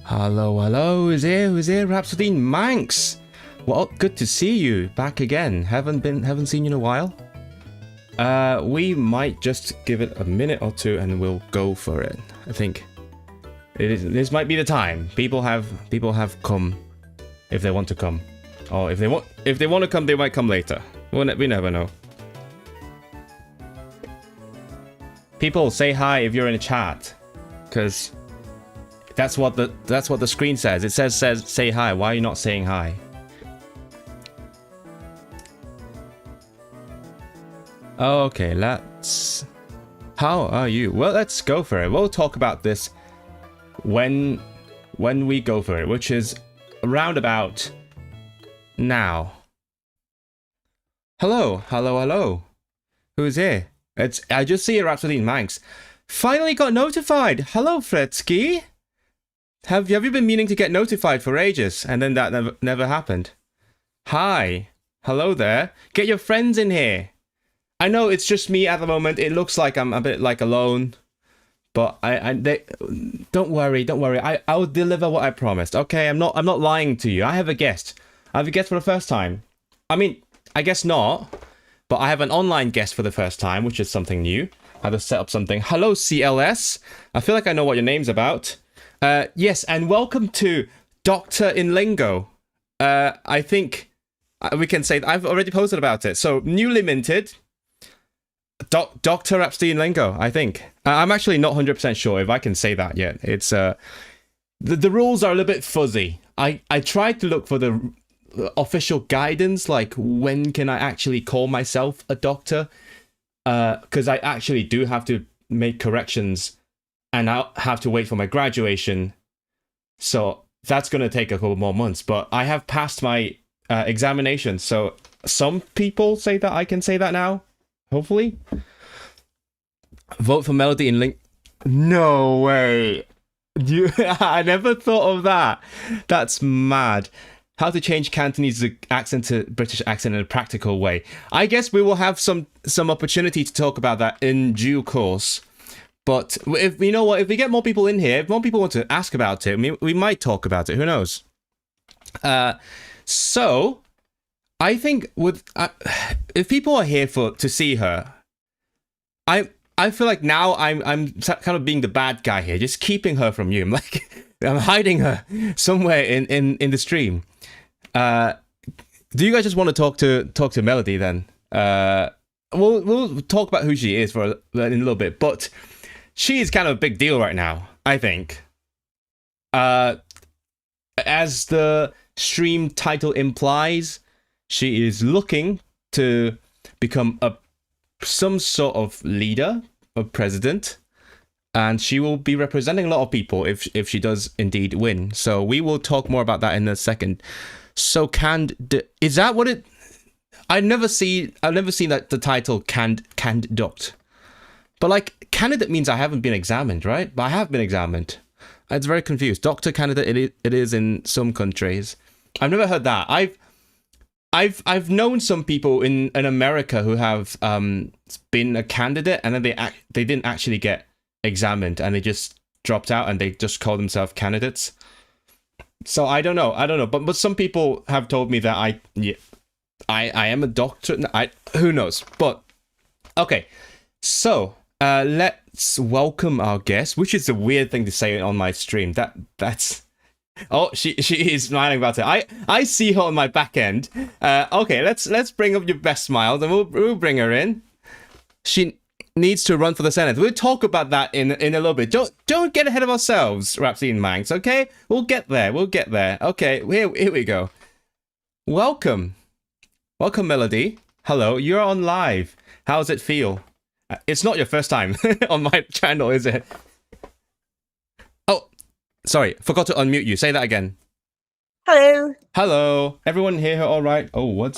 Hello, who's here? Rhapsody Manx. Well, good to see you back again. Haven't seen you in a while. We might just give it a minute or two and we'll go for it. I think this might be the time. People have come if they want to come, or if they want to come, they might come later. We never know. People, say hi if you're in a chat, because that's what the screen says. It says say hi. Why are you not saying hi? Okay, let's... How are you? Well, let's go for it. We'll talk about this when we go for it, which is around about now. Hello. Who's here? I just see Rhapsody Manx. Finally got notified. Hello, Fredsky. Have you been meaning to get notified for ages, and then that never happened? Hi. Hello there. Get your friends in here. I know it's just me at the moment. It looks like I'm a bit like alone, but don't worry. I will deliver what I promised. Okay, I'm not lying to you. I have a guest. I have a guest for the first time. I mean, I guess not, but I have an online guest for the first time, which is something new. I had to set up something. Hello, CLS. I feel like I know what your name's about. Yes, and welcome to Doctor in Lingo. I think we can say I've already posted about it. So newly minted. Dr. Rhapsody in Lingo, I think. I'm actually not 100% sure if I can say that yet. It's the rules are a little bit fuzzy. I tried to look for the official guidance, like when can I actually call myself a doctor? Because I actually do have to make corrections and I'll have to wait for my graduation. So that's going to take a couple more months. But I have passed my examination. So some people say that I can say that now. Hopefully. Vote for Melody in Link. No way. I never thought of that. That's mad. How to change Cantonese accent to British accent in a practical way. I guess we will have some opportunity to talk about that in due course. But if you know what, if we get more people in here, if more people want to ask about it, we might talk about it. Who knows? So I think if people are here to see her, I feel like now I'm kind of being the bad guy here, just keeping her from you. I'm hiding her somewhere in the stream. Do you guys just want to talk to Melody then? We'll talk about who she is in a little bit, but she is kind of a big deal right now, I think. As the stream title implies, she is looking to become some sort of leader or president, and she will be representing a lot of people if she does indeed win. So we will talk more about that in a second. So is that what it? I've never seen that the title candidate, but like candidate means I haven't been examined, right? But I have been examined. It's very confused. Doctor candidate it is in some countries. I've never heard that. I've known some people in America who have been a candidate and then they didn't actually get examined and they just dropped out and they just call themselves candidates. So I don't know. But some people have told me that I am a doctor. Who knows? But okay, so let's welcome our guest, which is a weird thing to say on my stream. That's. Oh, she is smiling about it. I see her on my back end. Okay, let's bring up your best smiles and we'll bring her in. She needs to run for the Senedd. We'll talk about that in a little bit. Don't get ahead of ourselves, Rhapsody and Manx. Okay, we'll get there. Okay, here we go. Welcome, Melody. Hello, you're on live. How does it feel? It's not your first time on my channel, is it? Sorry, forgot to unmute you. Say that again. Hello. Everyone hear her all right? Oh, I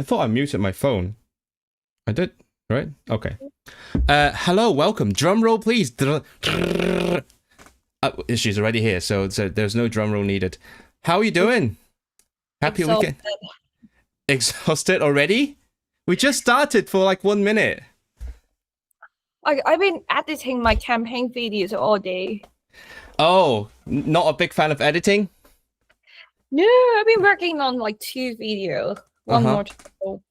thought I muted my phone. I did, right? Okay. Hello, welcome. Drum roll, please. She's already here, so there's no drum roll needed. How are you doing? Happy weekend? Exhausted already? We just started for like 1 minute. I've been editing my campaign videos all day. Oh, not a big fan of editing? No, I've been working on like 2 videos. One Uh-huh. more to go.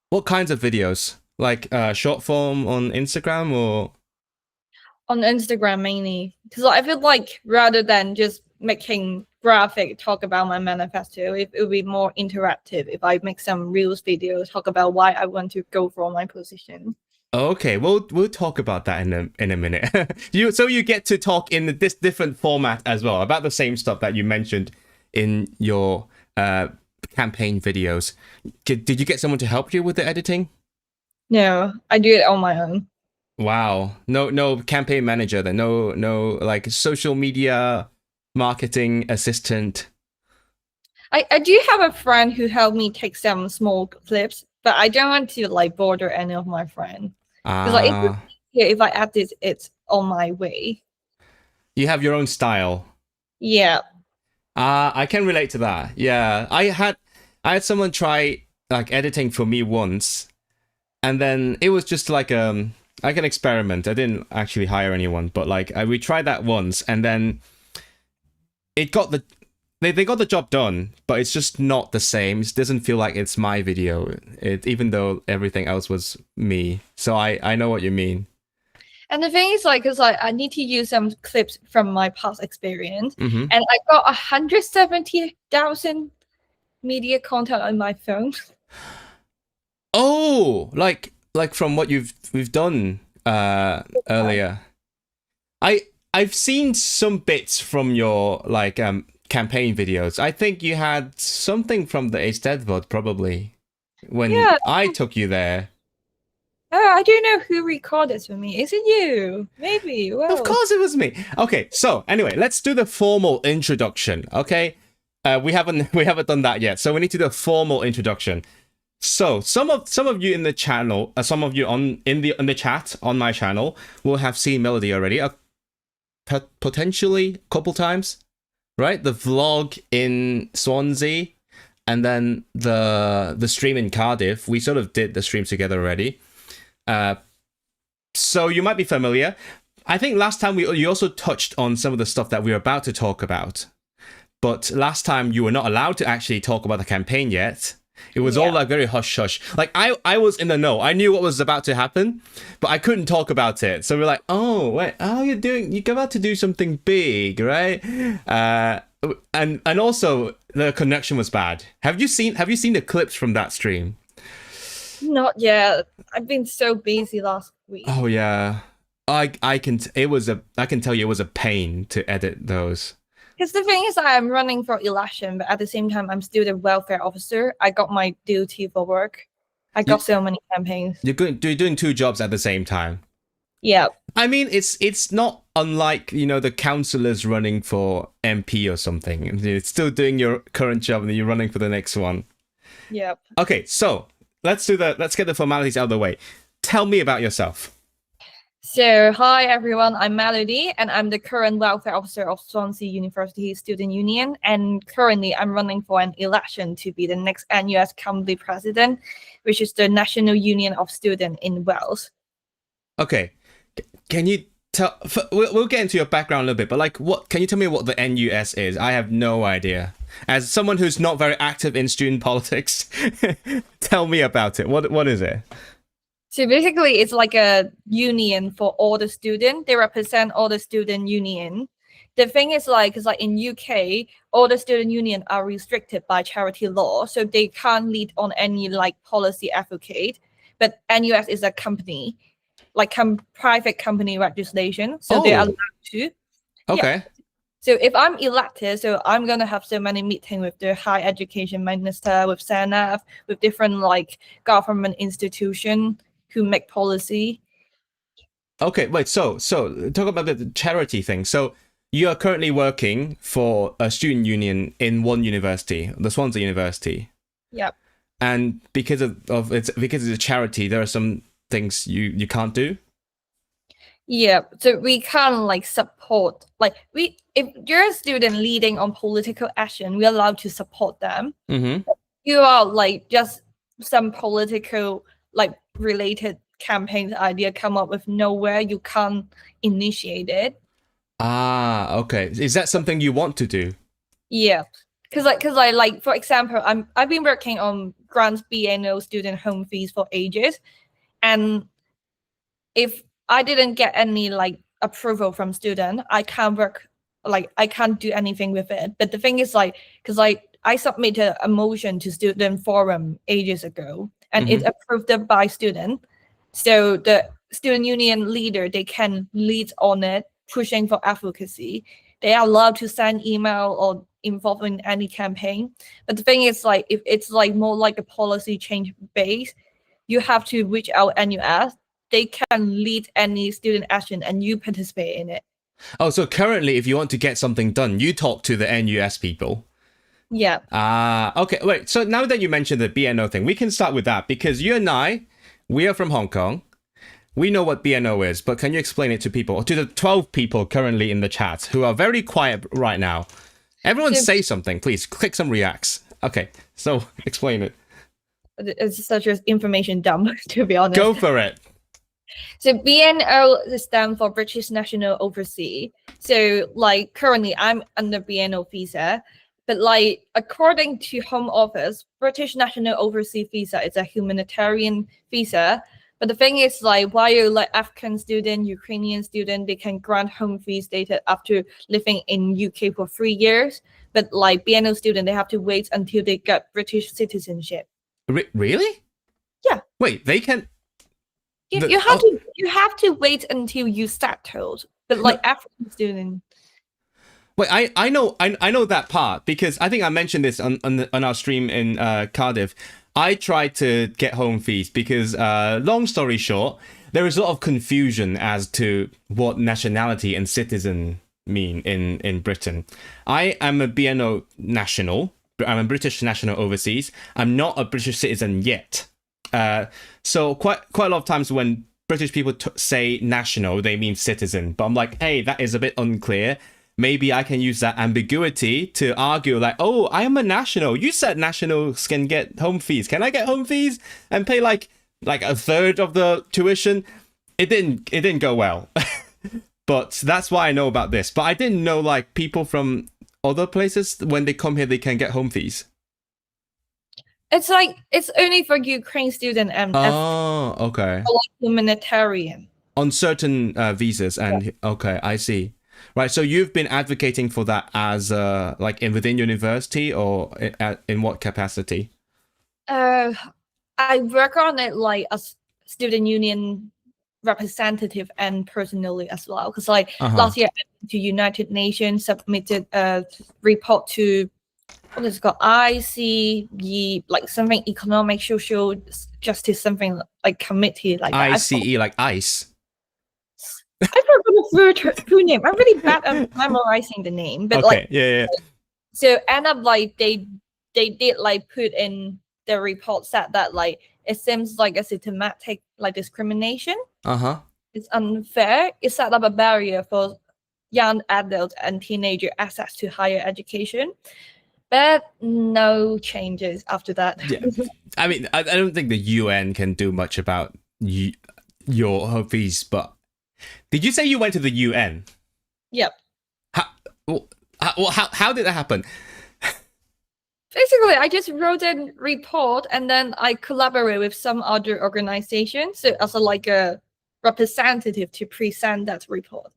What kinds of videos? Like short form on Instagram or? On Instagram mainly. Because I feel like rather than just making graphic talk about my manifesto, it would be more interactive if I make some reels videos talk about why I want to go for my position. Okay, we'll talk about that in a minute. You get to talk in this different format as well about the same stuff that you mentioned in your campaign videos. Did you get someone to help you with the editing? No, I do it on my own. Wow, no campaign manager then, no like social media marketing assistant. I do have a friend who helped me take some small clips, but I don't want to like bother any of my friends. Because like it's Ah, easier if I add this, it's on my way. you have your own style. Yeah. I can relate to that. Yeah, I had someone try like editing for me once, and then it was just like an experiment. I didn't actually hire anyone, but we tried that once, and then it got they got the job done, but it's just not the same. It doesn't feel like it's my video. Even though everything else was me. So I know what you mean. And the thing is, like, because I need to use some clips from my past experience, Mm-hmm. and I got 170,000 media content on my phone. Oh, like from what we've done earlier. I've seen some bits from your campaign videos. I think you had something from the Eisteddfod probably when Yeah, I took you there. I don't know who recorded for me. Is it you? Maybe. Of Well, course it was me. Okay, so anyway, let's do the formal introduction, okay? We haven't done that yet, so we need to do a formal introduction. So some of you in the channel, some of you in the chat on my channel will have seen Melody already, potentially a couple times, right? The vlog in Swansea, and then the stream in Cardiff. We sort of did the stream together already. So you might be familiar. I think last time you also touched on some of the stuff that we were about to talk about. But last time you were not allowed to actually talk about the campaign yet. It was all yeah. like very hush hush. Like I was in the know. I knew what was about to happen, but I couldn't talk about it. So we're like, oh wait, you're about to do something big, right? And also the connection was bad. Have you seen the clips from that stream? Not yet. I've been so busy last week. Oh yeah. I can tell you it was a pain to edit those. Because the thing is, I'm running for election, but at the same time, I'm still the welfare officer. I got my duty for work. I You got so many campaigns. you're doing two jobs at the same time. Yeah. I mean, it's not unlike the councillors running for MP or something. It's still doing your current job and then you're running for the next one. Yeah. Okay, so let's get the formalities out of the way. Tell me about yourself. So, hi everyone, I'm Melody, and I'm the current welfare officer of Swansea University Student Union. And currently, I'm running for an election to be the next NUS Company President, which is the National Union of Students in Wales. Okay, can you tell? We'll get into your background a little bit, but what can you tell me what the NUS is? I have no idea. As someone who's not very active in student politics, tell me about it. What is it? So basically, it's like a union for all the students. They represent all the student union. The thing is, because in UK, all the student union are restricted by charity law, so they can't lead on any policy advocate. But NUS is a company, private company legislation, so they're Oh, allowed to. Yeah. okay. So if I'm elected, so I'm gonna have so many meetings with the higher education minister, with Senedd, with different government institution who make policy. Okay, wait. So talk about the charity thing. So you are currently working for a student union in one university, the Swansea University, Yep. and because it's a charity, there are some things you can't do. Yeah. So we can't support we if you're a student leading on political action, we're allowed to support them. Mm-hmm. You are just some political related campaigns idea come up with nowhere, you can't initiate it. Ah, okay. Is that something you want to do? Yeah, because I like, for example, I've been working on grants BNO student home fees for ages, and if I didn't get any like approval from student, I can't work, like I can't do anything with it. But the thing is like, because I submitted a motion to student forum ages ago, and it's approved by student, so the student union leader, they can lead on it, pushing for advocacy. They are allowed to send email or involve in any campaign. But the thing is like, if it's like more like a policy change base, you have to reach out NUS. They can lead any student action and you participate in it. Oh, so currently, if you want to get something done, you talk to the NUS people. Yeah. Ah, okay. Wait, so now that you mentioned the BNO thing, we can start with that because you and I, we are from Hong Kong. We know what BNO is, but can you explain it to people, to the 12 people currently in the chat who are very quiet right now? Everyone say something, please. Click some reacts. Okay, so explain it. It's such an information dump, to be honest. Go for it. So BNO stands for British National Overseas. So like currently I'm under BNO visa, but like according to Home Office, British National Overseas visa is a humanitarian visa. But the thing is like, while like African student, Ukrainian student, they can grant home fee status after living in UK for 3 years. But like BNO student, they have to wait until they get British citizenship. Really? Yeah. Wait, they can... You have to wait until you settled. But like African student... Wait, I know that part because I think I mentioned this on our stream in Cardiff. I tried to get home fees because, long story short, there is a lot of confusion as to what nationality and citizen mean in Britain. I am a BNO national. I'm a British national overseas. I'm not a British citizen yet. So quite a lot of times when British people say national, they mean citizen. But I'm like, hey, that is a bit unclear. Maybe I can use that ambiguity to argue like, oh, I am a national. You said nationals can get home fees. Can I get home fees and pay like a third of the tuition? It didn't go well. But that's why I know about this. But I didn't know like people from other places, when they come here, they can get home fees. It's like, it's only for Ukraine student and okay. like humanitarian. On certain visas and okay, I see. Right, so you've been advocating for that as like within university or in what capacity? I work on it like as student union representative and personally as well. Because like last year I went to United Nations, submitted a report to what is it called, ICE, like something economic, social justice, something like committee like that. ICE, like ICE. I forgot the full name. I'm really bad at memorizing the name, but okay, like yeah. So end up like they did like put in the report said that like it seems like a systematic like discrimination. It's unfair. It set up a barrier for young adults and teenager access to higher education. But no changes after that. Yeah, I mean, I don't think the UN can do much about your home fees, but. Did you say you went to the UN? Yep. How did that happen? Basically, I just wrote a report and then I collaborate with some other organizations so as a representative to present that report.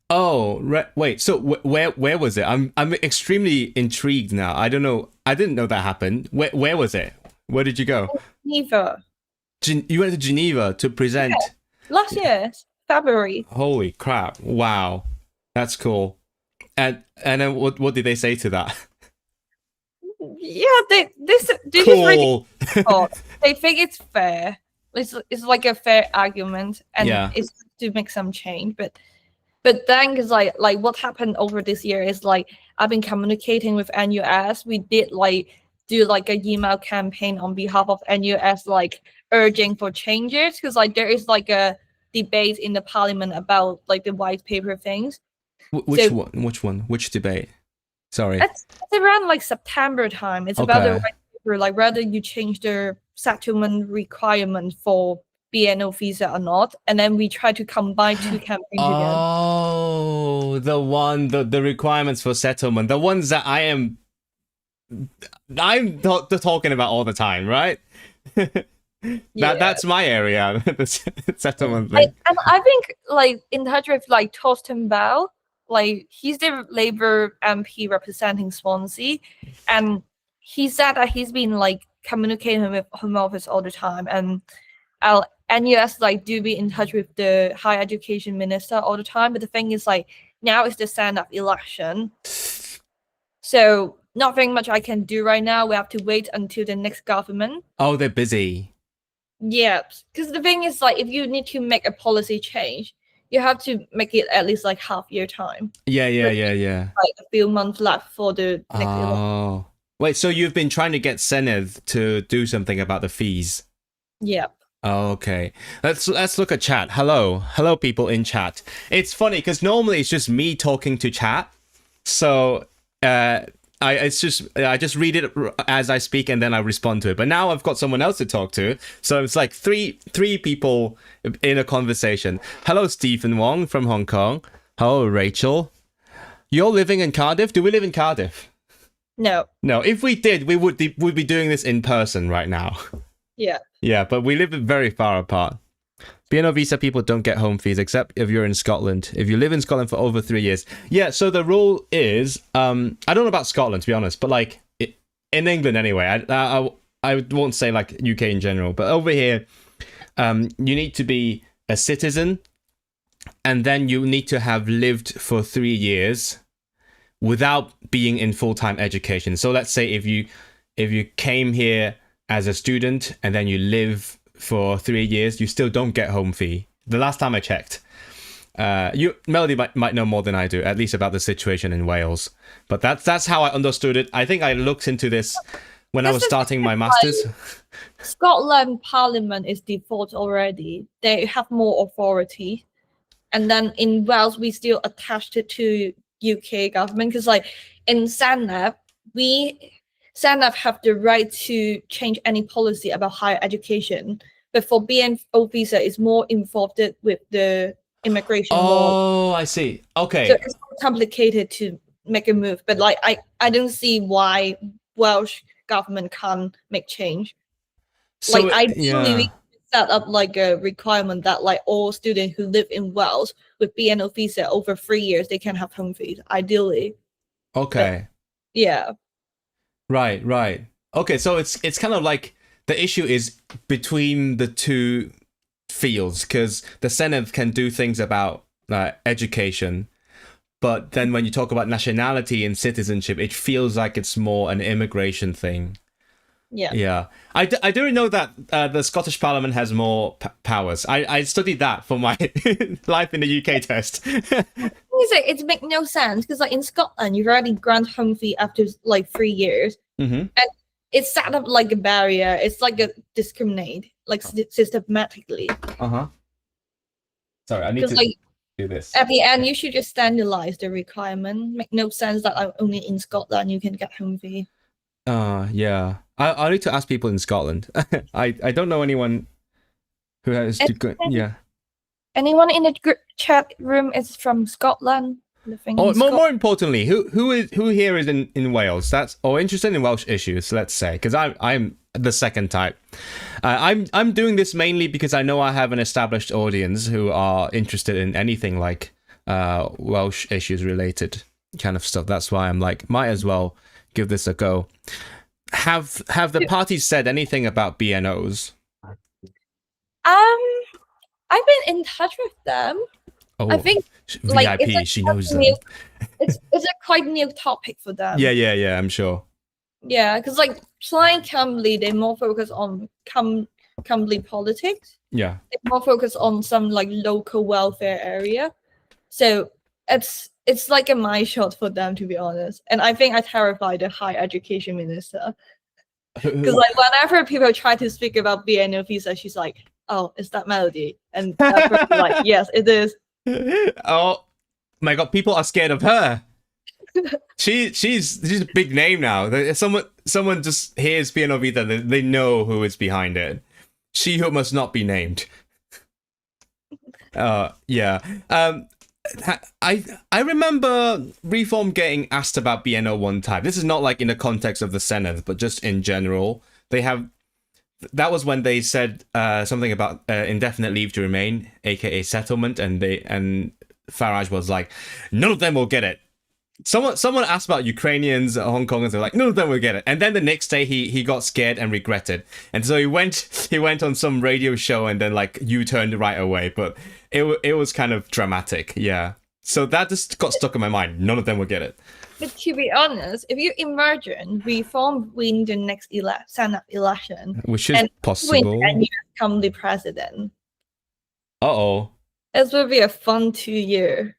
Oh, wait. So where was it? I'm extremely intrigued now. I don't know. I didn't know that happened. Where was it? Where did you go? Geneva. You went to Geneva to present. Yeah. Last year, February. Holy crap! Wow, that's cool. And then what did they say to that? Yeah, they cool. Just really, they think it's fair. It's like a fair argument, and it's to make some change. But then, because like what happened over this year is like I've been communicating with NUS. We did like do like a email campaign on behalf of NUS, like urging for changes, because like there is like a debate in the parliament about like the white paper things. Which one? Which debate? Sorry. It's around like September time. It's about the white paper, like whether you change the settlement requirement for BNO visa or not, and then we try to combine two campaigns together. Oh, the requirements for settlement, the ones that I'm talking about all the time, right? That's my area, the settlement thing. And I've been like in touch with like Torsten Bell, like he's the Labour MP representing Swansea, and he said that he's been like communicating with Home Office all the time, and our NUS like do be in touch with the Higher Education Minister all the time. But the thing is, like now is the Senedd election, so nothing much I can do right now. We have to wait until the next government. Oh, they're busy. Yeah, because the thing is, like, if you need to make a policy change, you have to make it at least like half year time. Yeah. Like a few months left for the next election. Oh, wait. So you've been trying to get Senedd to do something about the fees? Yeah. Oh, okay. Let's look at chat. Hello, people in chat. It's funny because normally it's just me talking to chat. So I just read it as I speak and then I respond to it. But now I've got someone else to talk to, so it's like three people in a conversation. Hello, Stephen Wong from Hong Kong. Hello, Rachel. You're living in Cardiff? Do we live in Cardiff? No. No. If we did, we would be doing this in person right now. Yeah. Yeah, but we live very far apart. BNO visa people don't get home fees except if you're in Scotland. If you live in Scotland for over 3 years. Yeah, so the rule is, I don't know about Scotland, to be honest, but like in England anyway, I won't say like UK in general, but over here, you need to be a citizen and then you need to have lived for 3 years without being in full-time education. So let's say if you came here as a student and then you live for 3 years, you still don't get home fee. The last time I checked. Melody might know more than I do, at least about the situation in Wales. But that's how I understood it. I think I looked into this when I was starting my master's. Scotland Parliament is default already. They have more authority. And then in Wales, we still attached it to UK government because like in Senedd, Senedd have the right to change any policy about higher education, but for BNO visa, it's more involved with the immigration law. Oh, I see. Okay. So it's more complicated to make a move, but like I don't see why Welsh government can't make change. So like ideally, we set up like a requirement that like all students who live in Wales with BNO visa over 3 years, they can have home fees. Ideally. Okay. But, yeah. Right. Okay, so it's kind of like the issue is between the two fields because the Senedd can do things about education, but then when you talk about nationality and citizenship, it feels like it's more an immigration thing. Yeah. I didn't know that the Scottish Parliament has more powers. I studied that for my life in the UK test. It makes no sense because like in Scotland, you already grant home fee after like 3 years, and it's set up like a barrier. It's like a discriminate like systematically. Sorry, I need to do this. At the end, you should just standardize the requirement. Make no sense that only in Scotland you can get home fee. Yeah. I need to ask people in Scotland. I don't know anyone who has to go. Yeah. Anyone in the chat room is from Scotland? More importantly, who here is in Wales? That's interested in Welsh issues. Let's say because I'm the second type. I'm doing this mainly because I know I have an established audience who are interested in anything like Welsh issues related kind of stuff. That's why I'm like, might as well give this a go. Have the parties said anything about BNOs? I've been in touch with them. Oh, I think VIP, like, she knows them. It's a quite new topic for them. Yeah, I'm sure. Yeah, because like Plain Cambly, they more focus on Cambly politics. Yeah. They more focus on some like local welfare area. So it's like a my shot for them, to be honest. And I think I terrified the Higher Education Minister. Because like whenever people try to speak about BNO visa, she's like, "Oh, is that Melody?" And like, "Yes, it is." Oh my God, people are scared of her. She's a big name now. Someone just hears BNO visa, they know who is behind it. She who must not be named. Yeah. I remember Reform getting asked about BNO one time. This is not like in the context of the Senedd, but just in general. That was when they said something about indefinite leave to remain, aka settlement, and Farage was like, none of them will get it. Someone asked about Ukrainians, Hong Kongers, they're like, none of them will get it. And then the next day he got scared and regretted. And so he went on some radio show and then like U-turned right away. But it was kind of dramatic, yeah. So that just got stuck in my mind. None of them will get it. But to be honest, if you imagine Reform win the next Senate election, which is possible, and you become the president, it will be a fun 2 year.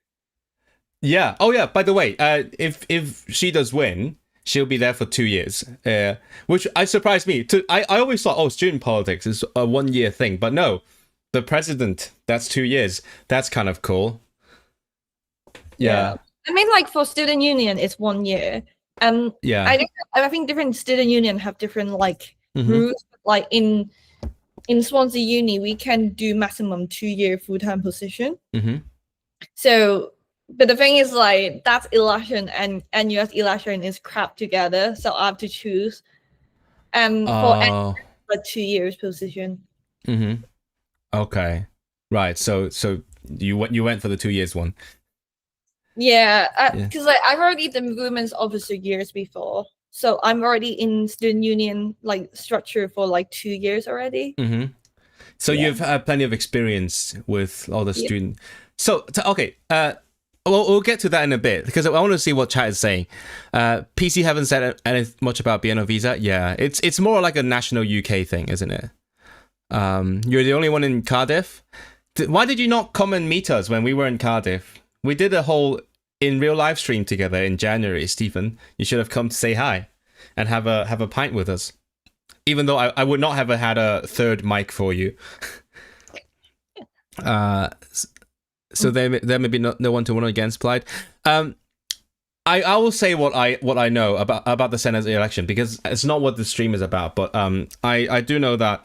Yeah. Oh, yeah. By the way, if she does win, she'll be there for 2 years, which surprised me. I always thought, student politics is a 1 year thing, but no, the president, that's 2 years. That's kind of cool. Yeah. I mean, like for student union, it's 1 year. Yeah. I think different student union have different like rules. Like in Swansea Uni, we can do maximum 2 year full-time position. So. But the thing is, like, that's election and NUS election is crap together, so I have to choose. For a 2 years position. Okay, right. So you went for the 2 years one. Yeah, because like I've already done women's officer years before, so I'm already in student union like structure for like 2 years already. So you've had plenty of experience with all the student. So okay. We'll get to that in a bit because I want to see what chat is saying. PC haven't said much about BNO visa. Yeah, it's more like a national UK thing, isn't it? You're the only one in Cardiff. Why did you not come and meet us when we were in Cardiff? We did a whole in real live stream together in January, Stephen. You should have come to say hi and have a pint with us. Even though I would not have had a third mic for you. So there may be no one to run against Plaid. I will say what I know about the Senedd election because it's not what the stream is about. But I do know that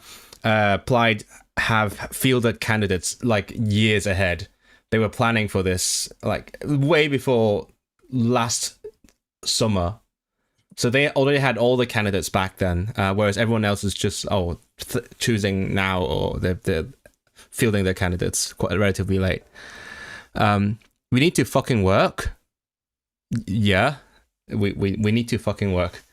Plaid have fielded candidates like years ahead. They were planning for this like way before last summer. So they already had all the candidates back then, whereas everyone else is just choosing now, or they're fielding their candidates quite relatively late. We need to fucking work. Yeah, we need to fucking work.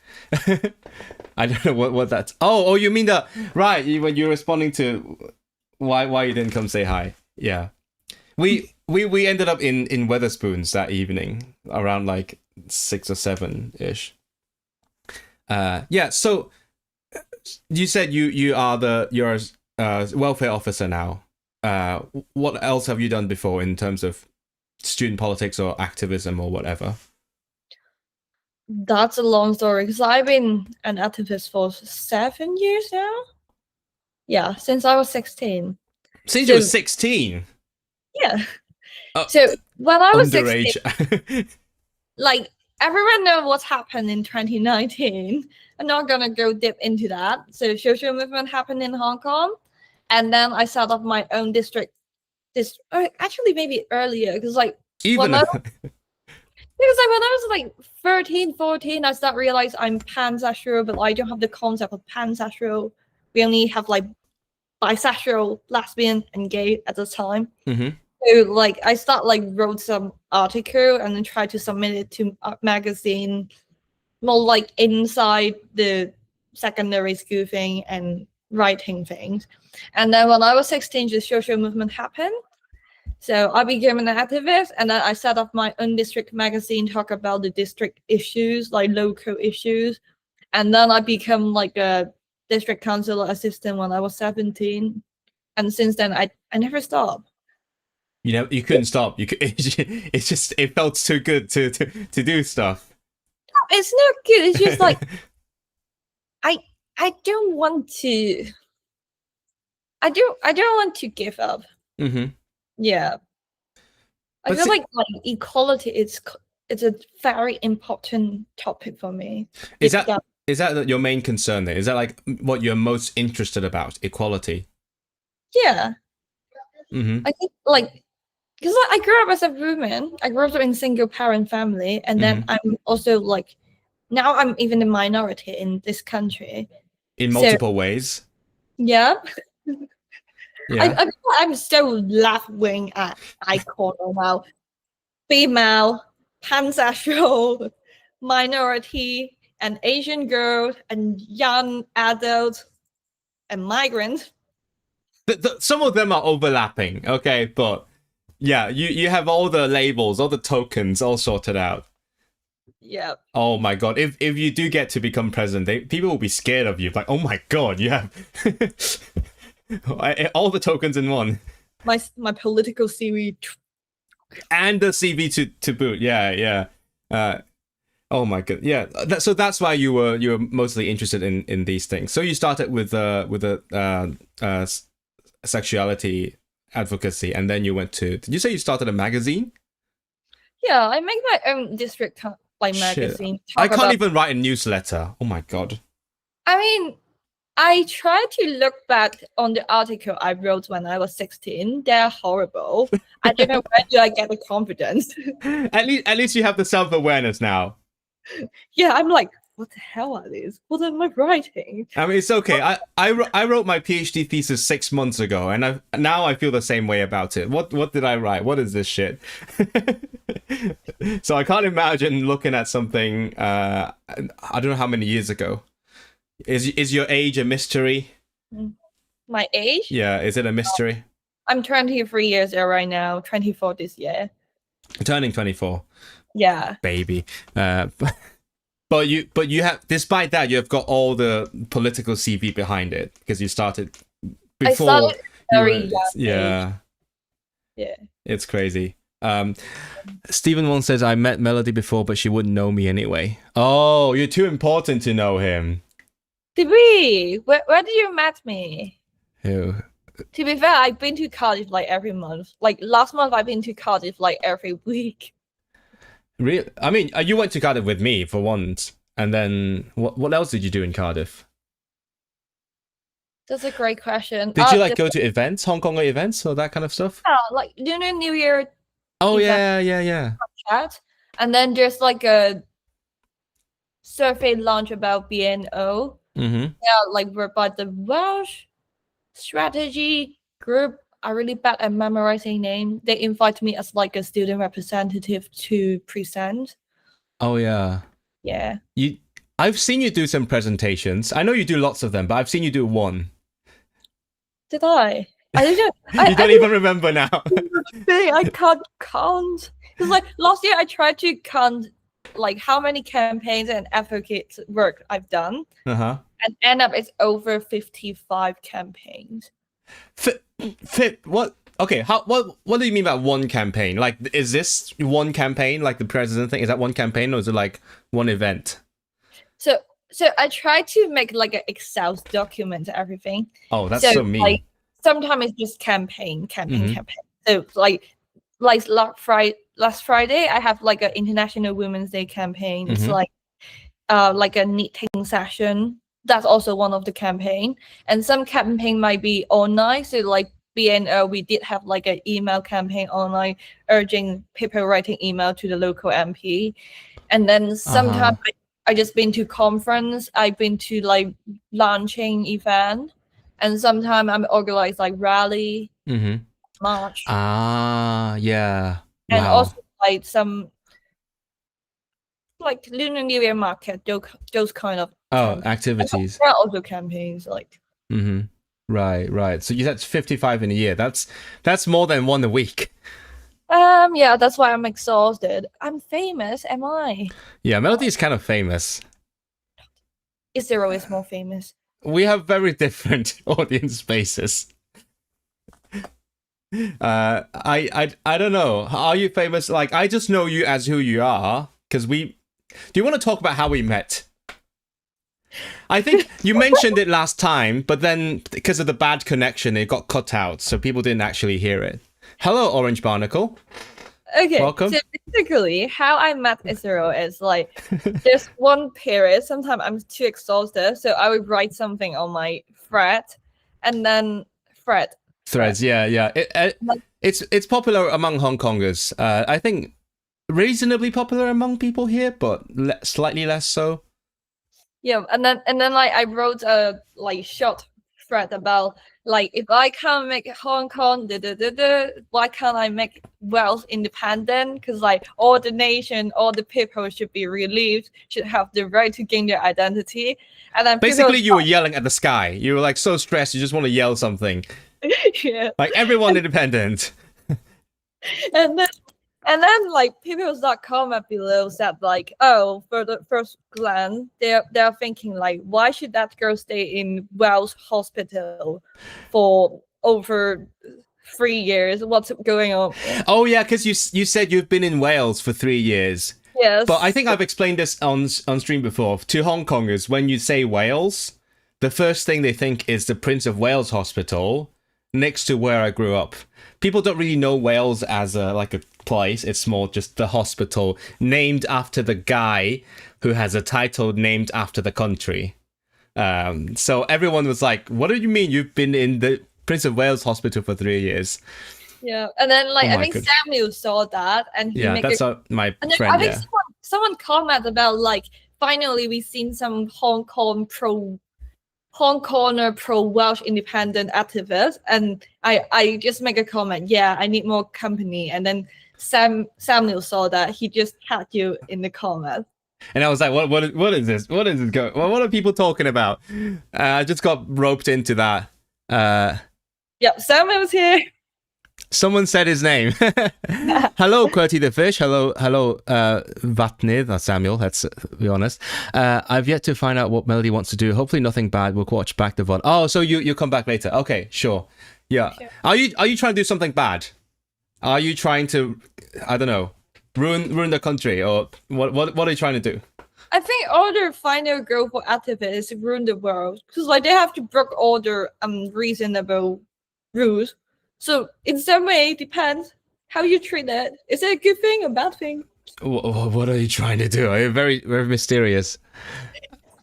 I don't know what that's. Oh, you mean that right? When you're responding to why you didn't come say hi. Yeah, we ended up in Wetherspoons that evening around like 6 or 7 ish. Yeah. So you said you're a welfare officer now. What else have you done before in terms of student politics or activism or whatever? That's a long story because I've been an activist for 7 years now. Yeah, since I was 16. Since you were 16? Yeah. So when I was underage. 16, like everyone knows what's happened in 2019. I'm not gonna go deep into that. So social movement happened in Hong Kong. And then I set up my own district. Actually, maybe earlier, because like when I was like 13, 14, I started realize I'm pansexual, but I don't have the concept of pansexual. We only have like bisexual, lesbian, and gay at the time. So like I wrote some article and then tried to submit it to a magazine, more like inside the secondary school thing and writing things. And then when I was 16, the social movement happened. So I became an activist, and then I set up my own district magazine, talk about the district issues, like local issues. And then I became like a district councillor assistant when I was 17. And since then, I never stopped. You know, you couldn't stop. It felt too good to do stuff. It's not good. It's just like I don't want to. I don't want to give up. Yeah, I feel like equality it's a very important topic for me. Is that your main concern then? Is that like what you're most interested about? Equality? Yeah. I think like because I grew up as a woman. I grew up in a single parent family, and then I'm also like now I'm even a minority in this country. In So multiple ways. yeah, Yeah. I'm so left wing icon now. Female, pansexual, minority, an Asian girl, and young adult, and migrant. Some of them are overlapping, okay, but yeah, you have all the labels, all the tokens, all sorted out. Yeah. Oh my god! If you do get to become president, people will be scared of you. Like, oh my god, you have all the tokens in one, My political CV. and the CV to boot. Yeah. Oh my god, yeah. So that's why you were mostly interested in these things. So you started with sexuality advocacy, and then you went to. Did you say you started a magazine? Yeah, I make my own district magazine. I can't even write a newsletter. Oh my god. I mean, I try to look back on the article I wrote when I was 16. They're horrible. I don't know where do I get the confidence. At least you have the self-awareness now. Yeah, I'm like, what the hell are these? What am I writing? I mean, it's okay. I wrote my PhD thesis 6 months ago, and now I feel the same way about it. What did I write? What is this shit? So I can't imagine looking at something. I don't know how many years ago. Is your age a mystery? My age? Yeah, is it a mystery? I'm 23 years old right now. 24 this year. Turning 24. Yeah. Baby. But you have, despite that, you have got all the political CV behind it because you started before. I started very young. Yeah. Yeah. It's crazy. Stephen Wong says I met Melody before, but she wouldn't know me anyway. Oh, you're too important to know him. Did we? Where did you met me? Who? To be fair, I've been to Cardiff like every month. Like last month, I've been to Cardiff like every week. Really? I mean, you went to Cardiff with me for once, and then what else did you do in Cardiff? That's a great question. Did you like go to events, Hong Konger events, or that kind of stuff? Yeah, like New Year. Oh yeah. Chat, and then there's like a survey launch about BNO. Mm-hmm. Yeah, like we're by the Welsh strategy group. I'm really bad at memorizing name. They invite me as like a student representative to present. Oh yeah. Yeah. I've seen you do some presentations. I know you do lots of them, but I've seen you do one. Did I? I don't know. You don't even remember now. I can't count. It's like last year I tried to count like how many campaigns and advocate work I've done. Uh-huh. And end up it's over 55 campaigns. What? Okay, what do you mean by one campaign? Like, is this one campaign, like the president thing? Is that one campaign, or is it like one event? So I try to make like an Excel document and everything. Oh, that's so mean. Like, sometimes it's just campaign. So like last Friday, I have like an International Women's Day campaign. It's like a knitting session. That's also one of the campaign. And some campaign might be online. So like BNO, we did have like an email campaign online urging people writing email to the local MP. And then sometimes I just been to conference. I've been to like launching event. And sometimes I'm organized like rally, march. Yeah. And also like some like Lunar New Year market, those kind of activities. There are also campaigns like. Right. So that's 55 in a year. That's more than one a week. Yeah, that's why I'm exhausted. I'm famous, am I? Yeah, Melody is kind of famous. Zero is more famous. We have very different audience bases. I don't know. Are you famous? Like, I just know you as who you are because do you want to talk about how we met? I think you mentioned it last time, but then because of the bad connection, it got cut out, so people didn't actually hear it. Hello, Orange Barnacle. Okay, welcome. So basically, how I met Israel is like, there's one period, sometimes I'm too exhausted, so I would write something on my thread, and then Threads, yeah. It's popular among Hong Kongers. I think reasonably popular among people here, but slightly less so. Yeah, and then like I wrote a like short thread about like if I can't make Hong Kong, why can't I make Wales independent? Because like all the nation, all the people should be relieved, should have the right to gain their identity. And then Basically, you were yelling at the sky. You were like so stressed, you just want to yell something. yeah, Like everyone independent. and then like people that comment below said like, oh, for the first glance, they're thinking like, why should that girl stay in Welsh hospital for over 3 years? What's going on? Oh yeah, because you said you've been in Wales for 3 years. Yes. But I think I've explained this on stream before. To Hong Kongers, when you say Wales, the first thing they think is the Prince of Wales Hospital next to where I grew up. People don't really know Wales as a place. It's more just the hospital named after the guy who has a title named after the country. So everyone was like, what do you mean you've been in the Prince of Wales Hospital for 3 years? Yeah, and then like Oh I my think goodness. Samuel saw that, and he Yeah, made that's my friend. I think Yeah. someone comment about like finally we've seen some Hong Konger pro Welsh independent activists, and I just make a comment. Yeah, I need more company, and then Samuel saw that, he just had you in the comment. And I was like, what is this? What is this going? What are people talking about? I just got roped into that. Yep, Samuel's here. Someone said his name. Hello, Qwerty the Fish. Hello, Vatnir. That's Samuel, let's be honest. I've yet to find out what Melody wants to do. Hopefully nothing bad. We'll watch back the VOD. Oh, so you come back later. Okay, sure. Yeah. Sure. Are you trying to do something bad? Are you trying to, I don't know, ruin the country? Or what are you trying to do? I think all the final goal for activists is ruin the world. Because like they have to break all the reasonable rules. So in some way, it depends how you treat it. Is it a good thing or bad thing? What are you trying to do? Are you very, very mysterious?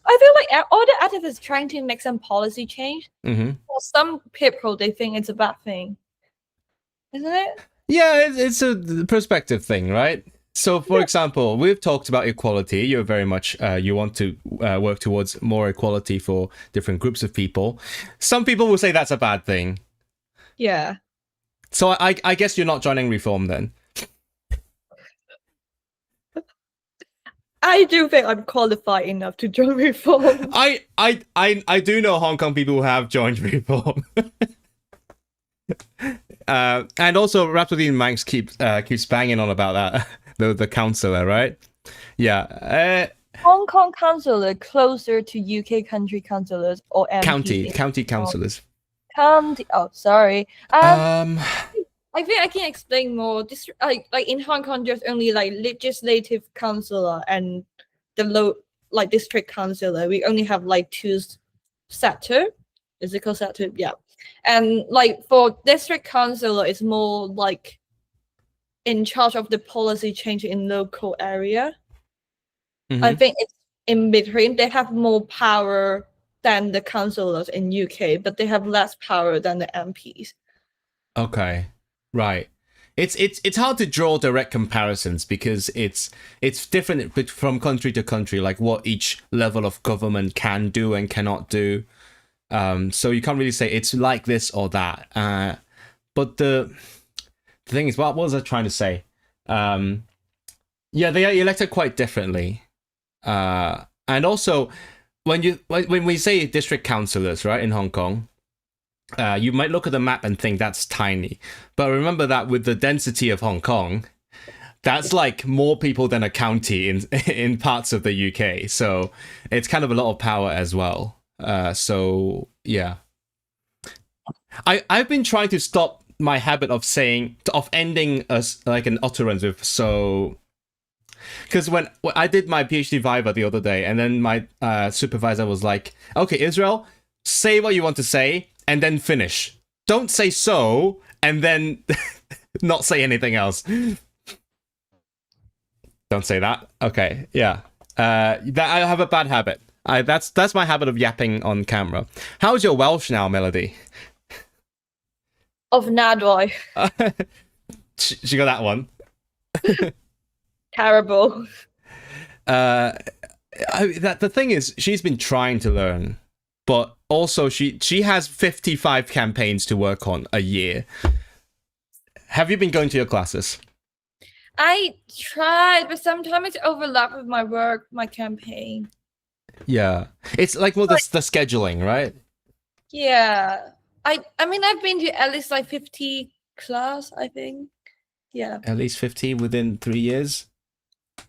I feel like all the activists trying to make some policy change. Mm-hmm. For some people, they think it's a bad thing. Isn't it? Yeah, it's a perspective thing, right? So, for example, we've talked about equality. You're very much, you want to work towards more equality for different groups of people. Some people will say that's a bad thing. Yeah. So I guess you're not joining Reform then. I do think I'm qualified enough to join Reform. I do know Hong Kong people who have joined Reform. And also Rhapsody and Manx keeps banging on about that. The councillor, right? Yeah. Hong Kong councillor closer to UK country councillors or MPs? County councillors. Oh, sorry. I think I can explain more. This like in Hong Kong, there's only like legislative councillor and the district councillor. We only have like two sector. Is it called sector? Yeah. And like for district councillor, it's more like in charge of the policy change in local area. Mm-hmm. I think it's in between. They have more power than the councillors in UK, but they have less power than the MPs. Okay, right. It's hard to draw direct comparisons because it's different from country to country, like what each level of government can do and cannot do. So you can't really say it's like this or that. But the thing is, what was I trying to say? Yeah, they are elected quite differently. And also, when we say district councillors, right, in Hong Kong, you might look at the map and think that's tiny. But remember that with the density of Hong Kong, that's like more people than a county in parts of the UK. So it's kind of a lot of power as well. So yeah, I've been trying to stop my habit of ending like an utterance with so. Because when I did my PhD viva the other day, and then my supervisor was like, "Okay, Israel, say what you want to say, and then finish. Don't say so, and then not say anything else." Don't say that. Okay, yeah. That I have a bad habit. That's my habit of yapping on camera. How's your Welsh now, Melody? Of Nadroy. She got that one. Terrible. The thing is, she's been trying to learn, but also she has 55 campaigns to work on a year. Have you been going to your classes? I tried, but sometimes it's overlap with my work, my campaign. Yeah, it's like, well, the scheduling, right? Yeah. I mean, I've been to at least like 50 class, I think. Yeah. At least 50 within 3 years.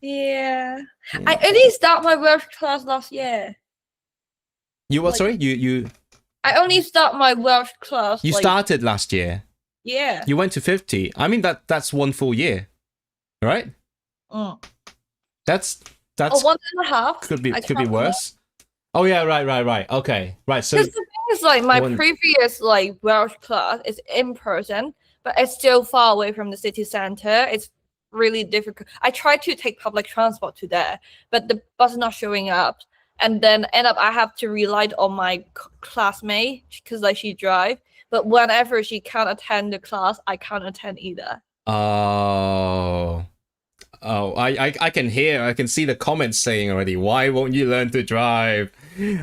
Yeah. I only start my Welsh class last year. You what? Like- Sorry, you. I only start my Welsh class. You started last year. Yeah. You went to 50. I mean, that's 1 full year, right? That's 1.5. could be worse. Oh yeah, right. Okay, right. So because the thing is, like, my previous like Welsh class is in person, but it's still far away from the city center. It's really difficult. I tried to take public transport to there, but the bus is not showing up, and then end up I have to rely on my classmate because like she drive. But whenever she can't attend the class, I can't attend either. Oh, I can hear, I can see the comments saying already, why won't you learn to drive?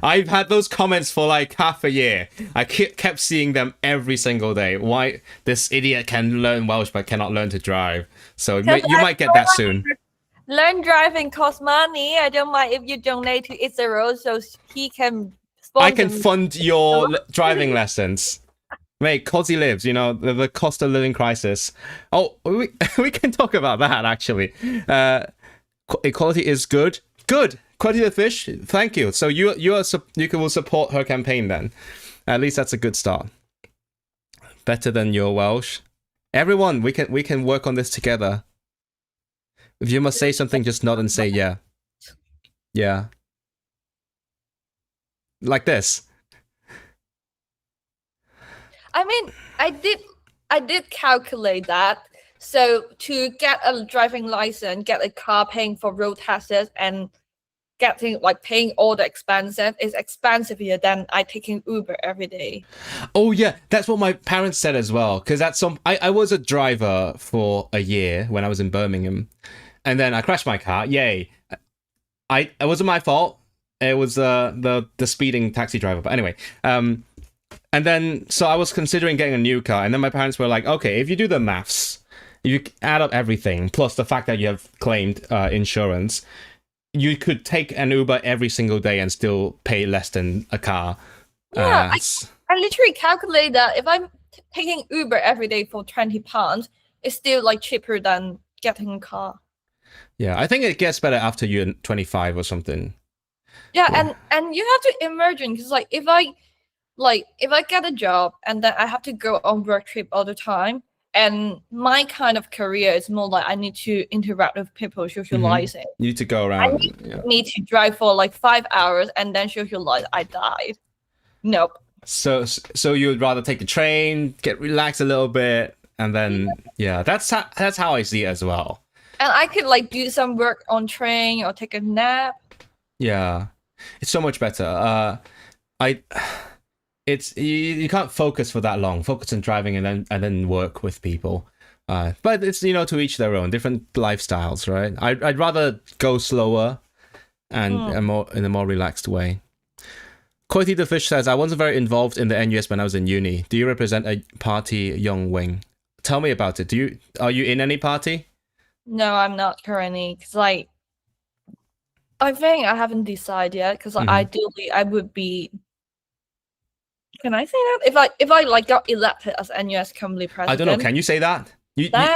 I've had those comments for like half a year. I kept seeing them every single day. Why this idiot can learn Welsh but cannot learn to drive? So you might get that soon. Learn driving costs money. I don't mind if you donate to Isaro so he can sponsor I can fund your driving lessons. Mate, Cosy lives, you know, the cost of living crisis. Oh, we can talk about that, actually. Equality is good. Good. Quality of the fish, thank you. So you will support her campaign then. At least that's a good start. Better than your Welsh. Everyone, we can work on this together. If you must say something, just nod and say yeah. Yeah. Like this. I mean, I did calculate that. So to get a driving license, get a car, paying for road taxes, and paying all the expenses is expensive than I taking Uber every day. Oh yeah, that's what my parents said as well. Because I was a driver for a year when I was in Birmingham, and then I crashed my car. Yay! It wasn't my fault. It was the speeding taxi driver. But anyway, and then, so I was considering getting a new car, and then my parents were like, okay, if you do the maths, you add up everything, plus the fact that you have claimed insurance, you could take an Uber every single day and still pay less than a car. Yeah, I literally calculate that if I'm taking Uber every day for £20, it's still like cheaper than getting a car. Yeah, I think it gets better after you're 25 or something. Yeah. And you have to imagine, because like if I get a job and then I have to go on work trip all the time, and my kind of career is more like I need to interact with people, socializing. You need to go around. I need to drive for like 5 hours and then socialize. I died. Nope. So you'd rather take the train, get relaxed a little bit, and then that's how I see it as well. And I could like do some work on train or take a nap. Yeah, it's so much better. It's you can't focus for that long. Focus on driving and then work with people. But it's, to each their own, different lifestyles, right? I'd rather go slower and more in a more relaxed way. Coity the Fish says, I wasn't very involved in the NUS when I was in uni. Do you represent a party, Young Wing? Tell me about it. Are you in any party? No, I'm not currently. Because like, I think I haven't decided yet. Because like, ideally, I would be. Can I say that? If I like got elected as NUS company president. I don't know. Can you say that? I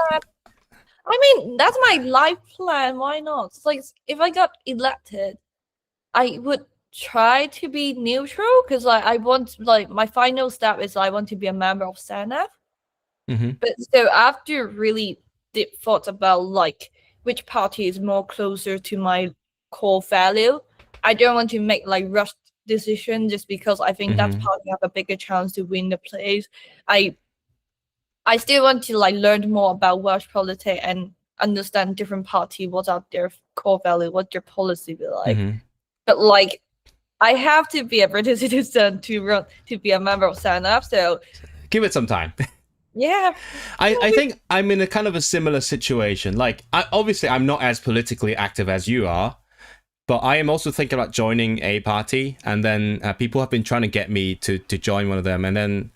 mean, that's my life plan. Why not? It's like if I got elected, I would try to be neutral because like I want my final step is I want to be a member of Senedd. But so after really deep thoughts about like which party is more closer to my core value, I don't want to make like rushed decision just because I think that party have a bigger chance to win the place. I still want to like learn more about Welsh politics and understand different party, what are their core value, what their policy be like. But like I have to be a British citizen to be a member of Senedd, so give it some time. Yeah. I think I'm in a kind of a similar situation. Like, obviously, I'm not as politically active as you are, but I am also thinking about joining a party. And then people have been trying to get me to join one of them. And then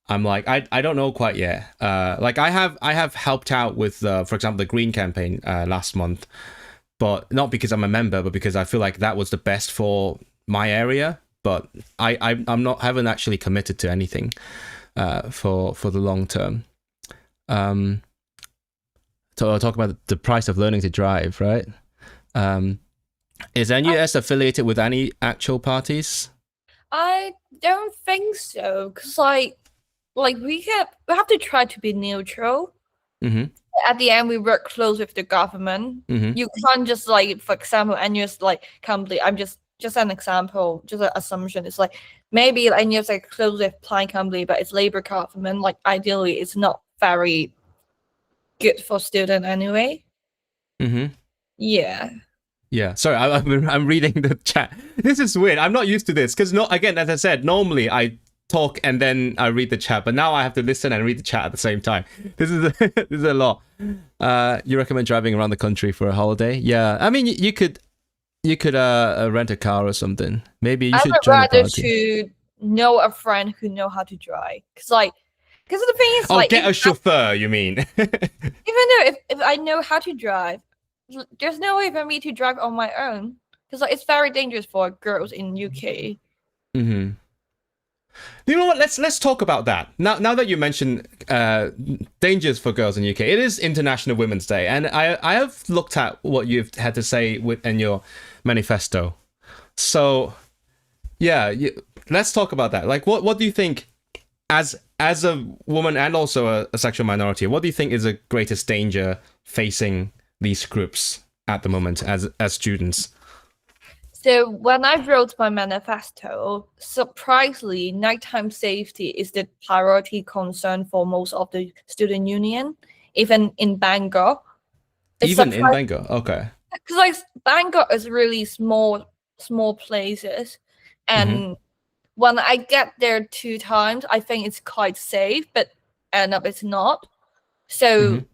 I'm like, I don't know quite yet. Like, I have helped out with, for example, the Green campaign last month, but not because I'm a member, but because I feel like that was the best for my area. But haven't actually committed to anything for the long term. So I'll talk about the price of learning to drive, right? Is NUS affiliated with any actual parties? I don't think so, because we have to try to be neutral. Mm-hmm. At the end, we work close with the government. Mm-hmm. You can't just for example, NUS company. I'm just an example, just an assumption. It's like maybe NUS close with Plaid Cymru, but it's Labour government. Like ideally, it's not very good for student anyway. Mm-hmm. Yeah. Yeah. Sorry, I'm reading the chat. This is weird. I'm not used to this because again, as I said, normally I talk and then I read the chat, but now I have to listen and read the chat at the same time. This is a lot. You recommend driving around the country for a holiday? Yeah. I mean, you could rent a car or something. Maybe you should join a party. I would rather to know a friend who know how to drive, because the thing is, get a chauffeur. You mean? Even though if I know how to drive, there's no way for me to drive on my own, because it's very dangerous for girls in UK. Mm-hmm. You know what? Let's talk about that. Now that you mentioned dangers for girls in UK, it is International Women's Day, and I have looked at what you've had to say in your manifesto. So, yeah, let's talk about that. Like, what do you think, as a woman and also a sexual minority, what do you think is the greatest danger facing these groups at the moment as students? So when I wrote my manifesto, surprisingly, nighttime safety is the priority concern for most of the student union, even in Bangor. Even in Bangor, okay. Because Bangor is really small places, and when I get there 2 times, I think it's quite safe, but end up it's not. So.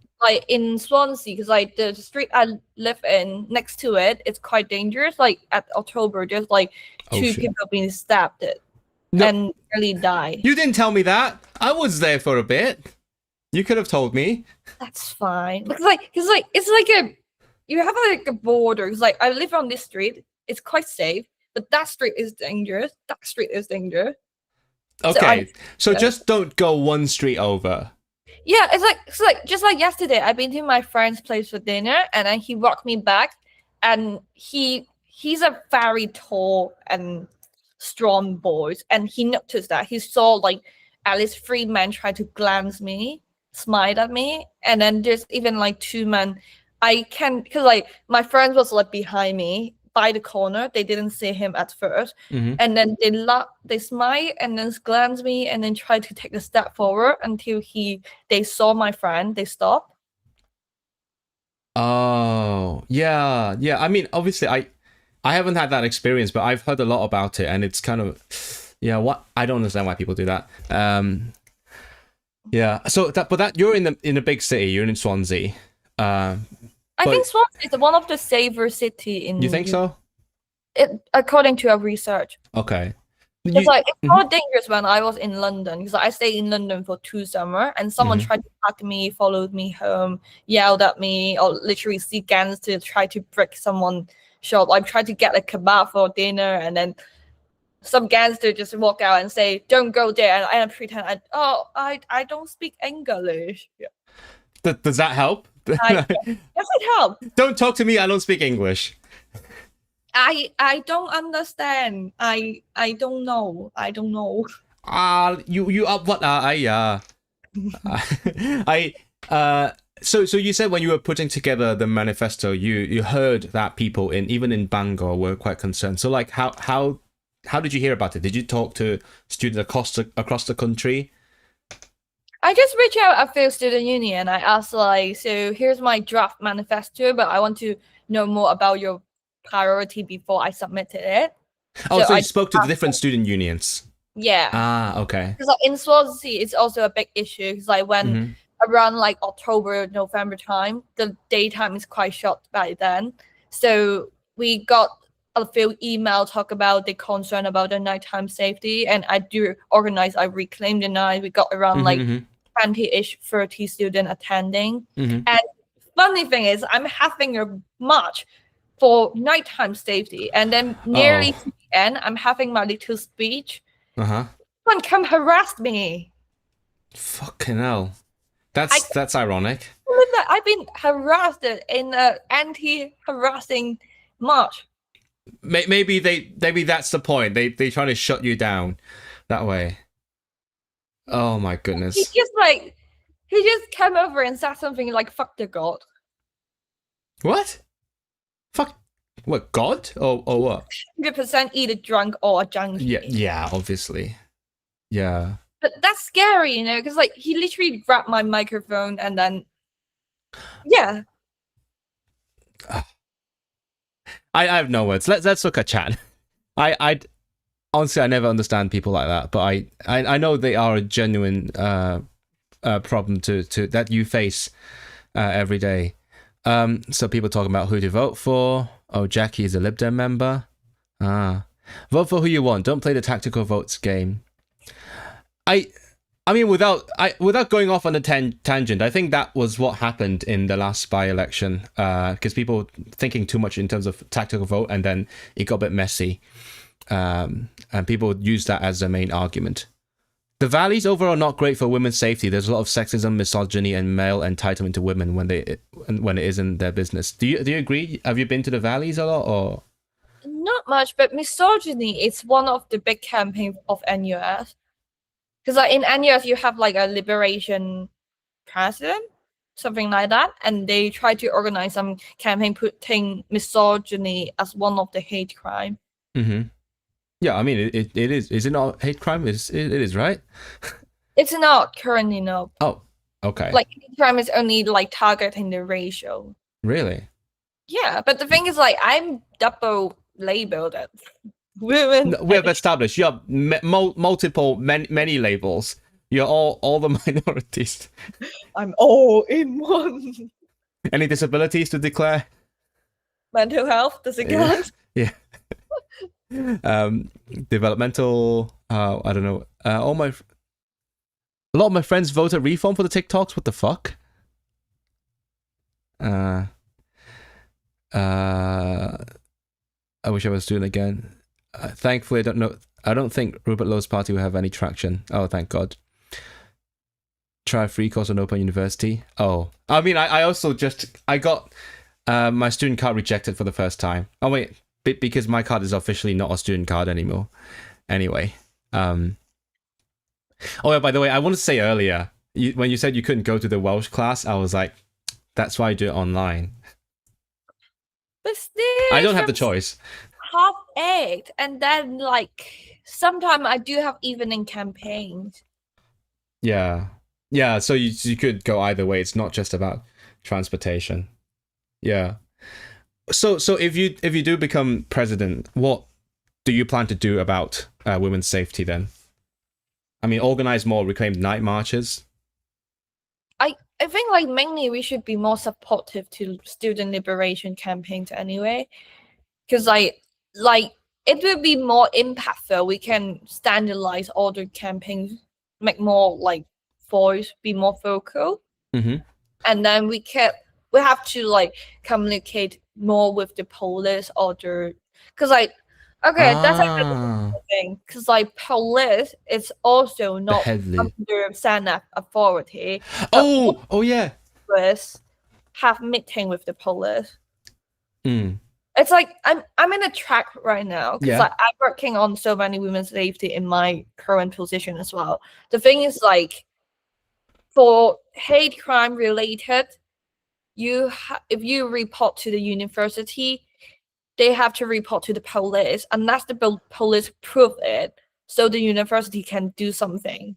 In Swansea, because the street I live in next to it's quite dangerous. At October, there's 2 people being stabbed and nearly died. You didn't tell me that. I was there for a bit. You could have told me. That's fine. Because you have a border. Because I live on this street. It's quite safe, but that street is dangerous. That street is dangerous. Okay, so just don't go one street over. Yeah, it's just like yesterday, I've been to my friend's place for dinner, and then he walked me back, and he's a very tall and strong boy, and he noticed that he saw at least 3 men try to glance me, smile at me, and then there's even 2 men. Because my friend was behind me by the corner. They didn't see him at first, and then they smile and then glance me and then try to take a step forward until they saw my friend. They stopped. Oh yeah. I mean, obviously, I haven't had that experience, but I've heard a lot about it, and it's kind of what I don't understand why people do that. Yeah. So but you're in a big city. You're in Swansea. I think Swansea is one of the safer city in. You think so? According to our research. Okay. It's more dangerous when I was in London, because I stayed in London for 2 summers, and someone tried to attack me, followed me home, yelled at me, or literally see gangsters try to break someone's shop. I tried to get a kebab for dinner, and then some gangster just walk out and say, "Don't go there," and I pretend I don't speak English. Yeah. Does that help? Does it help? Don't talk to me. I don't speak English. I don't understand. I don't know. You what? So you said when you were putting together the manifesto, you heard that people even in Bangor were quite concerned. So how did you hear about it? Did you talk to students across the country? I just reached out at Hwyl Student Union. I asked so here's my draft manifesto, but I want to know more about your priority before I submitted it. Oh, so you spoke to the different student unions. Yeah. Ah, okay. Because like in Swansea, it's also a big issue. Because like when around like October, November time, the daytime is quite short by then. So we got a few emails talk about the concern about the nighttime safety, and I do organize. I reclaim the night. We got around like 20-ish, 30 student attending. And funny thing is, I'm having a march for nighttime safety, and then nearly to the end, I'm having my little speech. Someone come harass me. Fucking hell. That's ironic. I've been harassed in an anti-harassing march. Maybe that's the point. They try to shut you down that way. Oh my goodness. He just came over and said something like "fuck the god." What? Fuck. What, God? Or what? 100% either drunk or a junkie. Yeah, obviously. Yeah. But that's scary, you know, because like he literally grabbed my microphone and then, yeah. I have no words. Let's look at chat. I honestly, I never understand people like that, but I know they are a genuine problem to that you face every day. So people talking about who to vote for. Oh, Jackie is a Lib Dem member. Vote for who you want. Don't play the tactical votes game. I mean, without going off on a tangent, I think that was what happened in the last by-election, because people thinking too much in terms of tactical vote, and then it got a bit messy, and people used that as their main argument. The valleys overall are not great for women's safety. There's a lot of sexism, misogyny, and male entitlement to women when it isn't their business. Do you agree? Have you been to the valleys a lot, or? Not much, but misogyny is one of the big campaigns of NUS. Because like in NUS, you have like a liberation president, something like that, and they try to organize some campaign putting misogyny as one of the hate crime. Yeah, I mean, it is. Is it not hate crime? It is, right? It's not currently, no. Oh, okay. Like hate crime is only like targeting the racial. Really? Yeah, but the thing is, like, I'm double labeled as women. No, we have established you have multiple, many labels. You're all the minorities. I'm all in one. Any disabilities to declare? Mental health, does it count? Yeah. Developmental. I don't know. A lot of my friends voted reform for the TikToks. What the fuck? I wish I was doing it again. Thankfully, I don't know. I don't think Rupert Lowe's party will have any traction. Oh, thank God. Try a free course on Open University. Oh, I mean, I also I got my student card rejected for the first time. Oh wait, because my card is officially not a student card anymore. Anyway, oh yeah, by the way, I want to say earlier when you said you couldn't go to the Welsh class, I was like, that's why I do it online. But still, I don't have the choice. Half-baked, and then like sometimes I do have evening campaigns. Yeah, so you could go either way. It's not just about transportation. Yeah. So if you do become president, what do you plan to do about women's safety then? I mean, organize more reclaimed night marches. I think like mainly we should be more supportive to student liberation campaigns anyway, because like it will be more impactful. We can standardize all the campaigns, make more like voice, be more vocal, and then we have to like communicate more with the police or the, because like that's like the thing, because like police is also not under Senedd authority. Oh yeah. Police have meeting with the police. It's like I'm in a track right now because I'm working on so many women's safety in my current position as well. The thing is, like, for hate crime related, if you report to the university, they have to report to the police, unless the police prove it, so the university can do something.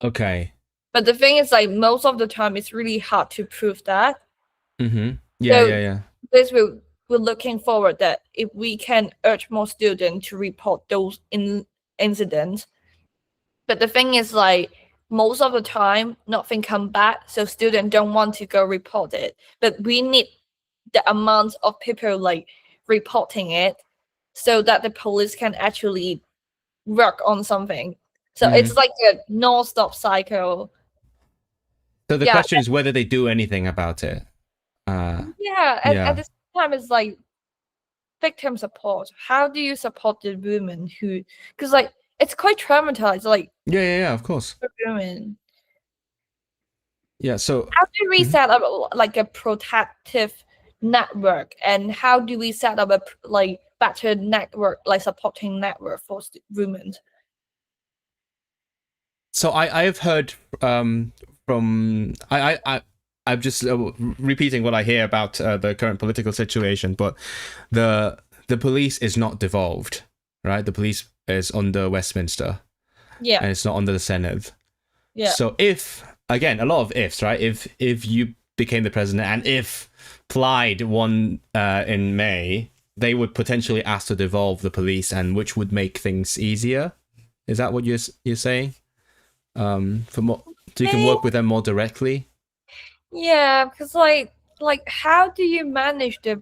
Okay. But the thing is, like, most of the time, it's really hard to prove that. Yeah. This we're looking forward that if we can urge more students to report those incident. But the thing is, like, most of the time, nothing come back, so students don't want to go report it. But we need the amount of people like reporting it so that the police can actually work on something. So it's like a non-stop cycle. So the question is whether they do anything about it. At the same time, it's like victim support. How do you support the women who, because like it's quite traumatized, like of course, for women. So how do we set up like a protective network, and how do we set up a like better network, like supporting network for women? So I have heard from I'm just repeating what I hear about the current political situation, but the police is not devolved, right? The police is under Westminster, and it's not under the Senedd. So if, again, a lot of ifs, right? If you became the president and if Plaid won in May, they would potentially ask to devolve the police, and which would make things easier. Is that what you're saying? For more, so you can work with them more directly. Yeah, because like how do you manage the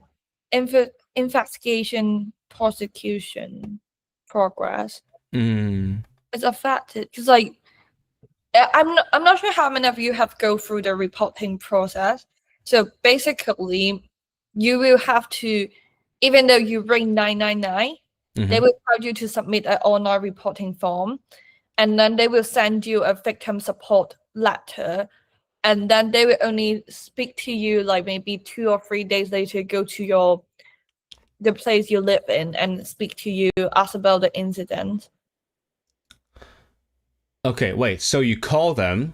investigation prosecution progress? It's affected because like I'm not sure how many of you have go through the reporting process. So basically, you will have to, even though you ring 999, they will tell you to submit an online reporting form, and then they will send you a victim support letter, and then they will only speak to you like maybe 2 or 3 days later, go to the place you live in and speak to you, ask about the incident. Okay, wait, so you call them,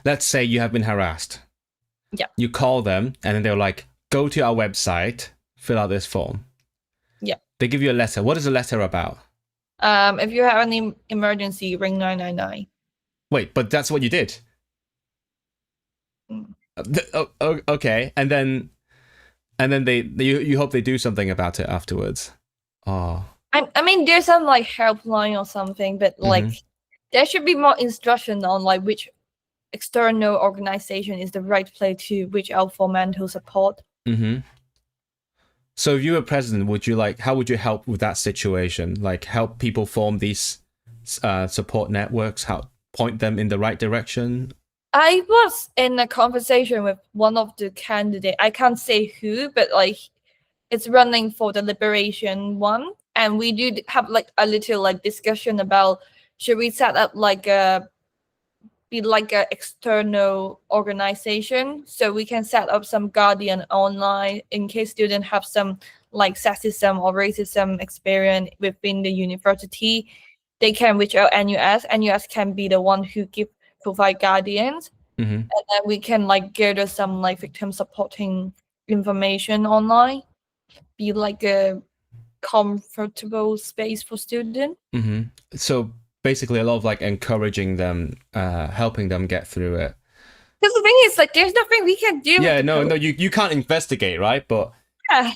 let's say you have been harassed. Yeah. You call them, and then they're like, go to our website, fill out this form. Yeah. They give you a letter. What is the letter about? If you have any emergency, ring 999. Wait, but that's what you did. Okay, and then you hope they do something about it afterwards. Oh. I mean, there's some like helpline or something, but like there should be more instruction on like which external organization is the right place to reach out for mental support. So if you were president, how would you help with that situation? Like help people form these support networks, point them in the right direction? I was in a conversation with one of the candidates. I can't say who, but like it's running for the Liberation one. And we do have like a little like discussion about should we set up like a external organization, so we can set up some guardian online in case students have some like sexism or racism experience within the university. They can reach out NUS. NUS can be the one who provide guardians, and then we can like gather some like victim supporting information online, be like a comfortable space for students. So basically a lot of like encouraging them, helping them get through it. Because the thing is, like, there's nothing we can do. Yeah, no, you can't investigate, right? But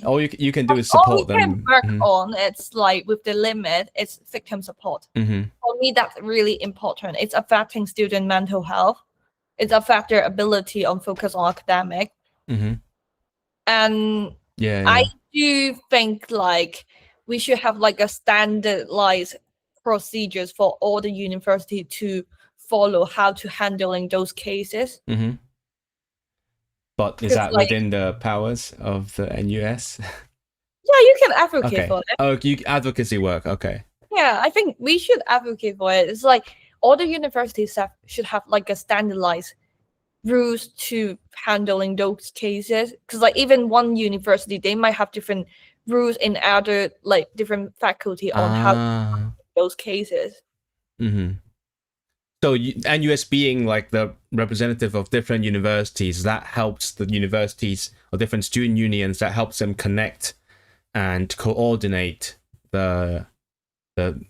all you can do is support them. All we can work on, it's like with the limit, it's victim support. For me, that's really important. It's affecting student mental health. It's affect their ability on focus on academic. And I do think like we should have like a standardized procedures for all the university to follow how to handling those cases. But is that like, within the powers of the NUS? Yeah, you can advocate for it. Oh, advocacy work. Okay. Yeah, I think we should advocate for it. It's like all the universities should have like a standardized rules to handling those cases. Because like even one university, they might have different rules in other like different faculty on how those cases. So NUS being like the representative of different universities, that helps the universities or different student unions, that helps them connect and coordinate the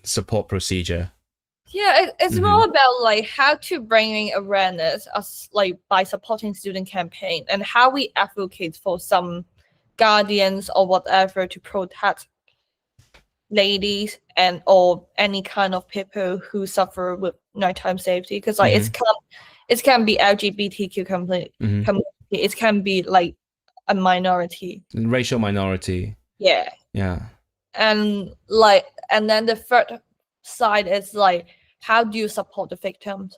support procedure. Yeah, it's more about like how to bring awareness as like by supporting student campaign, and how we advocate for some guardians or whatever to protect ladies and or any kind of people who suffer with nighttime safety, because like it can be LGBTQ community, it can be like a minority, racial minority. yeah. And then the third side is like, how do you support the victims?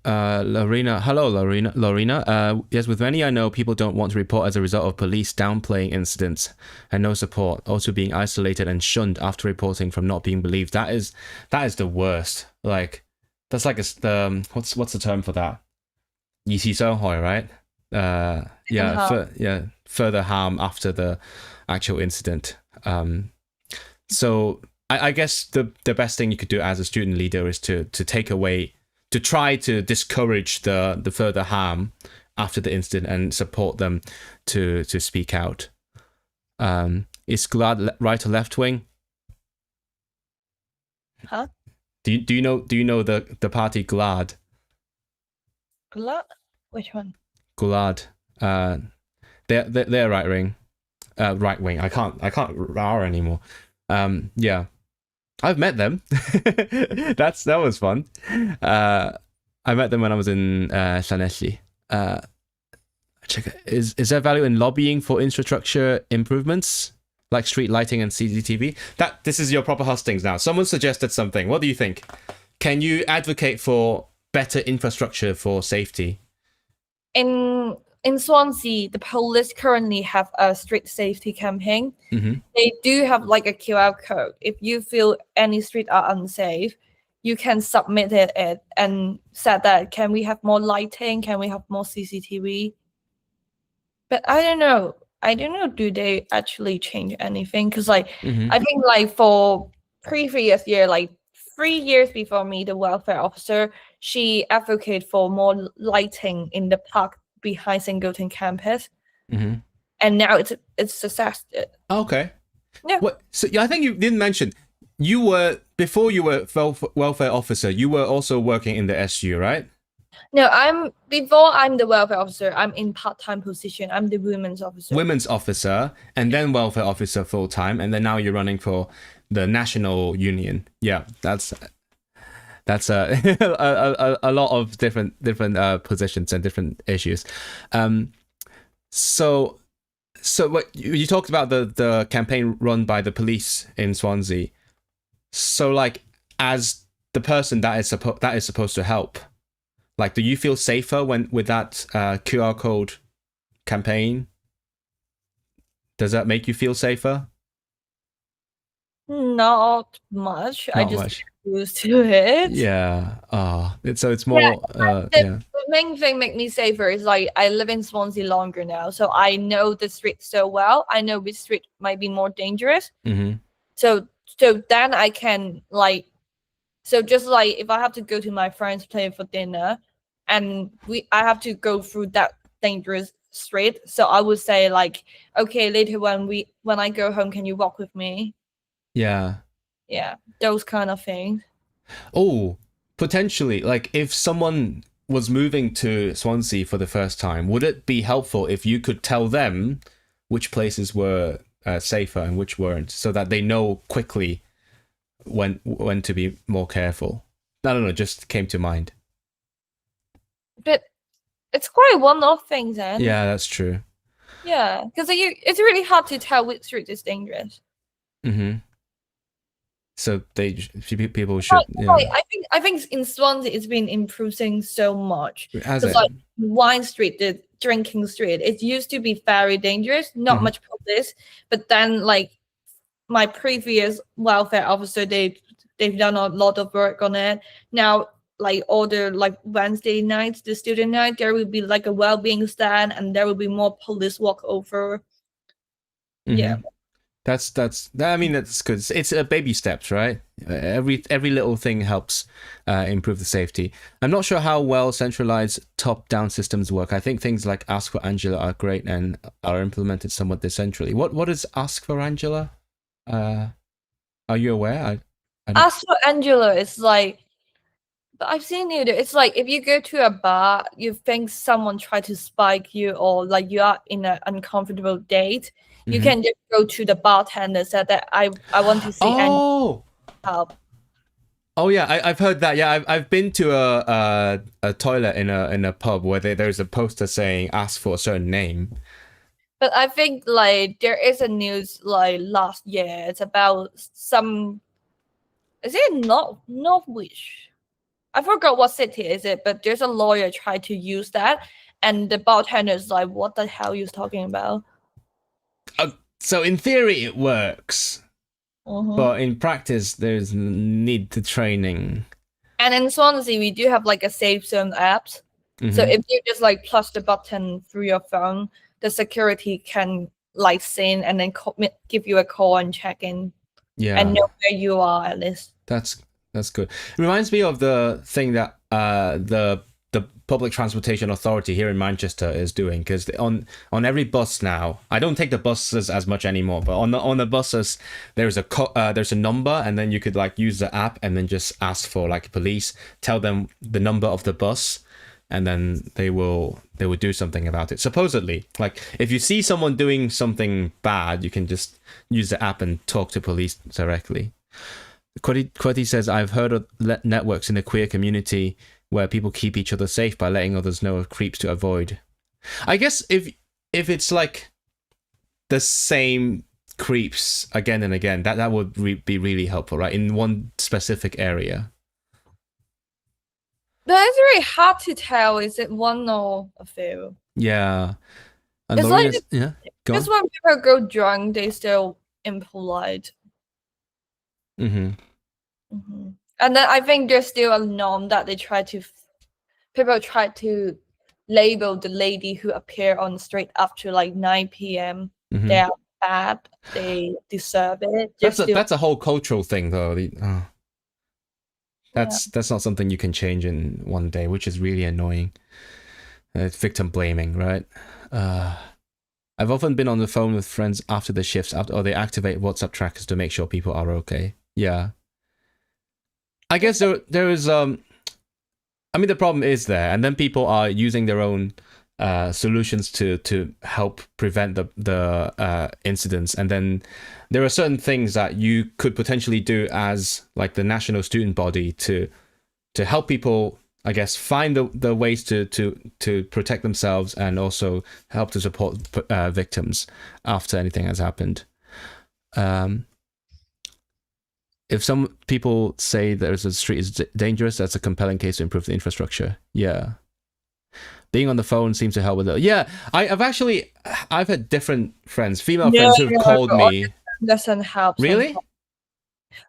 Lorena, hello, Lorena. Yes, with many I know, people don't want to report as a result of police downplaying incidents and no support, also being isolated and shunned after reporting from not being believed. That is the worst. Like, that's like what's the term for that? 二次傷害, right? Further harm after the actual incident. So I guess the best thing you could do as a student leader is to try to discourage the further harm after the incident and support them to speak out. Is GLAD right or left wing? Huh? Do you know the party GLAD? GLAD? Which one? GLAD. They're right wing. Right wing. I can't R anymore. Yeah. I've met them. That was fun. I met them when I was in Llanelli. Is there value in lobbying for infrastructure improvements like street lighting and CCTV? This is your proper hustings now. Someone suggested something. What do you think? Can you advocate for better infrastructure for safety? In Swansea, the police currently have a street safety campaign. They do have like a QR code. If you feel any streets are unsafe, you can submit it and said that, can we have more lighting? Can we have more CCTV? But I don't know. Do they actually change anything? Because like, I think like for previous year, like 3 years before me, the welfare officer, she advocated for more lighting in the park behind Singleton campus, and now it's successful. Okay. Yeah. So I think you didn't mention before you were welfare officer, you were also working in the SU, right? No, before I'm the welfare officer, I'm in part-time position. I'm the women's officer. Women's officer, and then welfare officer full-time, and then now you're running for the national union. Yeah, that's a lot of different positions and different issues. So what you talked about the campaign run by the police in Swansea. So like, as the person that is supposed to help, like, do you feel safer with that QR code campaign? Does that make you feel safer? Not much. I just get used to it. Yeah. So it's more. The main thing make me safer is like, I live in Swansea longer now, so I know the street so well. I know which street might be more dangerous. So then I can like, so just like if I have to go to my friend's place for dinner, and I have to go through that dangerous street, so I would say like, okay, later when I go home, can you walk with me? Yeah, those kind of things. Oh, potentially, like if someone was moving to Swansea for the first time, would it be helpful if you could tell them which places were safer and which weren't, so that they know quickly when to be more careful? I don't know, just came to mind. But it's quite one-off things, then. Yeah, that's true. Yeah, because it's really hard to tell which street is dangerous. So people should. I think in Swansea it's been improving so much. Has it? Like Wine Street, the drinking street, it used to be very dangerous, not much police. But then like my previous welfare officer, they've done a lot of work on it. Now like all the like Wednesday nights, the student night, there will be like a well-being stand, and there will be more police walk over. Yeah. I mean, that's good. It's baby steps, right? Every little thing helps improve the safety. I'm not sure how well centralized top-down systems work. I think things like Ask for Angela are great and are implemented somewhat decentrally. What is Ask for Angela? Are you aware? Ask for Angela is like But I've seen it. It's like if you go to a bar, you think someone tried to spike you, or like you are in an uncomfortable date, you can just go to the bartender, say that I want to see any Oh. help. Oh yeah, I've heard that. Yeah, I've been to a toilet in a pub where there's a poster saying ask for a certain name. But I think like there is a news like last year. It's about some. Is it Norwich? I forgot what city is it, but there's a lawyer tried to use that, and the bartender's like, "What the hell are you talking about?" So in theory it works, but in practice there's need to training. And in Swansea, we do have like a safe zone apps. So if you just like push the button through your phone, the security can like send and then give you a call and check in. Yeah, and know where you are at least. That's good. It reminds me of the thing that the public transportation authority here in Manchester is doing, because on every bus now, I don't take the buses as much anymore, but on the buses there's a number, and then you could like use the app and then just ask for like police, tell them the number of the bus, and then they will do something about it. Supposedly, like if you see someone doing something bad, you can just use the app and talk to police directly. Quaddy says, I've heard of networks in the queer community where people keep each other safe by letting others know of creeps to avoid. I guess if it's like the same creeps again and again, that would be really helpful, right? In one specific area. But it's really hard to tell. Is it one or a few? Yeah. And it's like yeah. Because when people go drunk, they still impolite. And then I think there's still a norm that people try to label the lady who appear on the street after like 9 p.m. They are bad. They deserve it. That's a whole cultural thing, though. That's not something you can change in one day, which is really annoying. It's victim blaming, right? I've often been on the phone with friends after the shifts, or they activate WhatsApp trackers to make sure people are okay. Yeah. I guess there is I mean, the problem is there, and then people are using their own solutions to help prevent the incidents, and then there are certain things that you could potentially do as like the national student body to help people, I guess, find the ways to protect themselves and also help to support victims after anything has happened. If some people say there's a street is dangerous, that's a compelling case to improve the infrastructure. Yeah. Being on the phone seems to help with it. Yeah, I've had different friends, female friends who've called me. Doesn't help. Really? Sometimes.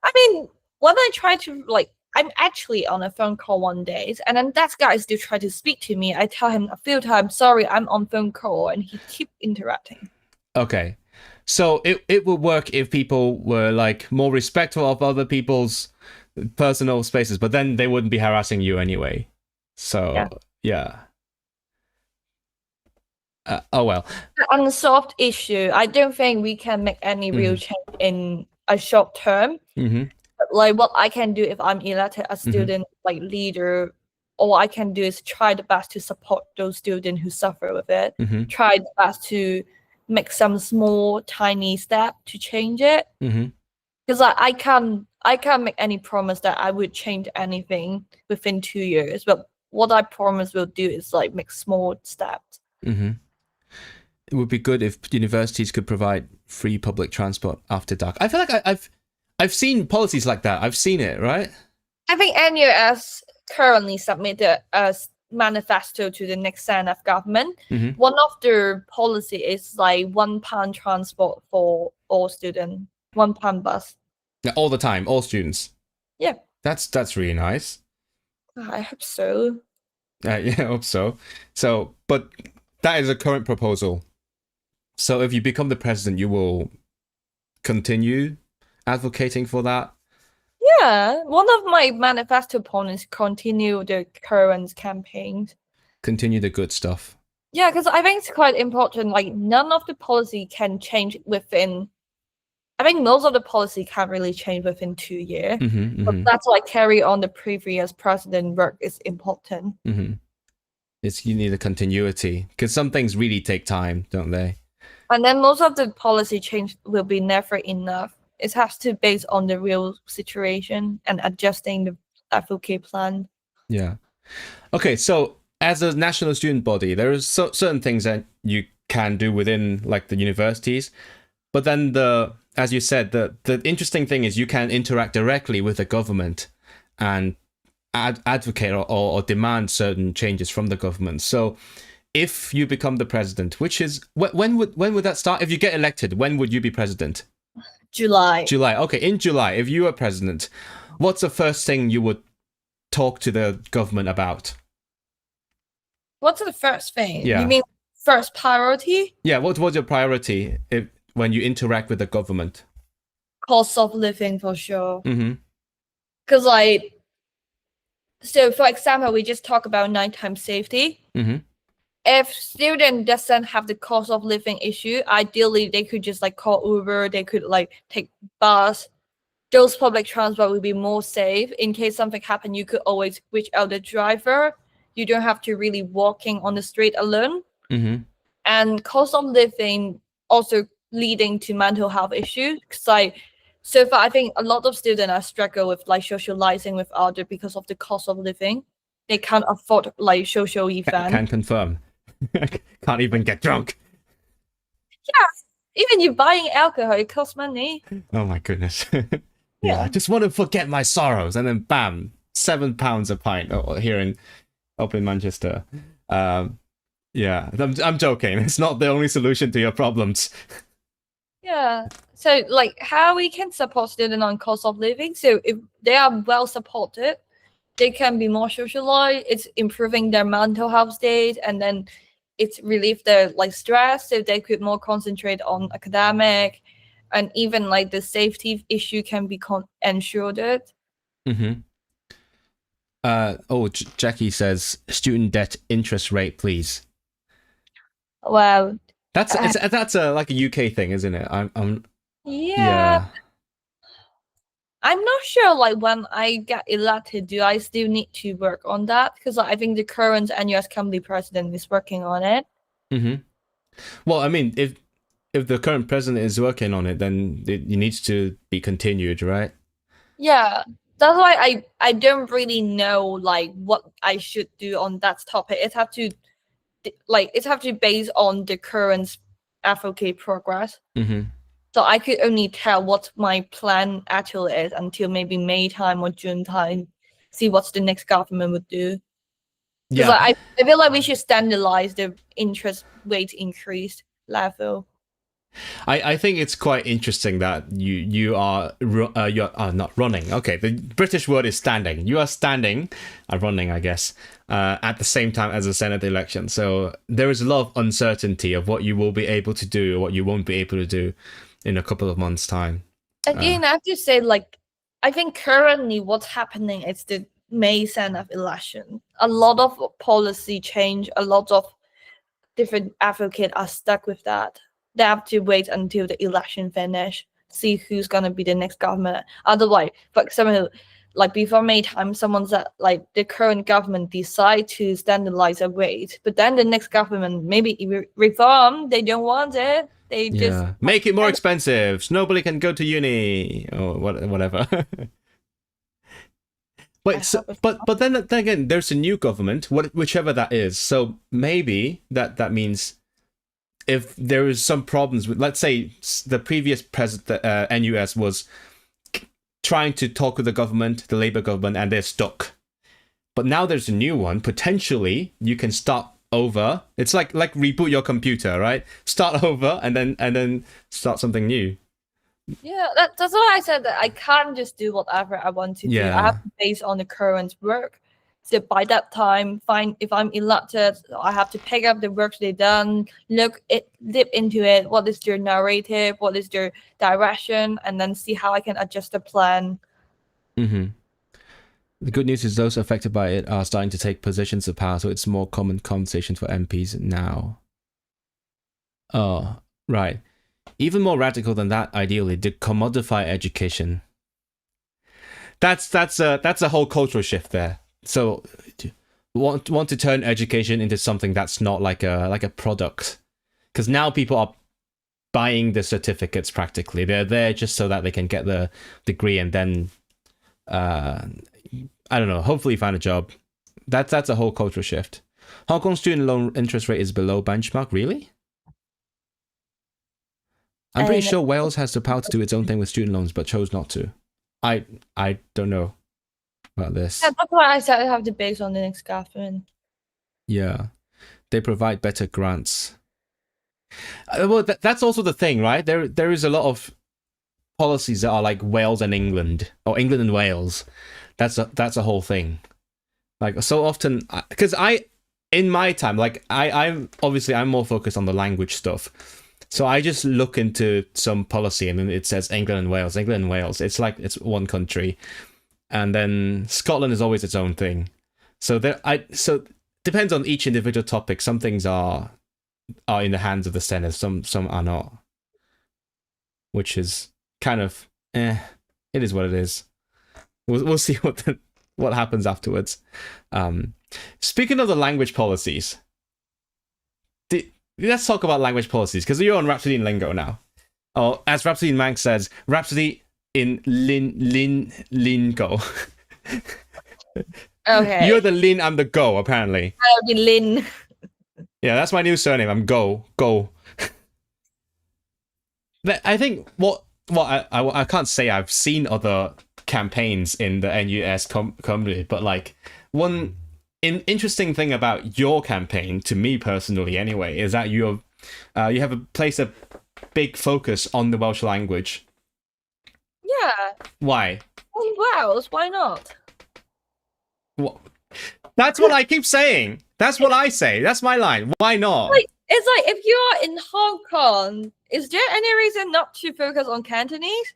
I mean, when I try to I'm actually on a phone call one day, and then that guy still try to speak to me. I tell him a few times, sorry, I'm on phone call, and he keep interrupting. Okay. So it would work if people were like more respectful of other people's personal spaces, but then they wouldn't be harassing you anyway. So yeah. Oh well. Unsolved issue. I don't think we can make any real change in a short term. But like what I can do if I'm elected a student like leader, all I can do is try the best to support those students who suffer with it. Try the best to make some small, tiny step to change it. Because I can't make any promise that I would change anything within 2 years. But what I promise will do is like make small steps. It would be good if universities could provide free public transport after dark. I feel like I've seen policies like that. I've seen it, right? I think NUS currently submitted a manifesto to the next Senedd government. One of their policy is like £1 transport for all students, £1 bus. Yeah, all the time, all students. Yeah. That's really nice. I hope so. Yeah, I hope so. So, but that is a current proposal. So if you become the president, you will continue advocating for that? Yeah, one of my manifesto points continue the current campaigns. Continue the good stuff. Yeah, because I think it's quite important. Like none of the policy can change within I think most of the policy can't really change within 2 years. But Mm-hmm. that's why carry on the previous president work is important. Mm-hmm. You need a continuity because some things really take time, don't they? And then most of the policy change will be never enough. It has to base on the real situation and adjusting the advocate plan. Yeah. Okay, so as a national student body, there is certain things that you can do within like the universities, but then as you said, the interesting thing is you can interact directly with the government and advocate or demand certain changes from the government. So if you become the president, which is when would that start? If you get elected, when would you be president? July. Okay, in July, if you are president, what's the first thing you would talk to the government about? What's the first thing? Yeah. You mean first priority? Yeah, what was your priority when you interact with the government? Cost of living for sure. Mm-hmm. Because so for example, we just talk about nighttime safety. Mm-hmm. If student doesn't have the cost of living issue, ideally they could just like call Uber, they could like take bus. Those public transport will be more safe. In case something happen, you could always reach out the driver. You don't have to really walking on the street alone. Mm-hmm. And cost of living also leading to mental health issues. So far, I think a lot of students are struggle with like socializing with others because of the cost of living. They can't afford like social events. Can confirm. Can't even get drunk. Even you buying alcohol, it costs money. Oh my goodness. Yeah, I just want to forget my sorrows, and then bam, £7 a pint here up in Manchester. Yeah, I'm joking. It's not the only solution to your problems. Yeah. So like how we can support students on cost of living. So if they are well supported, they can be more socialized. It's improving their mental health state, and then it's relieve their like stress, so they could more concentrate on academic, and even like the safety issue can be ensured. Mm-hmm. Jackie says student debt interest rate, please. Well, That's like a UK thing, isn't it? yeah. I'm not sure like when I get elected, do I still need to work on that? Because I think the current NUS company president is working on it. Mm-hmm. Well, I mean, if the current president is working on it, then it needs to be continued, right? Yeah, that's why I don't really know like what I should do on that topic. It have to be based on the current advocate progress. Mm-hmm. So I could only tell what my plan actually is until maybe May time or June time. See what the next government would do. Because Yeah, I feel like we should standardize the interest rate increase level. I think it's quite interesting that you're not running. Okay, the British word is standing. You are standing, running, I guess, at the same time as the Senedd election. So there is a lot of uncertainty of what you will be able to do or what you won't be able to do in a couple of months' time. Again, I have to say, like, I think currently what's happening is the May Senedd election. A lot of policy change, a lot of different advocates are stuck with that. They have to wait until the election finish, see who's gonna be the next government. Otherwise, for example, like before May time, someone said like the current government decide to standardize a rate, but then the next government maybe reform. They don't want it. They just make it more expensive. So nobody can go to uni or whatever. Wait, so, but then again, there's a new government, whichever that is. So maybe that means if there is some problems with, let's say, the previous president, NUS was trying to talk with the government, the Labour government, and they're stuck. But now there's a new one. Potentially, you can start over. It's like reboot your computer, right? Start over and then start something new. Yeah, that's why I said that I can't just do whatever I want to do. I have to base on the current work. So by that time, if I'm elected, I have to pick up the work they've done, dip into it. What is their narrative? What is their direction? And then see how I can adjust the plan. Mm-hmm. The good news is those affected by it are starting to take positions of power, so it's more common conversation for MPs now. Oh, right. Even more radical than that, ideally, to commodify education. That's a whole cultural shift there. So want to turn education into something that's not like a product, because now people are buying the certificates practically. They're there just so that they can get the degree and then I don't know, hopefully find a job. That's a whole cultural shift. Hong Kong student loan interest rate is below benchmark, really? I'm pretty sure Wales has the power to do its own thing with student loans, but chose not to. I don't know about this. Yeah, that's why I said I have to base on the next government. Yeah, they provide better grants. Well, that's also the thing, right? There is a lot of policies that are like Wales and England, or England and Wales. That's a whole thing. Like, so often, because in my time, like I'm more focused on the language stuff. So I just look into some policy and then it says England and Wales, England and Wales. It's like it's one country, and then Scotland is always its own thing. So so depends on each individual topic. Some things are in the hands of the Senedd, some are not, which is kind of it is what it is. We'll see what happens afterwards. Speaking of the language policies. Let's talk about language policies, because you're on Rhapsody in Lingo now. Oh, as Rhapsody in Manx says, Rhapsody in Lingo. Okay. You're the Lin, I'm the Go, apparently. I'll be Lin. Yeah, that's my new surname. I'm Go. I think what I can't say I've seen other campaigns in the NUS community, but like one interesting thing about your campaign, to me personally anyway, is that you have placed a big focus on the Welsh language. Yeah. Why? In Wales, why not? What? That's what I keep saying. That's what I say. That's my line. Why not? It's like if you're in Hong Kong, is there any reason not to focus on Cantonese?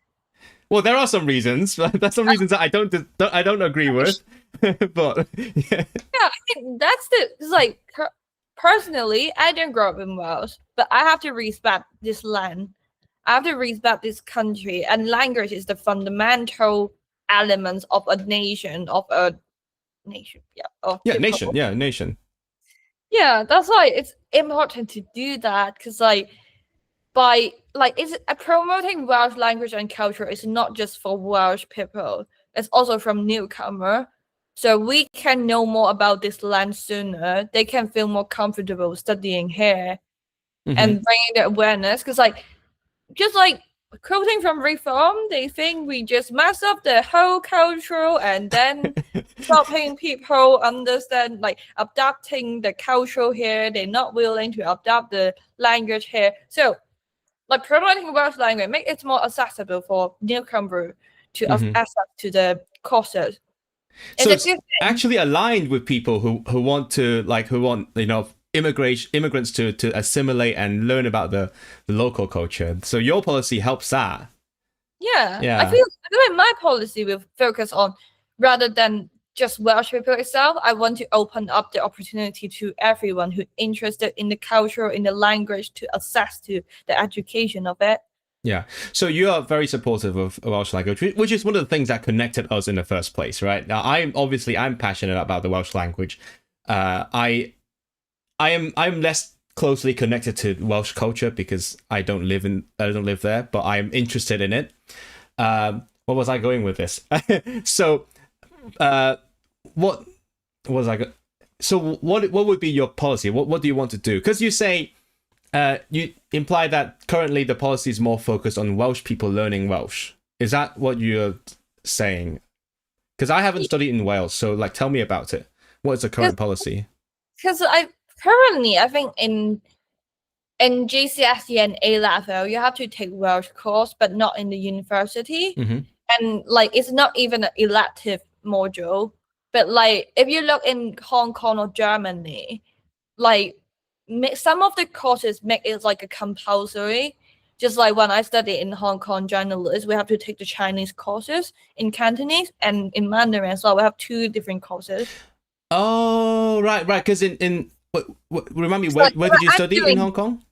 Well, there are some reasons. There's some reasons that I don't agree with. But yeah, I think that's it's like personally, I didn't grow up in Wales, but I have to respect this land. I have to respect this country, and language is the fundamental elements of a nation, nation. Nation. Yeah, that's why it's important to do that, because it's promoting Welsh language and culture is not just for Welsh people. It's also from newcomer. So we can know more about this land sooner. They can feel more comfortable studying here and bringing the awareness. Because just like quoting from Reform, they think we just mess up the whole culture and then stopping people understand, like adapting the culture here. They're not willing to adapt the language here. So like promoting Welsh language, make it more accessible for newcomer to access to the courses. So it's actually aligned with people who want immigrants to assimilate and learn about the local culture. So your policy helps that. Yeah. I feel like my policy will focus on, rather than just Welsh people itself, I want to open up the opportunity to everyone who's interested in the culture, in the language, to access to the education of it. Yeah, so you are very supportive of Welsh language, which is one of the things that connected us in the first place, right? Now, I'm passionate about the Welsh language. I'm less closely connected to Welsh culture because I don't live there, but I'm interested in it. What was I going with this? So, what was I? So, what would be your policy? What do you want to do? Because you say. You imply that currently the policy is more focused on Welsh people learning Welsh. Is that what you're saying? Because I haven't studied in Wales, so tell me about it. What is the current policy? Because I think in GCSE and A level you have to take Welsh course, but not in the university, and it's not even an elective module. But if you look in Hong Kong or Germany, some of the courses make it a compulsory. Just like when I studied in Hong Kong journalism, we have to take the Chinese courses in Cantonese and in Mandarin as well. We have 2 different courses. Oh, right. Because remind me, where did you study in Hong Kong?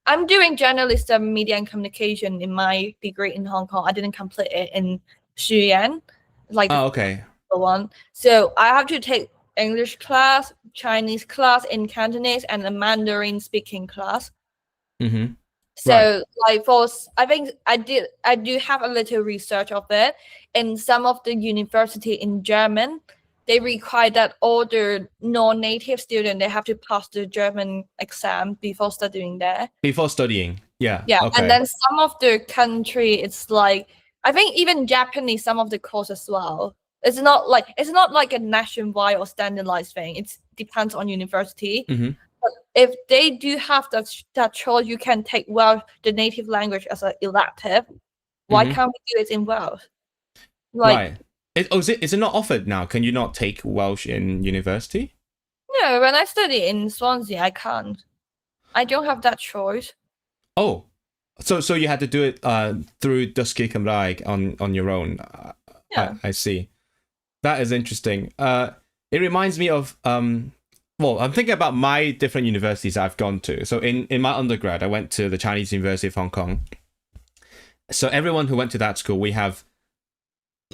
I'm doing journalism, media and communication in my degree in Hong Kong. I didn't complete it in Xuyan, like okay. the one. So I have to take English class, Chinese class in Cantonese, and a Mandarin speaking class. Mm-hmm. So like I think I do have a little research of it. In some of the university in German, they require that all the non-native students, they have to pass the German exam before studying there. Before studying. Yeah. Yeah. Okay. And then some of the country, it's like, I think even Japanese, some of the course as well. It's not like a nationwide or standardized thing. It depends on university. Mm-hmm. But if they do have that choice, you can take Welsh, the native language, as an elective. Why can't we do it in Welsh? Right. Is it not offered now? Can you not take Welsh in university? No, when I study in Swansea, I can't. I don't have that choice. Oh, so you had to do it through Dysgu Cymraeg on your own. Yeah. I see. That is interesting. It reminds me of well, I'm thinking about my different universities I've gone to. So in my undergrad, I went to the Chinese University of Hong Kong. So everyone who went to that school, we have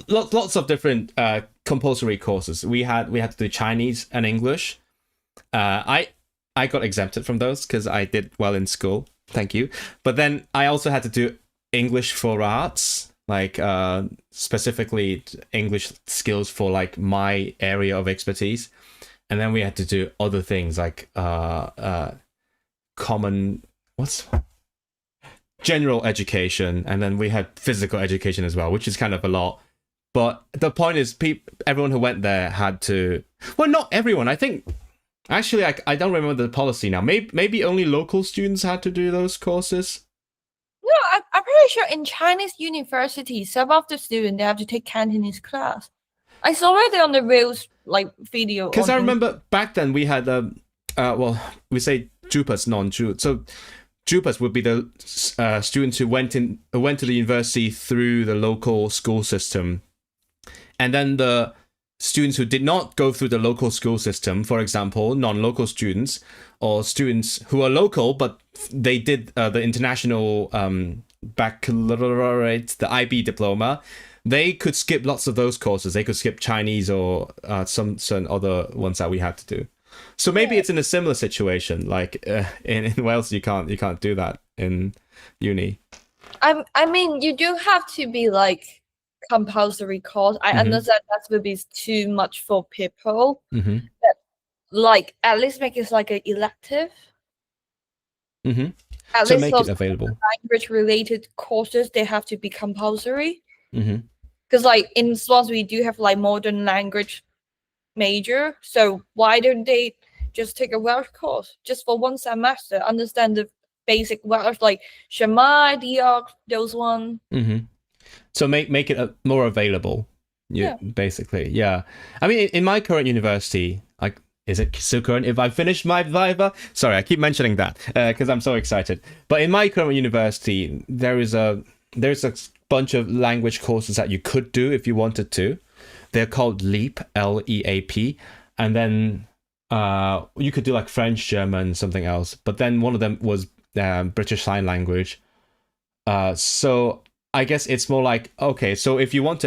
lots of different compulsory courses. We had to do Chinese and English. I got exempted from those because I did well in school. Thank you. But then I also had to do English for arts, like specifically English skills for like my area of expertise. And then we had to do other things like general education, and then we had physical education as well, which is kind of a lot. But the point is, everyone who went there had to. Well, not everyone. I think actually, I don't remember the policy now. Maybe only local students had to do those courses. No, I'm pretty sure in Chinese university, some of the students, they have to take Cantonese class. I saw it on the Reels like video. Because I remember back then we had well, we say Jupas, non-Ju. So Jupas would be the students who went to the university through the local school system, and then the students who did not go through the local school system, for example, non-local students or students who are local but they did the international baccalaureate, the IB diploma. They could skip lots of those courses. They could skip Chinese or some certain other ones that we had to do. So maybe it's in a similar situation. Like in Wales, you can't do that in uni. I mean, you do have to be like compulsory course. I understand that will be too much for people. Mm-hmm. But like at least make it like an elective. Mm-hmm. At so least make it available. Language related courses, they have to be compulsory. Mm-hmm. Because like in Swansea, we do have like modern language major. So why don't they just take a Welsh course just for one semester? Understand the basic Welsh, like Shemai, Diolch, those one. Mm-hmm. So make it more available. Yeah, basically. Yeah. I mean, in my current university, is it still current? If I finish my Viva? Sorry, I keep mentioning that because I'm so excited. But in my current university, there's a bunch of language courses that you could do if you wanted to. They're called LEAP, LEAP, and then you could do like French, German, something else. But then one of them was British Sign Language. So I guess it's more like, okay, so if you want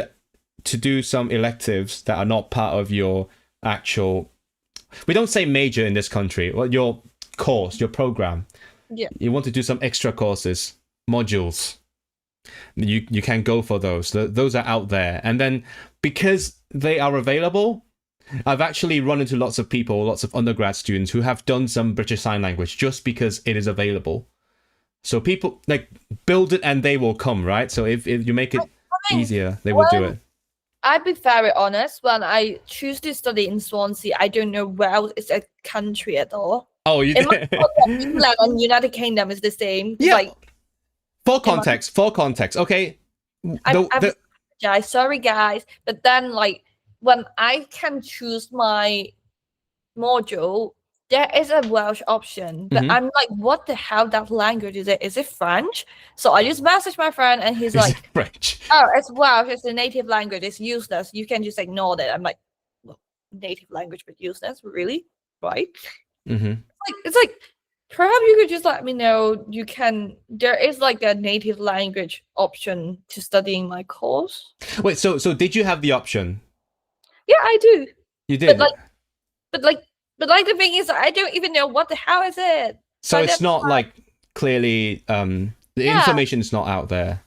to do some electives that are not part of your actual, we don't say major in this country, well, your course, your program. Yeah. You want to do some extra courses, modules. You can go for those. Those are out there. And then because they are available, I've actually run into lots of people, lots of undergrad students who have done some British Sign Language just because it is available. So people like build it and they will come, right? So if you make it easier, they will do it. I'll be very honest. When I choose to study in Swansea, I don't know Wales is a country at all. Oh, you did. England and United Kingdom is the same. Yeah. Like, for context. Okay. I'm sorry, guys. But then, like, when I can choose my module, there is a Welsh option. But I'm like, what the hell? That language is it? Is it French? So I just messaged my friend, and he's like, French. Oh, it's Welsh. It's a native language. It's useless. You can just ignore it. I'm like, well, native language but useless, really? Right? Mm-hmm. It's like Perhaps you could just let me know. There is like a native language option to studying my course. Wait, so did you have the option? Yeah, I do. You But did. like, but like, but like the thing is, I don't even know what the hell is it. So it's not like clearly the Yeah. information is not out there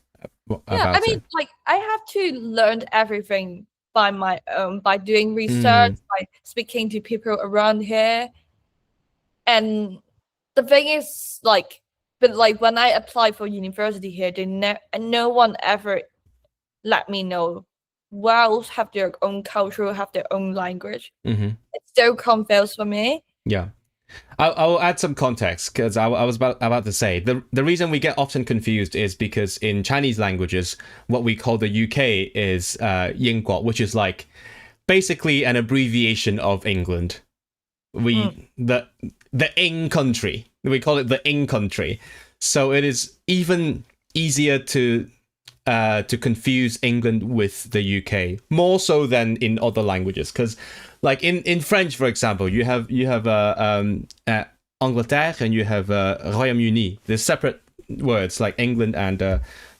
about I mean, it. like, I have to learn everything by my own, by doing research, by speaking to people around here. And the thing is, like, but like when I applied for university here, no one ever let me know Wales have their own culture, have their own language. It's so confused for me. Yeah. I'll add some context because I was about to say the reason we get often confused is because in Chinese languages, what we call the UK is 英国, which is like basically an abbreviation of England. The Ing country. We call it the Ing country. So it is even easier to confuse England with the UK, more so than in other languages, because like in French, for example, you have Angleterre and you have Royaume-Uni. There's separate words like England and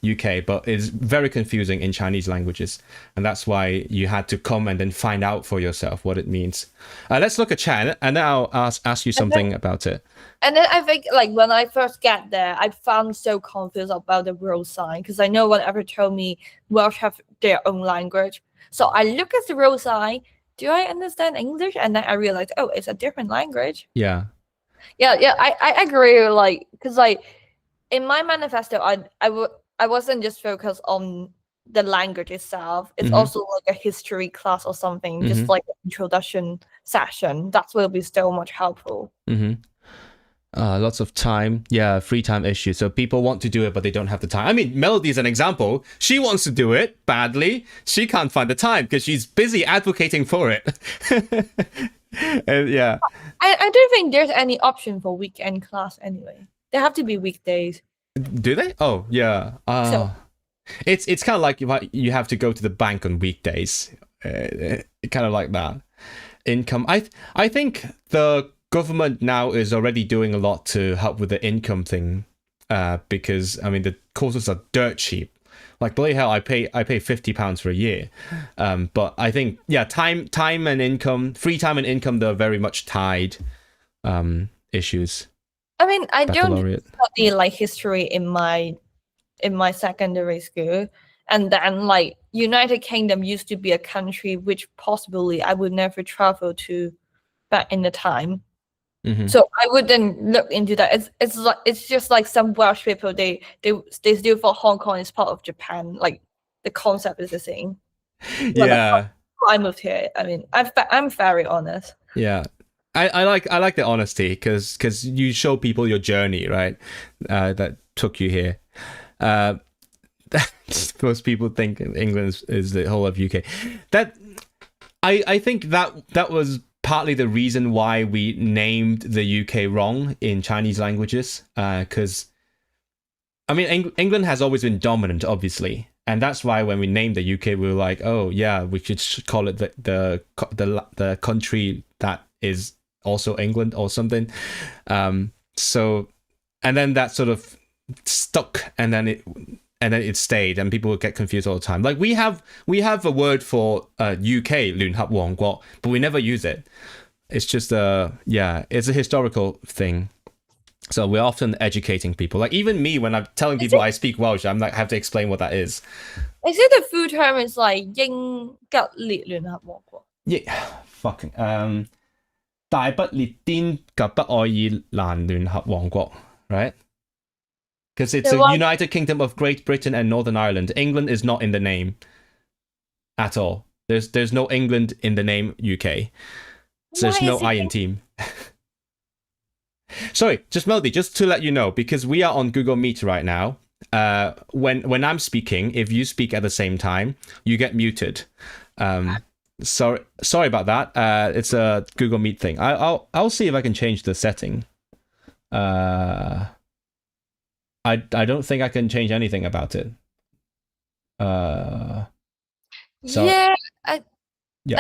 UK, but it's very confusing in Chinese languages, and that's why you had to come and then find out for yourself what it means. Let's look at chat, and then I'll ask you something about it. And then I think, like, when I first get there, I found so confused about the road sign because I no one ever told me Welsh have their own language. So I look at the road sign. Do I understand English? And then I realized, oh, it's a different language. Yeah. I agree. Like, because like in my manifesto, I wasn't just focused on the language itself. It's also like a history class or something, just like an introduction session. That will be so much helpful. Lots of time. Yeah, free time issues. So people want to do it, but they don't have the time. I mean, Melody is an example. She wants to do it badly. She can't find the time because she's busy advocating for it. Yeah. I don't think there's any option for weekend class anyway. They have to be weekdays. Do they? Oh, yeah. It's kind of like you have to go to the bank on weekdays. Kind of like that. Income. I think the government now is already doing a lot to help with the income thing, because I mean the courses are dirt cheap. Like bloody hell, I pay £50 for a year. But I think time and income, free time and income, they're very much tied issues. I mean, I don't study like history in my secondary school, and then like United Kingdom used to be a country which possibly I would never travel to back in the time. So I wouldn't look into that. It's just like some Welsh people they still thought Hong Kong is part of Japan. Like the concept is the same. Yeah. I moved here. I mean, I'm very honest. Yeah. I like the honesty because you show people your journey, right? That took you here. Most people think England is the whole of UK. That I think that was partly the reason why we named the UK wrong in Chinese languages, because I mean England has always been dominant, obviously, and that's why when we named the UK, we were like, oh yeah, we should call it the country that is also England or something. So, and then that sort of stuck, and then it stayed, and people would get confused all the time. Like we have a word for UK 聯合王國, but we never use it. It's just it's a historical thing. So we're often educating people. Like even me, when I'm telling people I speak Welsh, I'm like, I have to explain what that is. Is it the full term is like 英吉列聯合王國? Yeah, fucking 大不列顛及北愛爾蘭聯合王國, right? Because it's a United Kingdom of Great Britain and Northern Ireland. England is not in the name at all. There's no England in the name UK. So there's no I in team. Sorry, just Melody, just to let you know, because we are on Google Meet right now. When I'm speaking, if you speak at the same time, you get muted. Sorry about that. It's a Google Meet thing. I'll see if I can change the setting. I don't think I can change anything about it. I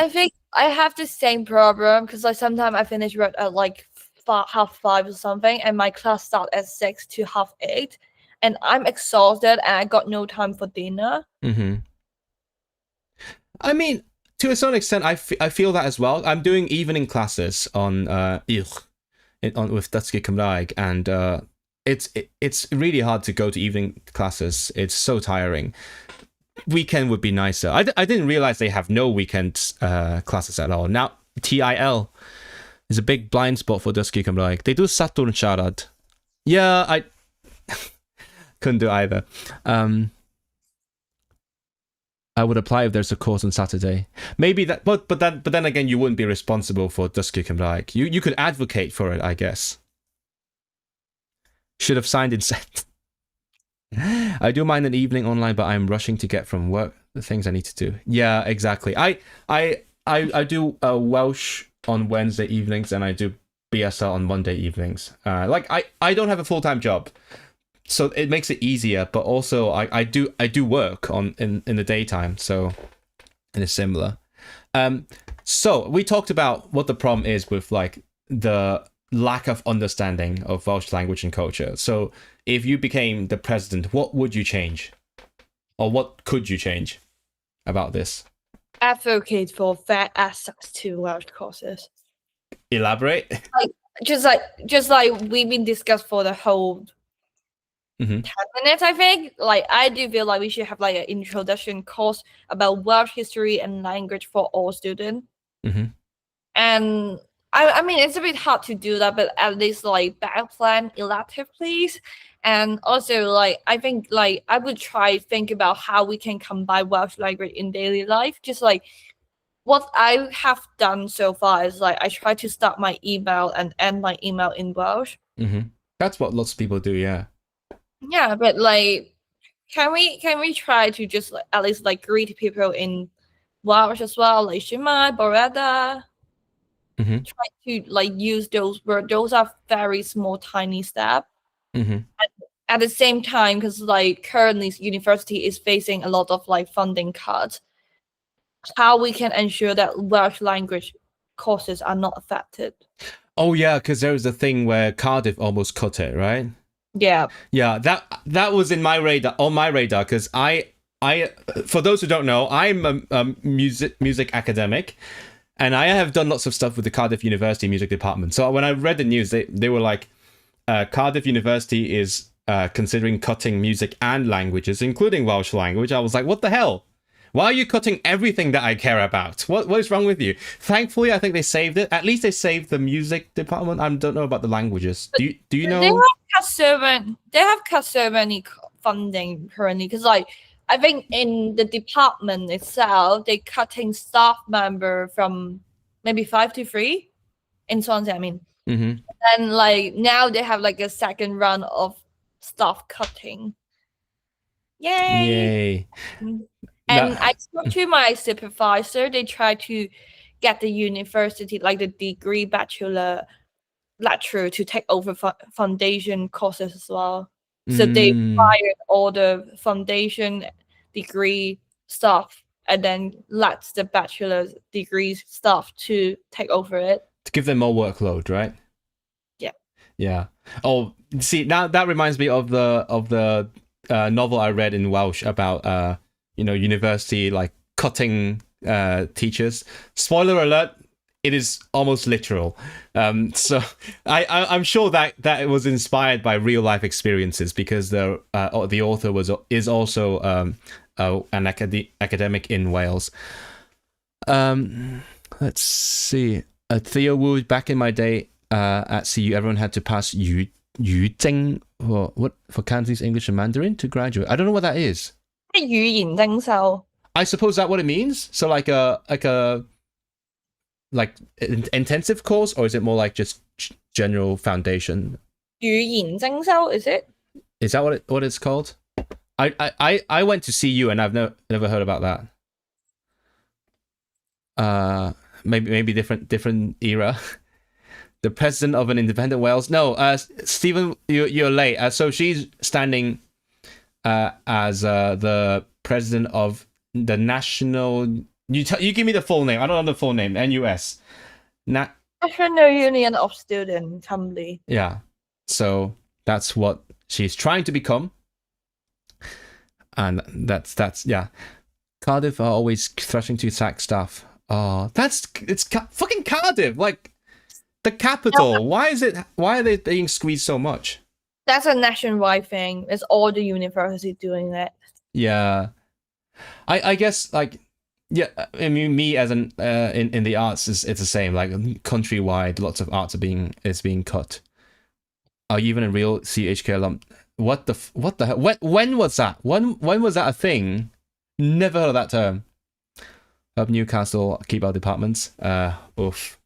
think I have the same problem because sometimes I finish work at like half 5 or something, and my class starts at 6 to half 8, and I'm exhausted and I got no time for dinner. I mean, to a certain extent, I feel that as well. I'm doing evening classes on with Dysgu Cymraeg, and it's really hard to go to evening classes. It's so tiring. Weekend would be nicer. I didn't realize they have no weekend classes at all. Now, TIL is a big blind spot for Dysgu Cymraeg. They do Sadwrn siarad. Yeah, I couldn't do either. I would apply if there's a course on Saturday. Maybe that, but then again, you wouldn't be responsible for Dysgu Cymraeg. You could advocate for it, I guess. Should have signed instead. I do mind an evening online, but I'm rushing to get from work the things I need to do. Yeah, exactly. I do Welsh on Wednesday evenings, and I do BSL on Monday evenings. Like I don't have a full-time job, so it makes it easier. But also I do work in the daytime, so it is similar. So we talked about what the problem is with like the lack of understanding of Welsh language and culture. So if you became the president, what would you change? Or what could you change about this? Advocate for fair access to Welsh courses. Elaborate? Just like we've been discussed for the whole 10 minutes, I think. Like, I do feel like we should have like an introduction course about Welsh history and language for all students. And I mean, it's a bit hard to do that, but at least like back plan elective, please. And also, like, I think like I would try think about how we can combine Welsh language in daily life. Just like what I have done so far is like I try to start my email and end my email in Welsh. That's what lots of people do, yeah. Yeah, but like, can we try to just like, at least like greet people in Welsh as well, like Shemai, Boreda. Try to like use those words. Those are very small, tiny steps. At the same time, because like currently university is facing a lot of like funding cuts, how we can ensure that Welsh language courses are not affected. Oh yeah, because there was a thing where Cardiff almost cut it, right? Yeah. Yeah, that was on my radar, because I for those who don't know, I'm a music academic. And I have done lots of stuff with the Cardiff University music department. So when I read the news, they were like, Cardiff University is considering cutting music and languages, including Welsh language. I was like, what the hell? Why are you cutting everything that I care about? What is wrong with you? Thankfully, I think they saved it. At least they saved the music department. I don't know about the languages. Do you know? They have cut so many funding currently, because like, I think in the department itself, they cutting staff member from maybe 5 to 3 in Swansea, I mean. And like now they have like a second round of staff cutting. Yay! And I spoke to my supervisor. They try to get the university, like the degree bachelor lecturer, to take over foundation courses as well. So they fired all the foundation degree staff and then let the bachelor's degree staff to take over it. To give them more workload, right? Yeah. Yeah. Oh, see, now that reminds me of the novel I read in Welsh about university like cutting teachers. Spoiler alert. It is almost literal. So I'm sure that it was inspired by real life experiences, because the author is also an academic in Wales. Let's see. Theo Wu, back in my day at CU, everyone had to pass Yu Jing for Cantonese, English, and Mandarin to graduate. I don't know what that is. 語言徵收. I suppose that's what it means. So like a intensive course, or is it more like just general foundation? 語言徵收, is it? Is that what it's called? I went to CU and I've never heard about that. Maybe different era. The president of an independent Wales. No, Stephen, you're late. So she's standing as the president of the national. You give me the full name. I don't know the full name. NUS. National Union of Student Assembly. Yeah. So that's what she's trying to become. And that's yeah. Cardiff are always thrashing to sack staff. Oh, it's fucking Cardiff, like the capital. Why are they being squeezed so much? That's a nationwide thing. It's all the universities doing it. Yeah. I guess like yeah, I mean me as an in the arts it's the same. Like countrywide, lots of arts is being cut. Are you even a real CHK alum? What the hell? When was that? When was that a thing? Never heard of that term. Help Newcastle keep our departments. Oof.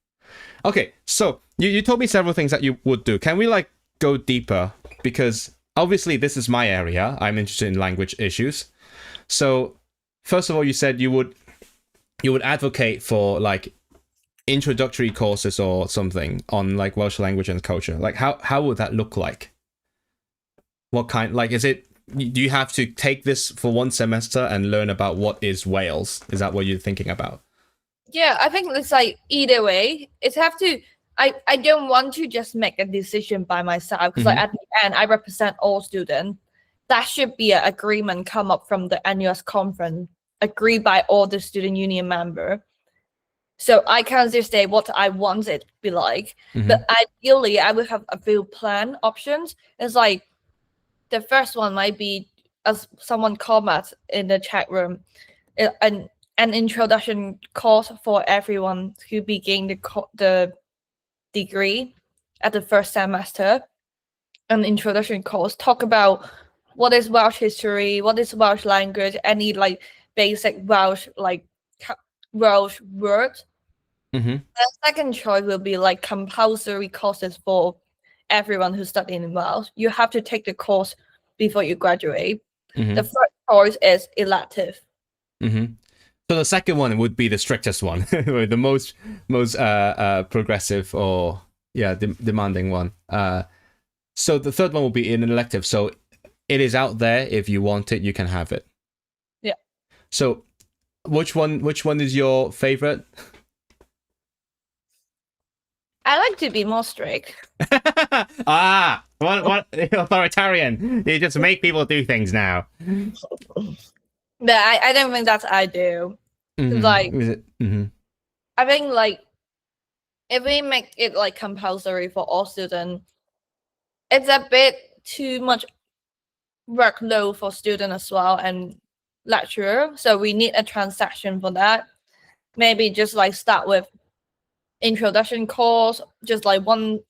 Okay, so you told me several things that you would do. Can we like go deeper? Because obviously this is my area. I'm interested in language issues. So first of all, you said you would advocate for like introductory courses or something on like Welsh language and culture. Like how would that look like? What kind, like, is it, do you have to take this for one semester and learn about what is Wales? Is that what you're thinking about? Yeah, I think it's like either way. It's have to. I don't want to just make a decision by myself because like at the end I represent all students. That should be an agreement come up from the NUS conference, agreed by all the student union member. So I can't just say what I want it to be like. But ideally, I would have a few plan options. It's like the first one might be, as someone comment in the chat room, an introduction course for everyone who begin the degree at the first semester. An introduction course, talk about what is Welsh history, what is Welsh language, any like basic Welsh like Welsh words. The second choice will be like compulsory courses for everyone who's studying in Welsh. You have to take the course before you graduate. The third choice is elective. So the second one would be the strictest one, the most progressive or demanding one. So the third one will be an elective. So it is out there. If you want it, you can have it. Yeah. So which one is your favorite? I like to be more strict. What authoritarian? You just make people do things now. But I don't think that's ideal. Like, I think like if we make it like compulsory for all students, it's a bit too much workload for student as well and lecturer. So we need a transaction for that. Maybe just like start with introduction course, just like one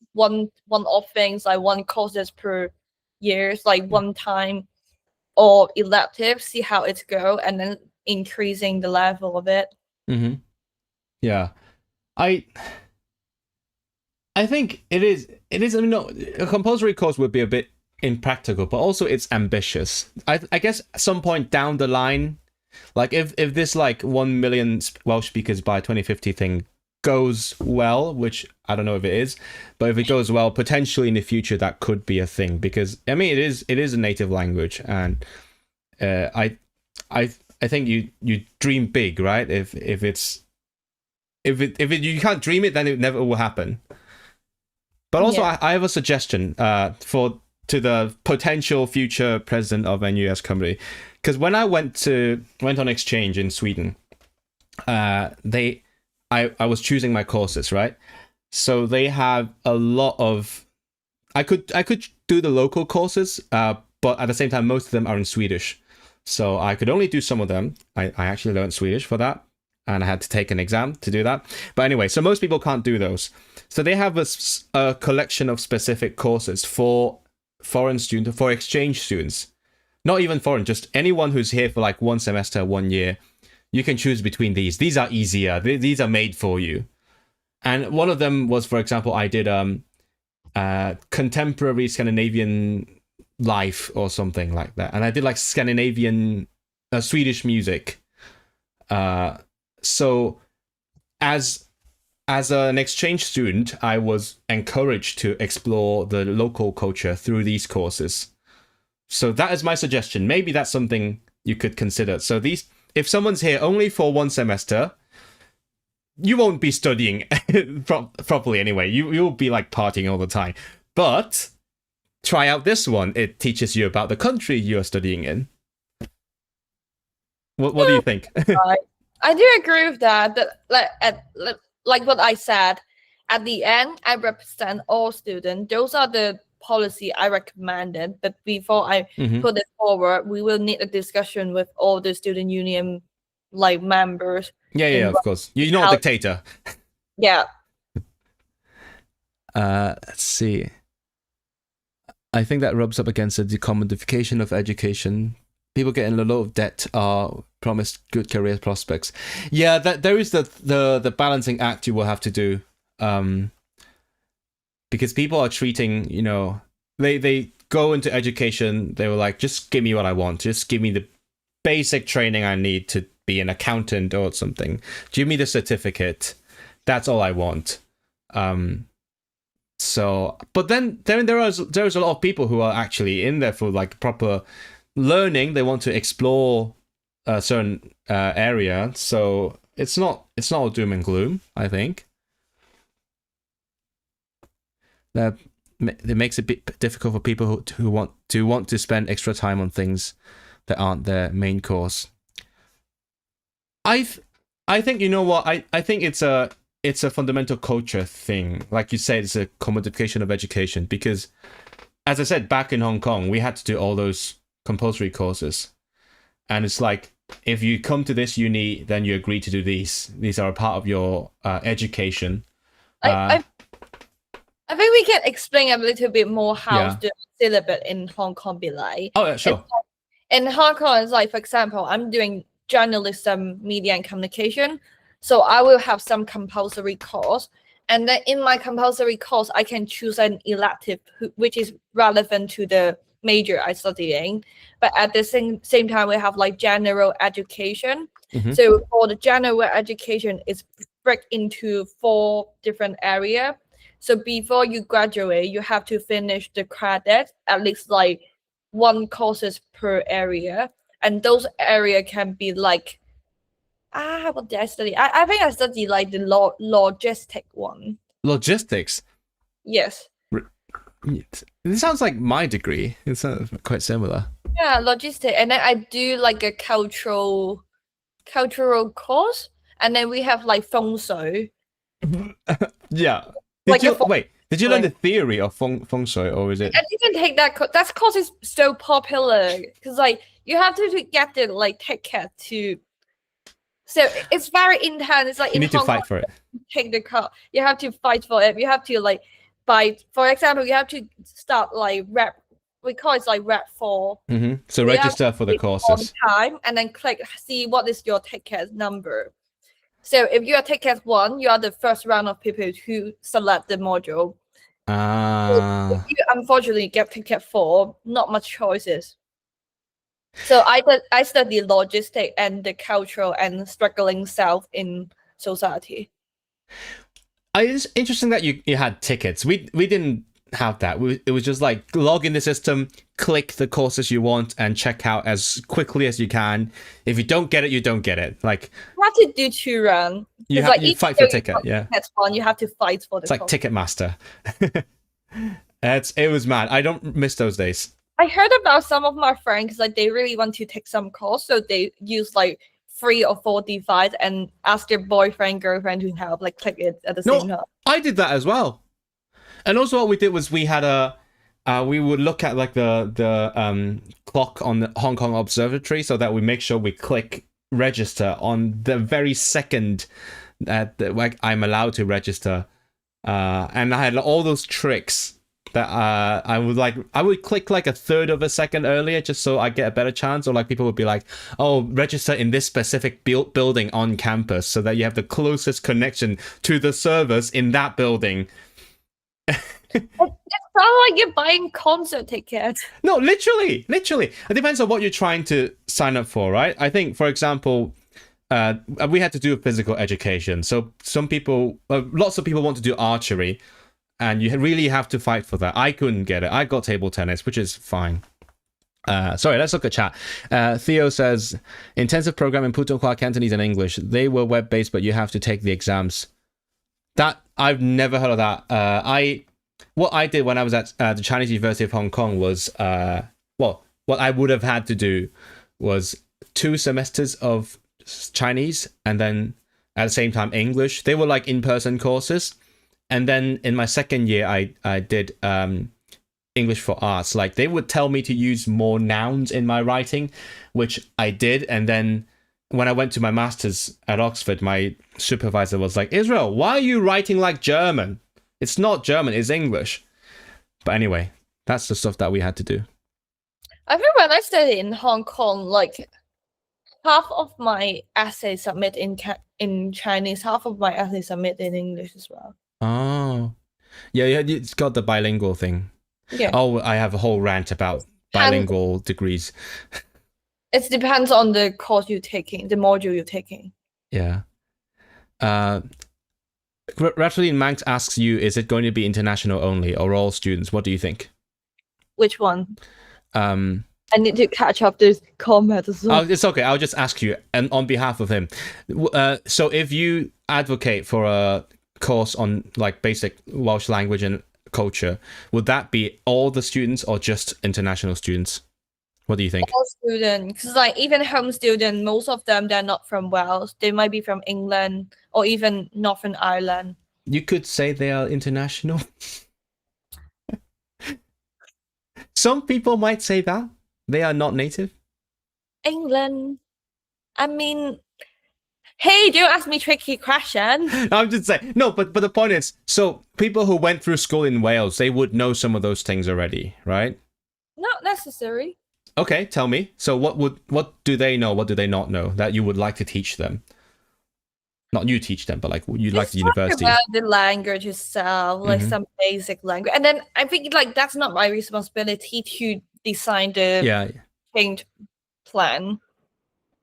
off things, like one courses per years, like one time, or elective, see how it go, and then increasing the level of it. Yeah, I think it is. I mean, no, a compulsory course would be a bit impractical, but also it's ambitious. I guess at some point down the line, like if this like 1 million Welsh speakers by 2050 thing goes well, which I don't know if it is, but if it goes well, potentially in the future that could be a thing, because I mean it is a native language, and I think you dream big, right? If you can't dream it, then it never will happen. But also I have a suggestion to the potential future president of NUS Cymru, because when I went on exchange in Sweden, I was choosing my courses, right? So they have a lot of, I could do the local courses, but at the same time, most of them are in Swedish. So I could only do some of them. I actually learned Swedish for that, and I had to take an exam to do that. But anyway, so most people can't do those. So they have a collection of specific courses for foreign students, for exchange students. Not even foreign, just anyone who's here for like one semester, 1 year. You can choose between these. These are easier. These are made for you. And one of them was, for example, I did contemporary Scandinavian life or something like that. And I did like Scandinavian Swedish music. So as an exchange student, I was encouraged to explore the local culture through these courses. So that is my suggestion. Maybe that's something you could consider. So if someone's here only for one semester, you won't be studying properly anyway. You'll be like partying all the time. But try out this one. It teaches you about the country you're studying in. What do you think? Right. I do agree with that. But like what I said, at the end, I represent all students. Those are the policy I recommended. But before I put it forward, we will need a discussion with all the student union like members. Yeah, of course. You're not a dictator. Yeah. Let's see. I think that rubs up against the decommodification of education. People getting a lot of debt are promised good career prospects. Yeah, that there is the balancing act you will have to do. Because people are treating, you know, they go into education, they were like, just give me what I want. Just give me the basic training I need to be an accountant or something. Give me the certificate. That's all I want. So, but then there's a lot of people who are actually in there for like proper learning. They want to explore a certain area. So it's not all doom and gloom, I think. That it makes it a bit difficult for people who want to spend extra time on things that aren't their main course. I think, you know what, I think it's a fundamental culture thing. Like you said, it's a commodification of education, because as I said, back in Hong Kong, we had to do all those compulsory courses. And it's like, if you come to this uni, then you agree to do these. These are a part of your education. I think we can explain a little bit more how the syllabus in Hong Kong be like. Oh, yeah, sure. In Hong Kong, it's like, for example, I'm doing journalism, media, and communication. So I will have some compulsory course. And then in my compulsory course, I can choose an elective which is relevant to the major I'm studying. But at the same time, we have like general education. So for the general education, it's break into 4 different areas. So before you graduate, you have to finish the credit, at least like 1 courses per area. And those area can be like, what did I study? I think I studied like the logistic one. Logistics? Yes. This sounds like my degree. It's quite similar. Yeah, logistic. And then I do like a cultural course. And then we have like feng shui. Yeah. Did you learn the theory of feng shui, or is it? I didn't take that course. That course is so popular because like you have to get the like ticket to. So it's very intense. It's like you need to fight for it. Take the course. You have to fight for it. You have to like buy. For example, you have to start like rep. We call it like rep 4. So register for the courses. Time and then click see what is your ticket number. So if you are ticket 1, you are the first round of people who select the module. If you unfortunately get ticket 4, not much choices. So I study logistics and the cultural and struggling self in society. It's interesting that you had tickets. We didn't have that. It was just like log in the system, click the courses you want, and check out as quickly as you can. If you don't get it, you don't get it. Like you have to do 2 rounds. You fight for ticket. Yeah, that's fun. You have to fight for the. It's like Ticketmaster. It was mad. I don't miss those days. I heard about some of my friends like they really want to take some course, so they use like 3 or 4 devices and ask their boyfriend, girlfriend to help, like click it at the same time. I did that as well. And also what we did was we had we would look at like the clock on the Hong Kong Observatory so that we make sure we click register on the very second that I'm allowed to register. And I had all those tricks that I would click like a third of a second earlier just so I get a better chance, or like people would be like, oh, register in this specific building on campus so that you have the closest connection to the servers in that building. It's not like you're buying concert tickets. No, literally. It depends on what you're trying to sign up for, right? I think, for example, we had to do a physical education. So lots of people want to do archery, and you really have to fight for that. I couldn't get it. I got table tennis, which is fine. Sorry, let's look at chat. Theo says, intensive programming, Putonghua, Cantonese, and English. They were web-based, but you have to take the exams. That I've never heard of that. What I did when I was at the Chinese University of Hong Kong was, what I would have had to do was 2 semesters of Chinese and then at the same time English. They were like in-person courses. And then in my second year, I did English for arts. Like they would tell me to use more nouns in my writing, which I did. And then when I went to my master's at Oxford, my supervisor was like, Israel, why are you writing like German? It's not German, it's English. But anyway, that's the stuff that we had to do. I think when I studied in Hong Kong, like half of my essays submit in Chinese, half of my essays submit in English as well. Oh, yeah, it's got the bilingual thing. Yeah. Oh, I have a whole rant about bilingual degrees. It depends on the course you're taking, the module you're taking. Yeah. Ratlin Manx asks you, is it going to be international only or all students? What do you think? Which one? I need to catch up this comment as well. Oh, it's okay. I'll just ask you, and on behalf of him. So if you advocate for a course on like basic Welsh language and culture, would that be all the students or just international students? What do you think? All students, because like even home students, most of them, they're not from Wales. They might be from England or even Northern Ireland. You could say they are international. Some people might say that they are not native. England. I mean, hey, don't ask me tricky question. I'm just saying. No, but the point is, so people who went through school in Wales, they would know some of those things already, right? Not necessary. Okay, tell me. So what do they know? What do they not know that you would like to teach them? Not you teach them, but like you'd like the university. About the language itself, like some basic language, and then I think like that's not my responsibility to design the change plan,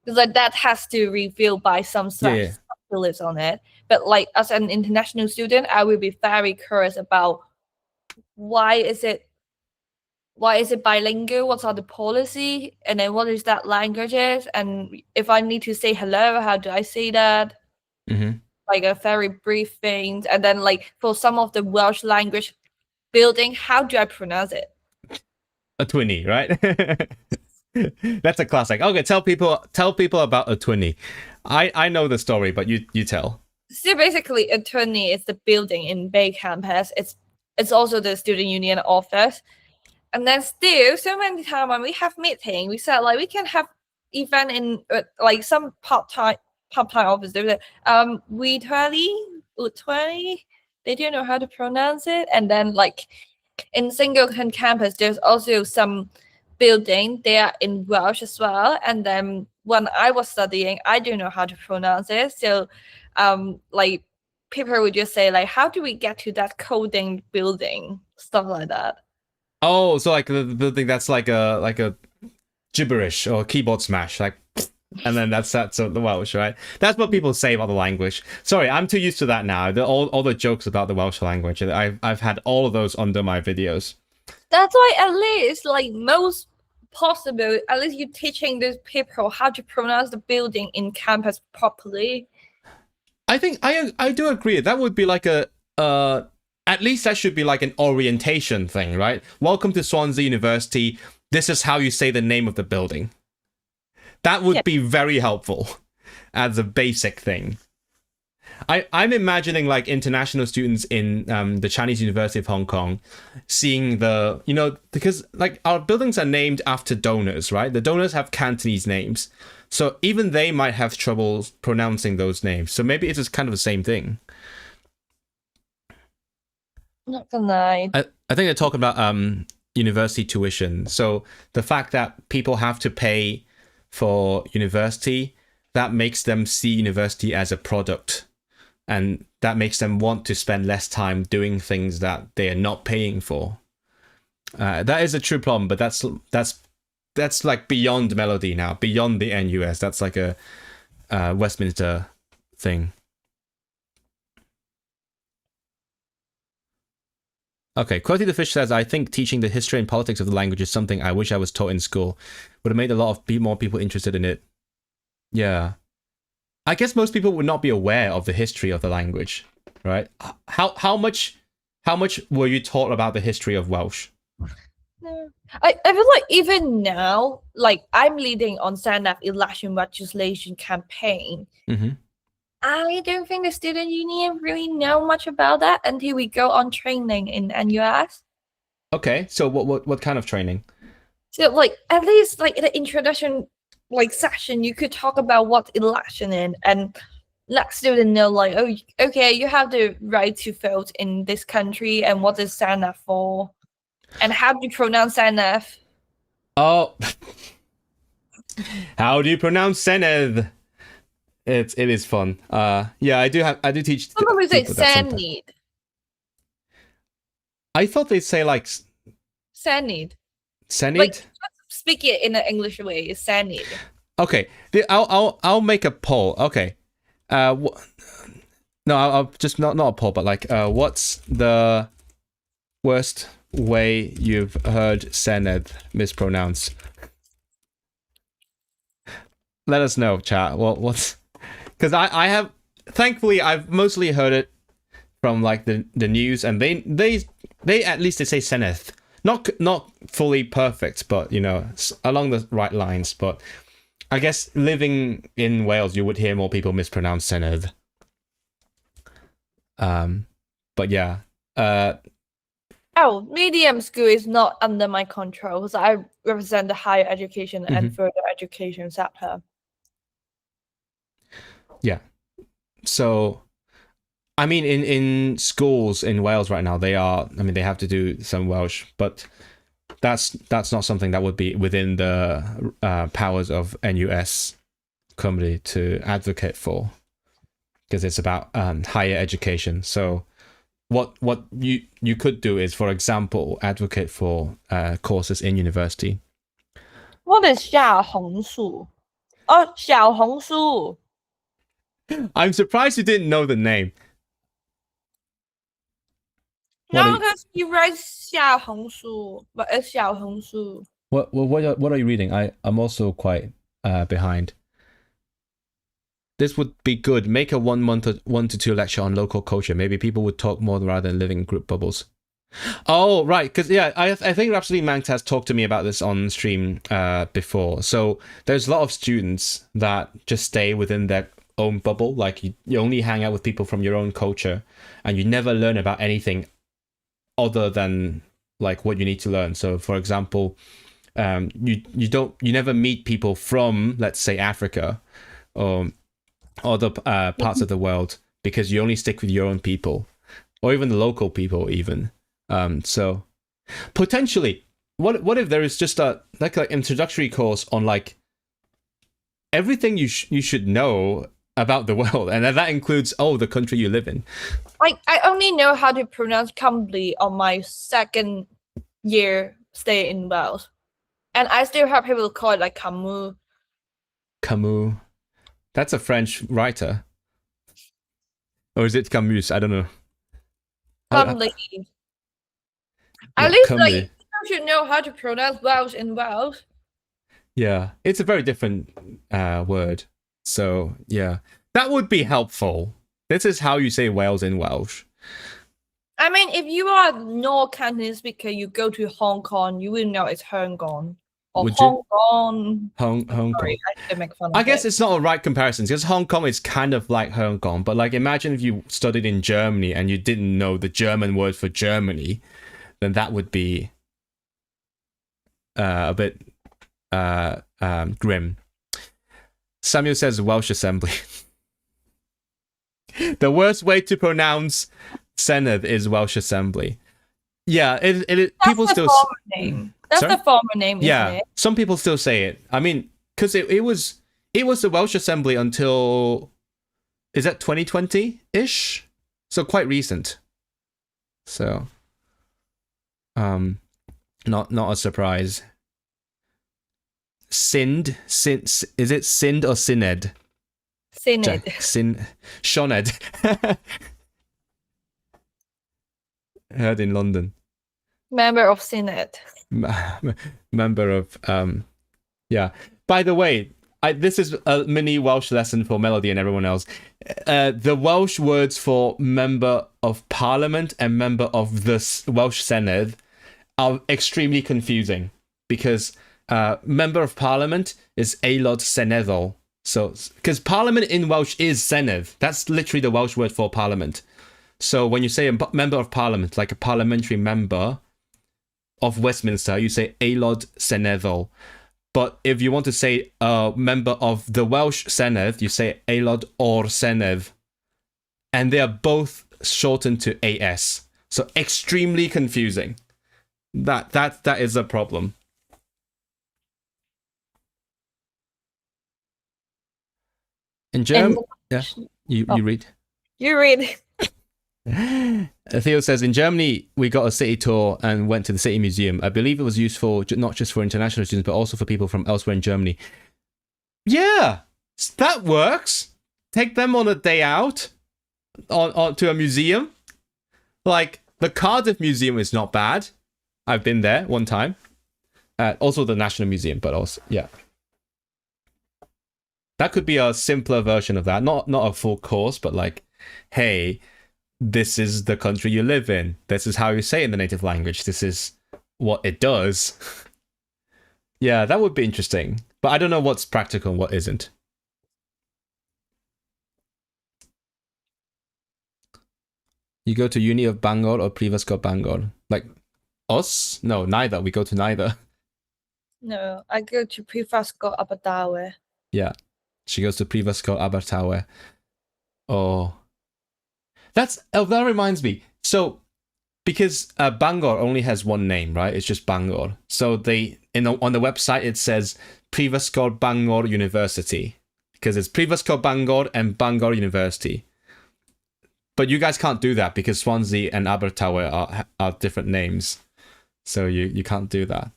because like that has to reveal by some specialists on it. But like as an international student, I will be very curious about why is it bilingual, what are the policy, and then what is that languages, and if I need to say hello, how do I say that? Like a very brief thing. And then like for some of the Welsh language building, how do I pronounce it? A twinny, right? That's a classic. Okay, tell people about a twinny. I know the story, but you tell. So basically a twinny is the building in Bay Campus. It's also the student union office. And then still so many times when we have meeting, we said like we can have event in like some part-time office. They were like, we 20, they don't know how to pronounce it. And then like in Singleton campus, there's also some building. They are in Welsh as well. And then when I was studying, I don't know how to pronounce it. So like people would just say like, how do we get to that coding building? Stuff like that. Oh, so like the building that's like a gibberish or keyboard smash, like, and then that's the Welsh, right? That's what people say about the language. Sorry, I'm too used to that now. All the jokes about the Welsh language. I've had all of those under my videos. That's why at least like most possible, at least you're teaching these people how to pronounce the building in campus properly. I think I do agree. That would be like at least that should be like an orientation thing, right? Welcome to Swansea University. This is how you say the name of the building. That would be very helpful as a basic thing. I'm imagining like international students in the Chinese University of Hong Kong seeing because like our buildings are named after donors, right? The donors have Cantonese names. So even they might have trouble pronouncing those names. So maybe it's just kind of the same thing. Not gonna lie. I think they're talking about university tuition. So the fact that people have to pay for university, that makes them see university as a product, and that makes them want to spend less time doing things that they are not paying for. That is a true problem, but that's like beyond Melody now, beyond the NUS. That's like a Westminster thing. Okay, Quoty the Fish says, I think teaching the history and politics of the language is something I wish I was taught in school. Would have made a lot of more people interested in it. Yeah. I guess most people would not be aware of the history of the language, right? How much were you taught about the history of Welsh? No. I feel like even now, like I'm leading on Senedd election legislation campaign. Mm-hmm. I don't think the student union really know much about that until we go on training in NUS. Okay, so what kind of training? So like at least like in the introduction like session, you could talk about what election is and let students know like, oh, okay, you have the right to vote in this country and what is Senedd for, and how do you pronounce Senedd? Oh, how do you pronounce Senedd? It is fun. Yeah, I do teach. Some people say Senedd. I thought they'd say like Senedd. Senedd. Like speak it in an English way. It's Senedd. Okay, I'll make a poll. Okay, no, I'll just not a poll, but like, what's the worst way you've heard Senedd mispronounced? Let us know, chat. What's because I have, thankfully I've mostly heard it from like the news, and they at least they say Senedd, not fully perfect, but you know, along the right lines. But I guess living in Wales, you would hear more people mispronounce Senedd. But yeah. Medium school is not under my control because I represent the higher education and further education sector. Yeah. So, I mean, in schools in Wales right now, they have to do some Welsh, but that's not something that would be within the powers of NUS Cymru to advocate for, because it's about higher education. So what you could do is, for example, advocate for courses in university. What is 小红书? Oh, 小红书. I'm surprised you didn't know the name. No, because you write 小红书, but it's 小红书. What are you reading? I'm also quite behind. This would be good. Make a 1 to 2 lecture on local culture. Maybe people would talk more rather than living in group bubbles. Oh, right. Because, yeah, I think Rhapsody Manx has talked to me about this on stream before. So there's a lot of students that just stay within their own bubble. Like you only hang out with people from your own culture, and you never learn about anything other than like what you need to learn. So, for example, you never meet people from, let's say, Africa or other parts of the world, because you only stick with your own people, or even the local people even. So potentially, what if there is just a like introductory course on like everything you should know about the world, and that includes the country you live in. Like I only know how to pronounce Cambly on my second year stay in Wales, and I still have people call it like Camus. Camus. That's a French writer. Or is it Camus? I don't know. Cambly. At least like you should know how to pronounce Welsh in Welsh. Yeah, it's a very different word. So yeah, that would be helpful. This is how you say Wales in Welsh. I mean, if you are no Cantonese speaker, you go to Hong Kong, you will know it's Hong Kong. Or Would Hong Kong. Hong Kong. Sorry, I didn't make fun of I guess it's not a right comparison, because Hong Kong is kind of like Hong Kong, but like imagine if you studied in Germany and you didn't know the German word for Germany, then that would be a bit grim. Samuel says Welsh Assembly. The worst way to pronounce Senedd is Welsh Assembly. Yeah, it people still. Name. That's the former name. Yeah, isn't it? Some people still say it. I mean, because it was the Welsh Assembly until, is that 2020-ish? So quite recent. So, not a surprise. Sind, is it Sind or Senedd? Senedd. Shoned. Heard in London. Member of Senedd. Member of yeah. By the way, this is a mini Welsh lesson for Melody and everyone else. The Welsh words for member of parliament and member of the Welsh Senedd are extremely confusing because member of parliament is Aelod Seneddol. So, because parliament in Welsh is Senedd, that's literally the Welsh word for parliament. So when you say a member of parliament, like a parliamentary member of Westminster, you say Aelod Seneddol. But if you want to say a member of the Welsh Senedd, you say Aelod o'r Senedd. And they are both shortened to AS. So extremely confusing. That is a problem. In German, yeah, you read. You read. Theo says, in Germany, we got a city tour and went to the city museum. I believe it was useful not just for international students, but also for people from elsewhere in Germany. Yeah, that works. Take them on a day out on to a museum. Like, the Cardiff Museum is not bad. I've been there one time. Also the National Museum, but also, yeah. That could be a simpler version of that. Not a full course, but like, hey, this is the country you live in. This is how you say it in the native language. This is what it does. Yeah, that would be interesting. But I don't know what's practical and what isn't. You go to Uni of Bangor or Prifysgol Bangor? Like, us? No, neither. We go to neither. No, I go to Prifysgol Abertawe. Yeah. She goes to Prifysgol Abertawe. Oh. That reminds me. So, because Bangor only has one name, right? It's just Bangor. So on the website it says Prifysgol Bangor University, because it's Prifysgol Bangor and Bangor University. But you guys can't do that because Swansea and Abertawe are different names, so you can't do that.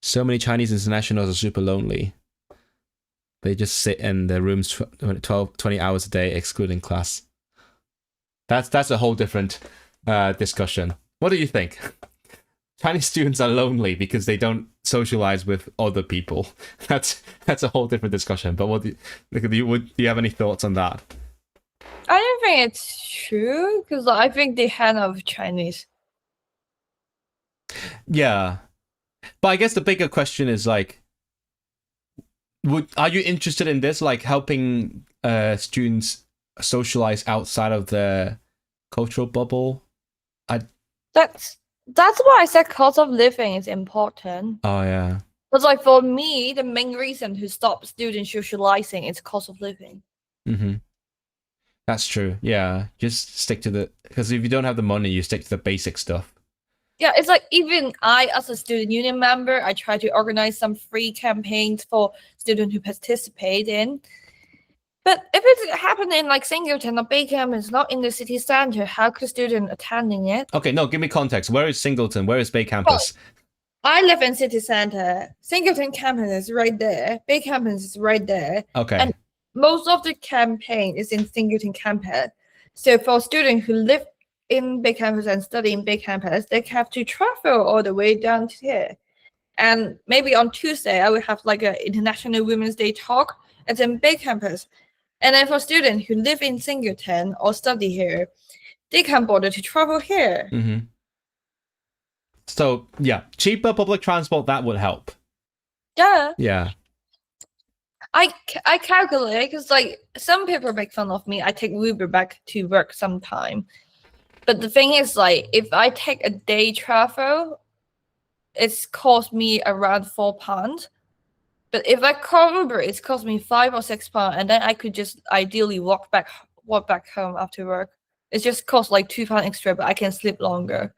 So many Chinese internationals are super lonely. They just sit in their rooms 20 hours a day, excluding class. That's a whole different discussion. What do you think? Chinese students are lonely because they don't socialize with other people. That's a whole different discussion. But do you have any thoughts on that? I don't think it's true because I think they had of Chinese. Yeah, but I guess the bigger question is like, are you interested in this, like helping students socialize outside of their cultural bubble? That's why I said cost of living is important. Oh yeah. Because like for me, the main reason to stop students socializing is cost of living. Mm-hmm. That's true. Yeah, just stick to because if you don't have the money, you stick to the basic stuff. Yeah, it's like even I, as a student union member, I try to organize some free campaigns for students who participate in. But if it's happening in like Singleton or Baycam, it's not in the city centre, how could students attending it? Okay, no, give me context. Where is Singleton? Where is Bay Campus? I live in city centre. Singleton campus is right there. Bay campus is right there. Okay. And most of the campaign is in Singleton campus. So for students who live in Bay campus and study in Bay campus, they have to travel all the way down to here. And maybe on Tuesday, I will have like an International Women's Day talk at the Bay campus. And then for students who live in Singleton or study here, they can't bother to travel here. Mm-hmm. So, yeah, cheaper public transport, that would help. Yeah. Yeah. I calculate, because like some people make fun of me. I take Uber back to work sometime. But the thing is, like, if I take a day travel, it's cost me around £4. But if I call Uber, it's cost me £5 or £6, and then I could just ideally walk back home after work. It just costs like £2 extra, but I can sleep longer.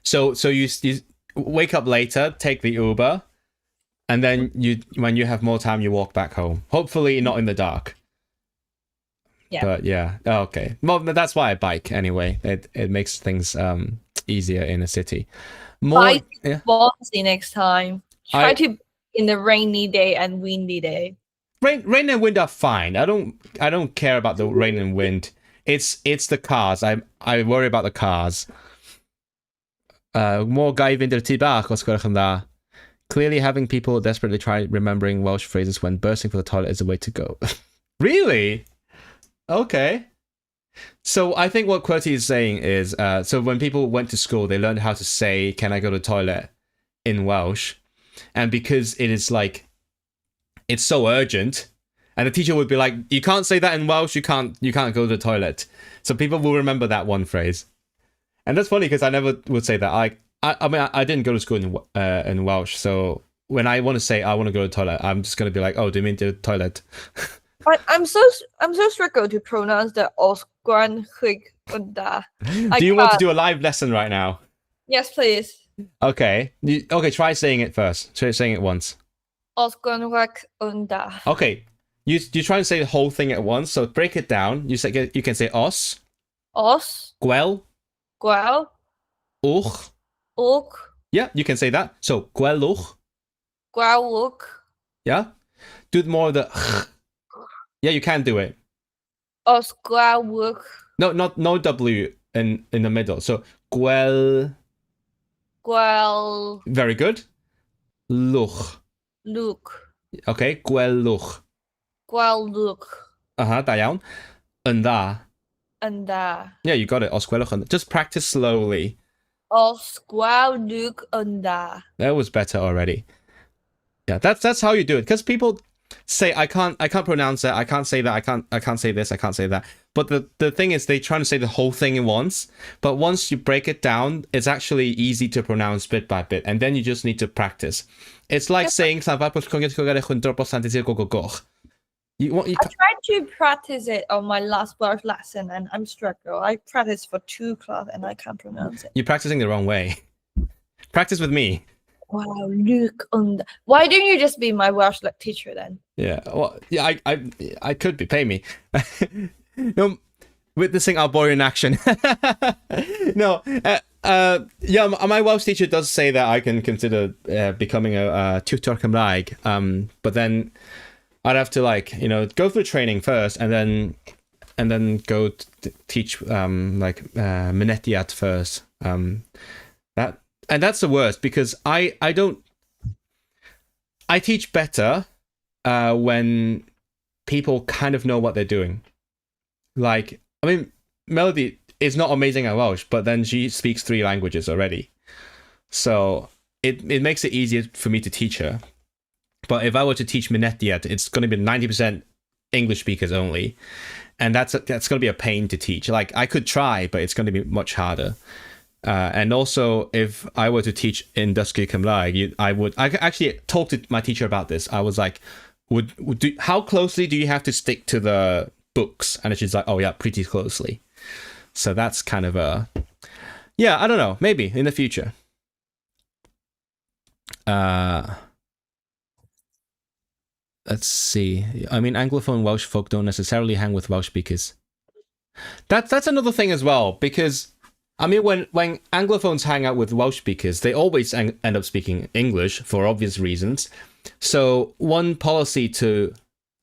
So you wake up later, take the Uber, and then when you have more time, you walk back home. Hopefully not in the dark. Yeah. But yeah, okay. Well, that's why I bike anyway. It makes things easier in a city. Bike Swansea next time. Try to in the rainy day and windy day. Rain and wind are fine. I don't care about the rain and wind. It's the cars. I worry about the cars. More gaif fynd i'r tŷ bach os gwelwch yn dda. Clearly having people desperately try remembering Welsh phrases when bursting for the toilet is the way to go. Really? Okay. So I think what QWERTY is saying is, so when people went to school, they learned how to say, can I go to the toilet in Welsh? And because it is like, it's so urgent, and the teacher would be like, you can't say that in Welsh, you can't go to the toilet. So people will remember that one phrase. And that's funny because I never would say that. I mean, I didn't go to school in Welsh, so when I want to say I want to go to the toilet, I'm just going to be like, oh, do you mean the toilet? I'm so struggle to pronounce the gwelwch unda. Do you want to do a live lesson right now? Yes, please. Okay. Okay, try saying it first. Try saying it once. Gwelwch unda. Okay. You try and say the whole thing at once, so break it down. You can say os. Os. Gwel. Gwel. Uch. Uch. Yeah, you can say that. So gwelwch. Gwelwch. Yeah. Do more of the. Yeah, you can do it. Os gwelwch. No W in the middle. So gwel. Gwel. Very good. Luch. Luch. Okay, gwelwch. Gwelwch. Da iawn. Yn dda. Unda. Yeah, you got it. Os gwelwch yn. Just practice slowly. Os gwelwch unda. That was better already. Yeah, that's how you do it. Because people say I can't pronounce it. I can't say that. I can't say this. I can't say that. But the thing is, they try to say the whole thing at once. But once you break it down, it's actually easy to pronounce bit by bit, and then you just need to practice. It's like saying I tried to practice it on my last Welsh lesson, and I'm struggling. I practiced for 2 class, and I can't pronounce it. You're practicing the wrong way. Practice with me. Wow, Luke under. Why don't you just be my Welsh teacher then? Yeah, well, yeah, I could be. Pay me. No, witnessing our boring action. No, yeah, my Welsh teacher does say that I can consider becoming a tutor Cymraeg. But then I'd have to go through training first, and then go teach mynediad first. That's the worst because I teach better when people kind of know what they're doing. Like, I mean, Melody is not amazing at Welsh, but then she speaks 3 languages already. So it makes it easier for me to teach her. But if I were to teach mynediad, it's going to be 90% English speakers only. And that's going to be a pain to teach. Like, I could try, but it's going to be much harder. And also, if I were to teach in Dysgu Cymraeg, I actually talked to my teacher about this. I was like, how closely do you have to stick to the books? And she's like, oh yeah, pretty closely. So that's kind of yeah, I don't know, maybe in the future. Let's see. I mean, Anglophone Welsh folk don't necessarily hang with Welsh speakers. That's another thing as well, because I mean, when Anglophones hang out with Welsh speakers, they always end up speaking English for obvious reasons. So one policy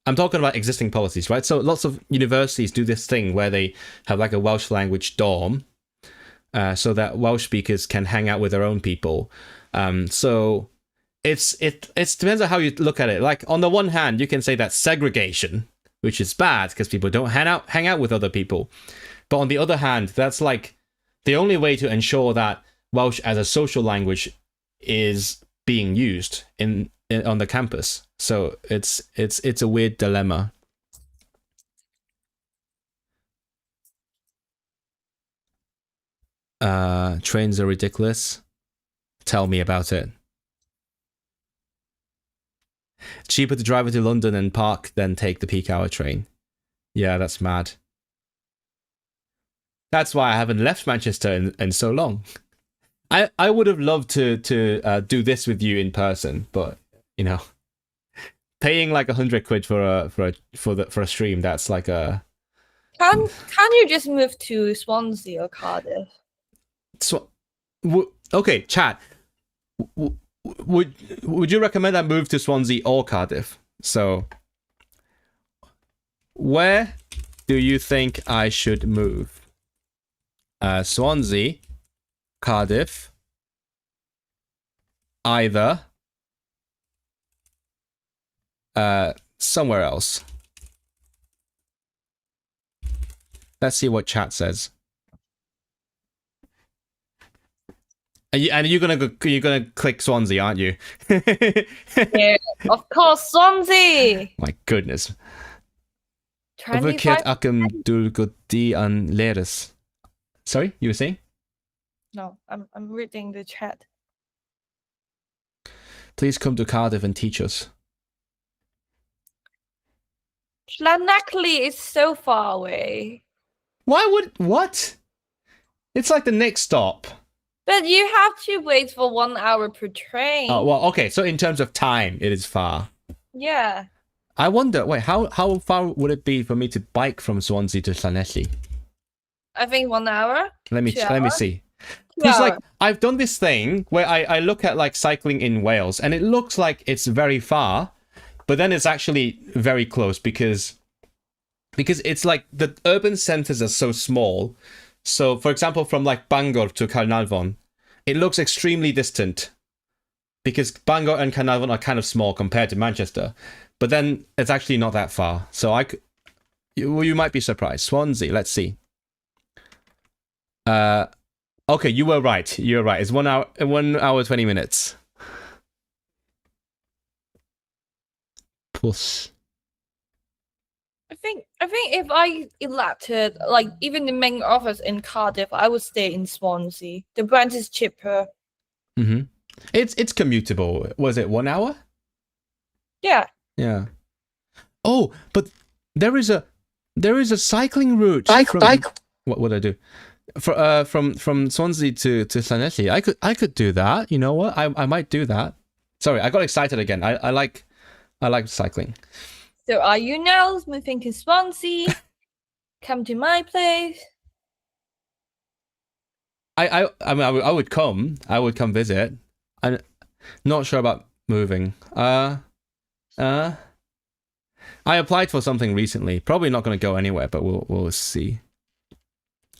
I'm talking about existing policies, right? So lots of universities do this thing where they have like a Welsh language dorm, so that Welsh speakers can hang out with their own people. So it depends on how you look at it. Like, on the one hand, you can say that's segregation, which is bad because people don't hang out with other people. But on the other hand, that's like the only way to ensure that Welsh as a social language is being used on the campus. So it's a weird dilemma. Trains are ridiculous. Tell me about it. Cheaper to drive to London and park than take the peak hour train. Yeah, that's mad. That's why I haven't left Manchester in so long. I would have loved to do this with you in person, but you know, paying like 100 quid for a stream, that's like a. Can you just move to Swansea or Cardiff? Okay, chat. Would you recommend I move to Swansea or Cardiff? So, where do you think I should move? Swansea, Cardiff, either somewhere else. Let's see what chat says. And you're gonna click Swansea, aren't you? Yeah, of course, Swansea. My goodness. 25 Verkeerd akem dulgodi an leres. Sorry, you were saying? No, I'm reading the chat. Please come to Cardiff and teach us. Llanackley is so far away. What? It's like the next stop. But you have to wait for 1 hour per train. Oh, well, okay, so in terms of time, it is far. Yeah. I wonder, wait, how far would it be for me to bike from Swansea to Llanelli? I think 1 hour. Let me see. Because like I've done this thing where I look at like cycling in Wales and it looks like it's very far, but then it's actually very close because it's like the urban centres are so small. So for example, from like Bangor to Caernarfon, it looks extremely distant because Bangor and Caernarfon are kind of small compared to Manchester, but then it's actually not that far. So you might be surprised. Swansea, let's see. Okay, you were right. You're right. It's 1 hour 20 minutes. Plus. I think if I elected like even the main office in Cardiff, I would stay in Swansea. The rent is cheaper. Mm-hmm. It's commutable. Was it 1 hour? Yeah. Yeah. Oh, but there is a cycling route. Bike. What would I do? From Swansea to Llanelli. I could do that. You know what? I might do that. Sorry, I got excited again. I like cycling. So are you now moving to Swansea? Come to my place. I mean I would come. I would come visit. I'm not sure about moving. I applied for something recently. Probably not going to go anywhere, but we'll see.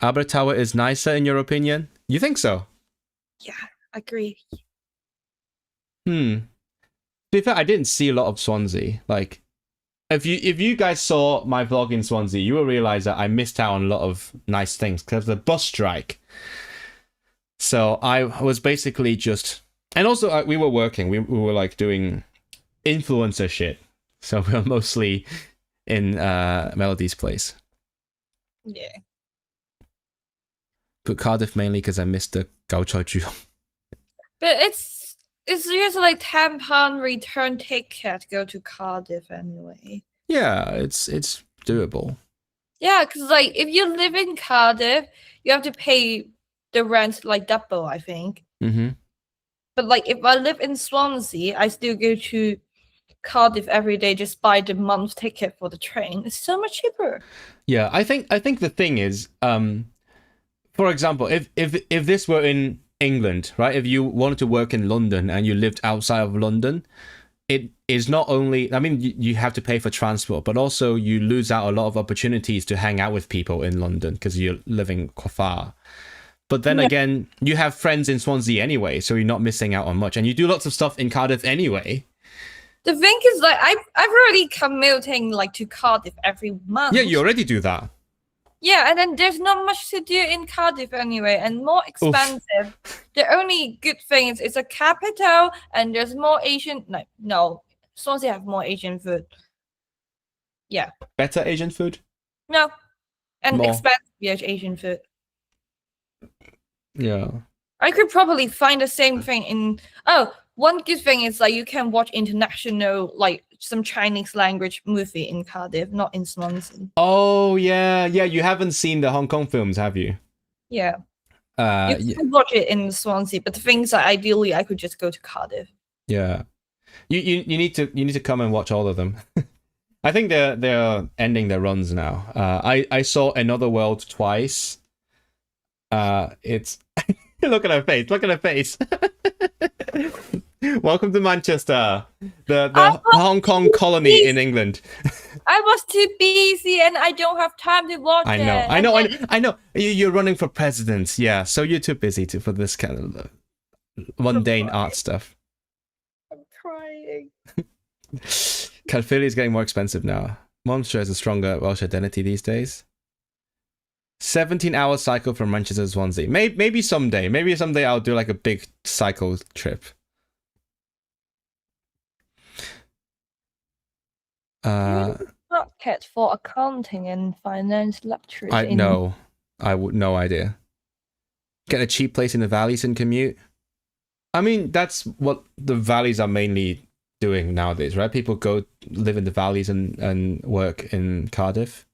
Abertawe is nicer in your opinion? You think so? Yeah, agree. To be fair, I didn't see a lot of Swansea. Like, if you guys saw my vlog in Swansea, you will realize that I missed out on a lot of nice things because of the bus strike. So I was basically just, and also we were working. We were like doing influencer shit. So we were mostly in Melody's place. Yeah. But Cardiff mainly because I missed the Gao Chao Ju. But it's usually £10 return ticket to go to Cardiff anyway. Yeah, it's doable. Yeah, because like if you live in Cardiff, you have to pay the rent like double, I think. Mm-hmm. But like if I live in Swansea, I still go to Cardiff every day, just buy the month ticket for the train. It's so much cheaper. Yeah, I think the thing is, for example, if this were in England, right? If you wanted to work in London and you lived outside of London, it is not only, I mean, you have to pay for transport, but also you lose out a lot of opportunities to hang out with people in London because you're living far. But then again, you have friends in Swansea anyway, so you're not missing out on much. And you do lots of stuff in Cardiff anyway. The thing is, like, I've already commuting like to Cardiff every month. Yeah, you already do that. Yeah, and then there's not much to do in Cardiff anyway, and more expensive. Oof. The only good thing is it's a capital, and there's more Asian. No, Swansea have more Asian food. Yeah. Better Asian food? No, and more expensive Asian food. Yeah. I could probably find the same thing in. Oh, one good thing is like you can watch international, like some Chinese language movie in Cardiff, not in Swansea. Oh yeah. You haven't seen the Hong Kong films, have you? Yeah. You can watch it in Swansea, but the things that ideally I could just go to Cardiff. Yeah. You need to come and watch all of them. I think they're ending their runs now. I saw Another World twice. It's look at her face. Look at her face. Welcome to Manchester, the Hong Kong colony in England. I was too busy and I don't have time to watch I know, it. I know. You're running for president, yeah. So you're too busy for this kind of mundane art stuff. I'm crying. Caerphilly is getting more expensive now. Monster has a stronger Welsh identity these days. 17-hour cycle from Manchester to Swansea. Maybe someday. Maybe someday I'll do like a big cycle trip. Market for accounting and finance lectures. I would no idea. Get a cheap place in the valleys and commute. I mean, that's what the valleys are mainly doing nowadays, right? People go live in the valleys and work in Cardiff.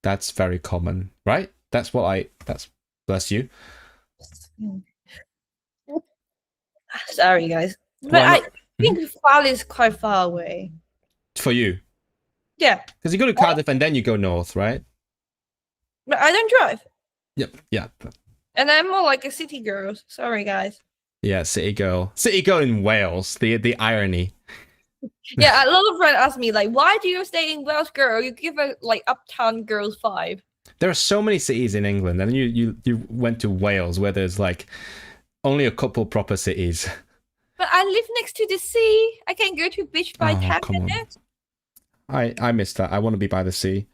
That's very common, right? That's bless you. Sorry, guys. But I think Valley is quite far away. For you? Yeah. Because you go to Cardiff and then you go north, right? But I don't drive. Yep, yeah. And I'm more like a city girl. Sorry, guys. Yeah, city girl. City girl in Wales. The irony. Yeah, a lot of friends ask me, like, why do you stay in Wales, girl? You give a, like, uptown girls vibe. There are so many cities in England, and you went to Wales, where there's, like, only a couple proper cities. But I live next to the sea. I can go to beach by 10 minutes. I miss that. I want to be by the sea.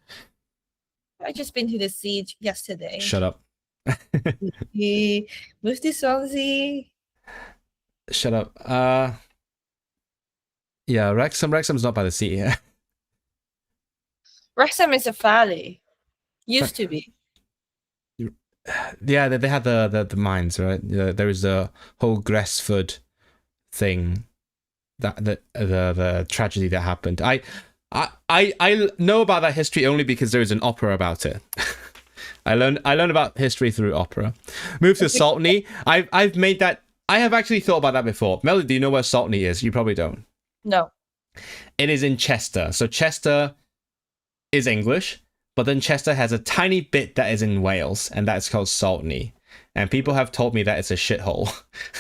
I just been to the sea yesterday. Shut up. Moved to Swansea. Shut up. Yeah, Wrexham's not by the sea. Yeah. Wrexham is a valley. Used to be. Yeah, they had the mines, right? There is the whole Gresford thing, that the tragedy that happened. I know about that history only because there is an opera about it. I learned about history through opera. Move to Saltney. I've made that. I have actually thought about that before. Melody, do you know where Saltney is? You probably don't. No. It is in Chester. So Chester is English, but then Chester has a tiny bit that is in Wales, and that's called Saltney. And people have told me that it's a shithole.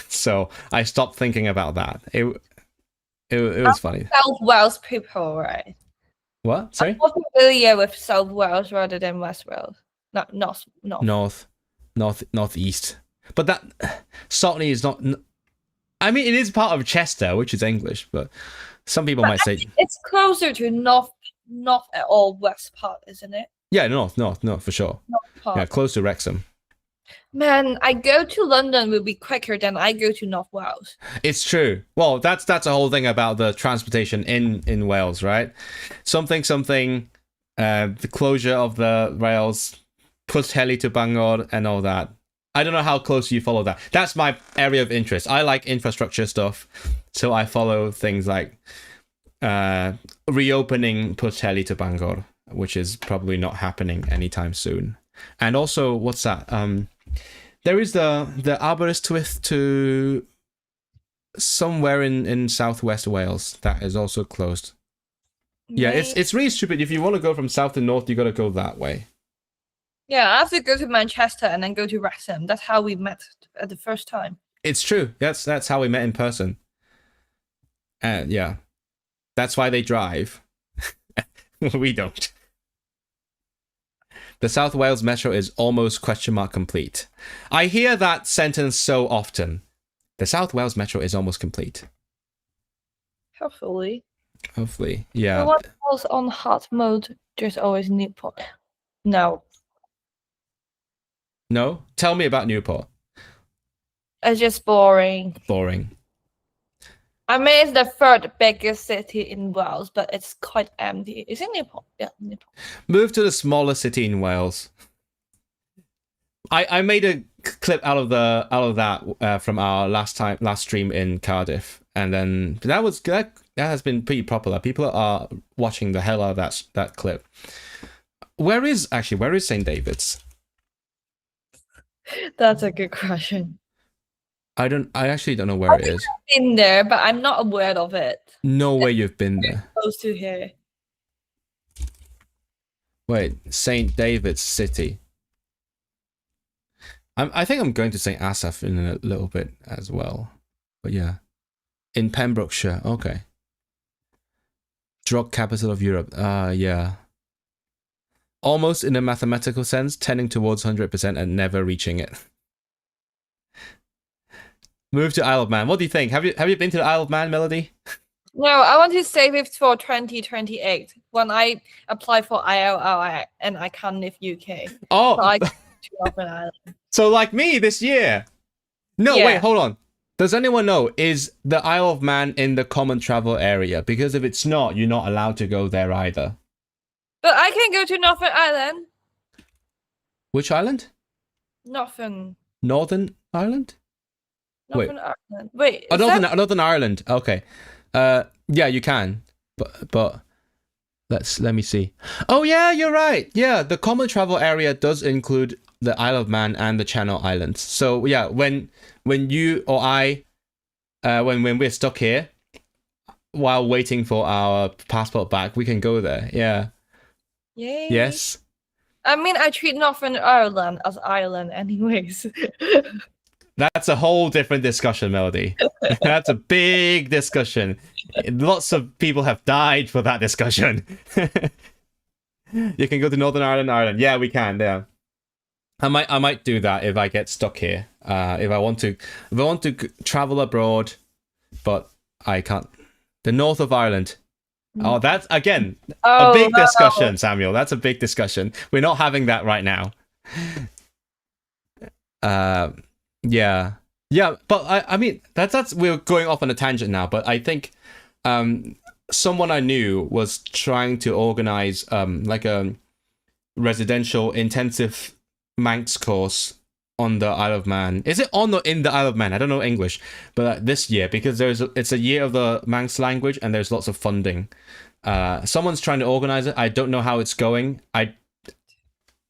So I stopped thinking about that. It was funny. South Wales people, right? What? Sorry? I'm more familiar with South Wales rather than West Wales. Not Northeast. But that Saltney is not. I mean, it is part of Chester, which is English, but some people might say it's closer to north or west part, isn't it? Yeah, north, for sure. North part. Yeah, close to Wrexham. Man, I go to London will be quicker than I go to North Wales. It's true. Well, that's a whole thing about the transportation in Wales, right? Something. The closure of the rails, Pwll Heli to Bangor, and all that. I don't know how close you follow that. That's my area of interest. I like infrastructure stuff, so I follow things like reopening Pwll Heli to Bangor, which is probably not happening anytime soon. And also, what's that? There is the Aberystwyth to somewhere in southwest Wales that is also closed. Yeah, it's really stupid. If you want to go from south to north, you got to go that way. Yeah, I have to go to Manchester and then go to Wrexham. That's how we met at the first time. It's true. That's how we met in person. And yeah, that's why they drive. We don't. The South Wales Metro is almost ? Complete. I hear that sentence so often. The South Wales Metro is almost complete. Hopefully, yeah. So what else on hard mode? There's always Newport. No. Tell me about Newport. It's just boring. I mean, it's the third biggest city in Wales, but it's quite empty. Is it Newport? Yeah, Newport. Move to the smaller city in Wales. I made a clip out of that from our last stream in Cardiff, and then that has been pretty popular. People are watching the hell out of that clip. Where is St. David's? That's a good question. I actually don't know where it is. I've been there, but I'm not aware of it. No way you've been there. Close to here. Wait, St. David's City. I think I'm going to St. Asaph in a little bit as well. But yeah. In Pembrokeshire, okay. Drug capital of Europe. Yeah. Almost in a mathematical sense, tending towards 100% and never reaching it. Move to Isle of Man. What do you think? Have you been to the Isle of Man, Melody? No, I want to save it for 2028 when I apply for ILR and I can't leave UK. Oh, So I go to Northern Ireland. so like me this year. No, Yeah. wait, hold on. Does anyone know, is the Isle of Man in the common travel area? Because if it's not, you're not allowed to go there either. But I can go to Northern Ireland. Which island? Northern Northern Ireland? Ireland. Wait, Oh, is that... Northern Ireland. Okay. Yeah, you can. But let me see. Oh yeah, you're right. Yeah, the common travel area does include the Isle of Man and the Channel Islands. So yeah, when you or I, when we're stuck here while waiting for our passport back, we can go there. Yeah. Yay. Yes. I mean, I treat Northern Ireland as Ireland anyways. That's a whole different discussion, Melody. That's a big discussion. Lots of people have died for that discussion. You can go to Northern Ireland. Yeah, we can. Yeah, I might do that if I get stuck here. If I want to travel abroad, but I can't. The north of Ireland. Oh, that's again a big discussion, Samuel. That's a big discussion. We're not having that right now. Yeah, but I mean that's we're going off on a tangent now. But I think someone I knew was trying to organize like a residential intensive Manx course on the Isle of Man. Is it on or in the Isle of Man? I don't know English, but this year because it's a year of the Manx language and there's lots of funding. Someone's trying to organize it. I don't know how it's going. I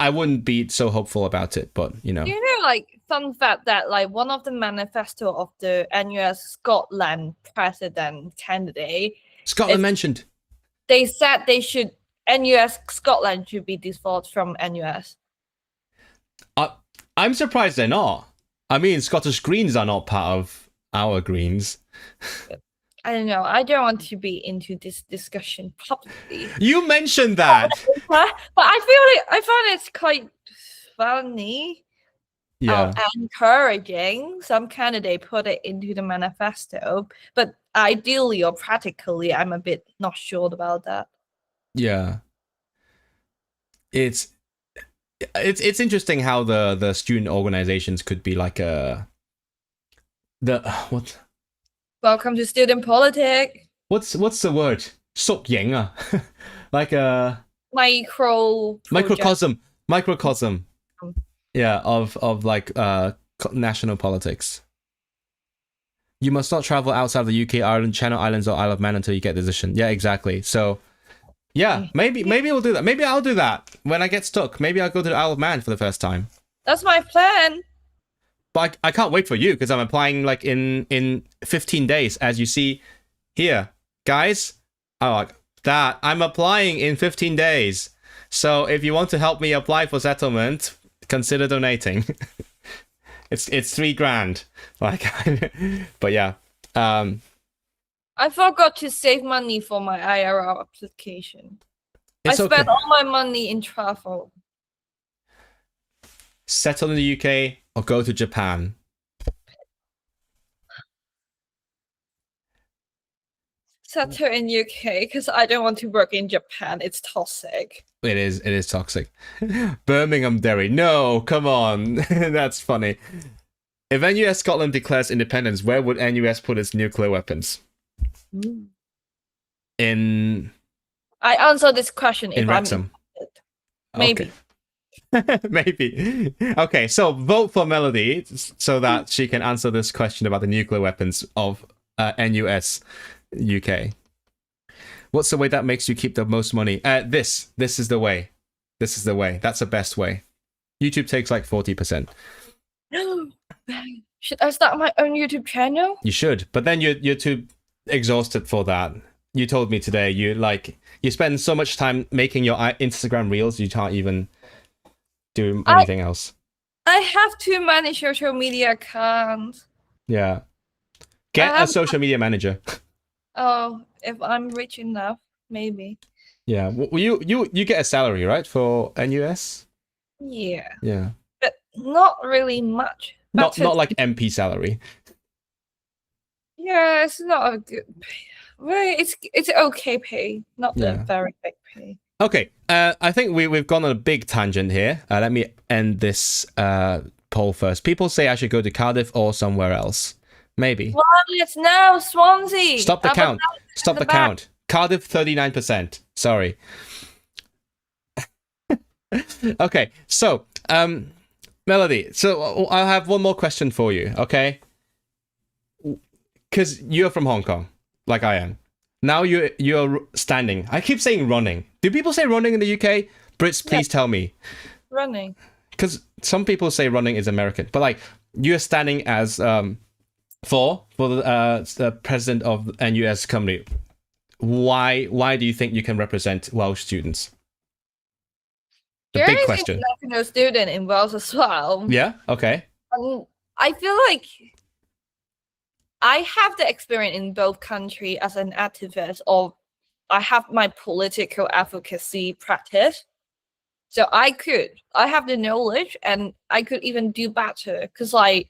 wouldn't be so hopeful about it, but you know. You know, like fun fact that like one of the manifesto of the NUS Scotland president candidate, Scotland mentioned. They said NUS Scotland should be default from NUS. I'm surprised they're not. I mean, Scottish Greens are not part of our Greens. I don't know. I don't want to be into this discussion publicly. You mentioned that. But I find it's quite funny. Yeah. Encouraging. Some candidate put it into the manifesto, but ideally or practically, I'm a bit not sure about that. Yeah. It's interesting how the student organizations could be like what? Welcome to student politics. What's the word? 縮影啊. Like a microcosm. Yeah, of like national politics. You must not travel outside of the UK, Ireland, Channel Islands, or Isle of Man until you get the decision. Yeah, exactly. So yeah, maybe we'll do that. Maybe I'll do that when I get stuck. Maybe I'll go to the Isle of Man for the first time. That's my plan. But I can't wait for you because I'm applying like in 15 days, as you see here, guys. Oh, like that. I'm applying in 15 days. So if you want to help me apply for settlement, consider donating. It's $3,000. Like, but yeah. I forgot to save money for my IRL application. It's I spent okay. all my money in travel. Settle in the UK or go to Japan. Settle in UK because I don't want to work in Japan. It's toxic. It is toxic. Birmingham Derry. No, come on. That's funny. If NUS Scotland declares independence, where would NUS put its nuclear weapons? In I answer this question if Wrexham. Maybe. Okay. Maybe. Okay, so vote for Melody so that she can answer this question about the nuclear weapons of NUS UK. What's the way that makes you keep the most money? This is the way. This is the way. That's the best way. YouTube takes like 40%. Should I start my own YouTube channel? You should, but then you're too exhausted for that. You told me today you spend so much time making your Instagram reels, you can't even do anything else. I have too many social media accounts. Yeah. Get a social media manager. Oh, if I'm rich enough. maybe. Yeah. Well, you get a salary, right, for NUS? Yeah, Yeah. but not really much. Not like MP salary. Yeah, it's not a good pay. Well, it's okay pay, not the Yeah. very big pay. Okay. I think we've gone on a big tangent here. Let me end this poll first. People say I should go to Cardiff or somewhere else. Maybe. Well, it's now Swansea. Stop the I'm count. about to Stop send the it back. count. Cardiff 39%. Sorry. Okay. So, Melody. So I'll have one more question for you. Okay. Because you're from Hong Kong, like I am. Now you're standing. I keep saying running. Do people say running in the UK? Brits, please tell me. Running. Because some people say running is American, but like you're standing as for the president of NUS company. Why do you think you can represent Welsh students? The There big is question. international student in Wales as well. Yeah. Okay. I feel like I have the experience in both countries as an activist, or I have my political advocacy practice. So I have the knowledge, and I could even do better because I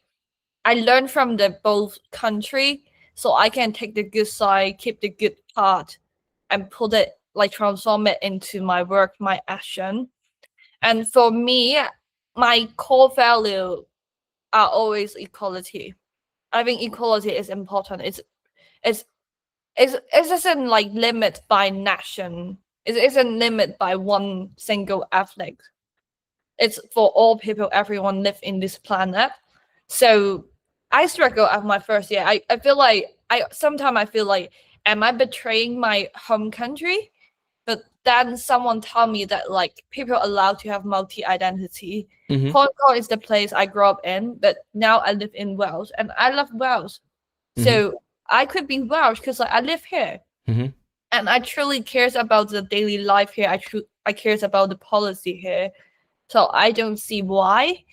learned from the both country, so I can take the good side, keep the good part, and put it like transform it into my work, my action. And for me, my core value are always equality. I think equality is important. It isn't like limit by nation. It isn't limit by one single ethnic. It's for all people, everyone live in this planet. So I struggle at my first year. I feel like sometimes I feel like, am I betraying my home country? But then someone told me that like people are allowed to have multi-identity. Mm-hmm. Hong Kong is the place I grew up in, but now I live in Wales and I love Wales. So I could be Welsh because like, I live here. Mm-hmm. And I truly cares about the daily life here. I cares about the policy here. So I don't see why.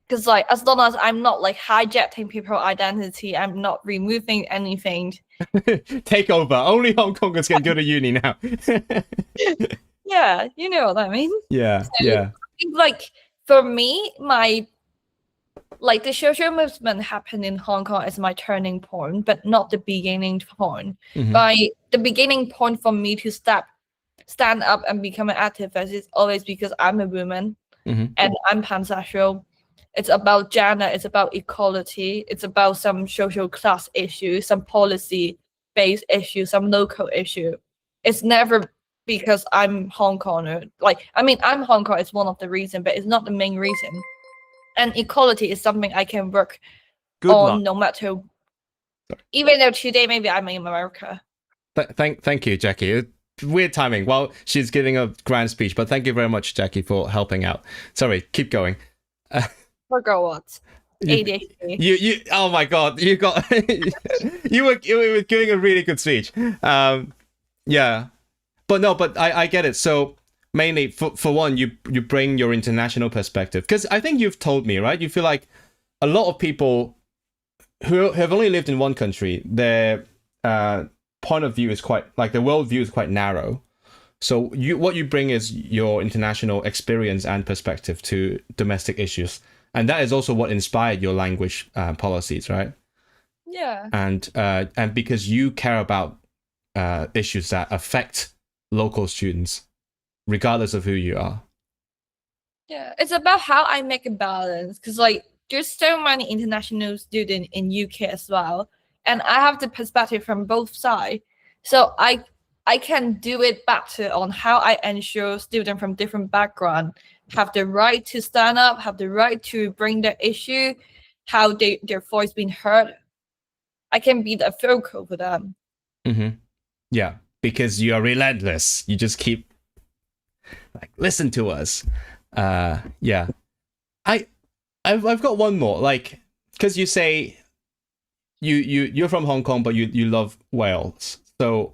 Because like as long as I'm not like hijacking people's identity, I'm not removing anything. Take over. Only Hong Kongers can go to uni now. Yeah, you know what I mean? Yeah. So, Yeah. I think, like for me, like the social movement happened in Hong Kong is my turning point, but not the beginning point. Mhm. By the beginning point for me to stand up and become an activist is always because I'm a woman Mhm. and I'm pansexual. It's about gender, it's about equality, it's about some social class issues, some policy-based issues, some local issue. It's never because I'm Hong Konger. Like, I mean, I'm Hong Kong is one of the reasons, but it's not the main reason. And equality is something I can work Good on luck. no matter. Even though today maybe I'm in America. Thank you, Jackie. Weird timing. Well, she's giving a grand speech, but thank you very much, Jackie, for helping out. Sorry, keep going. Forgot what? ADHD. You. Oh my God, you got. you were giving a really good speech. Yeah, but I get it. So mainly for one, you bring your international perspective because I think you've told me, right? You feel like a lot of people who have only lived in one country, their point of view is quite like their worldview is quite narrow. So what you bring is your international experience and perspective to domestic issues, and that is also what inspired your language policies, right? Yeah. And because you care about issues that affect local students, regardless of who you are. Yeah, it's about how I make a balance because like there's so many international students in UK as well, and I have the perspective from both sides. So I can do it better on how I ensure students from different background have the right to stand up, have the right to bring their issue, how their voice being heard. I can be the focal for them. Mm-hmm. Yeah, because you are relentless. You just keep like listen to us. Yeah. I've got one more, like, because you say you're from Hong Kong, but you love Wales. So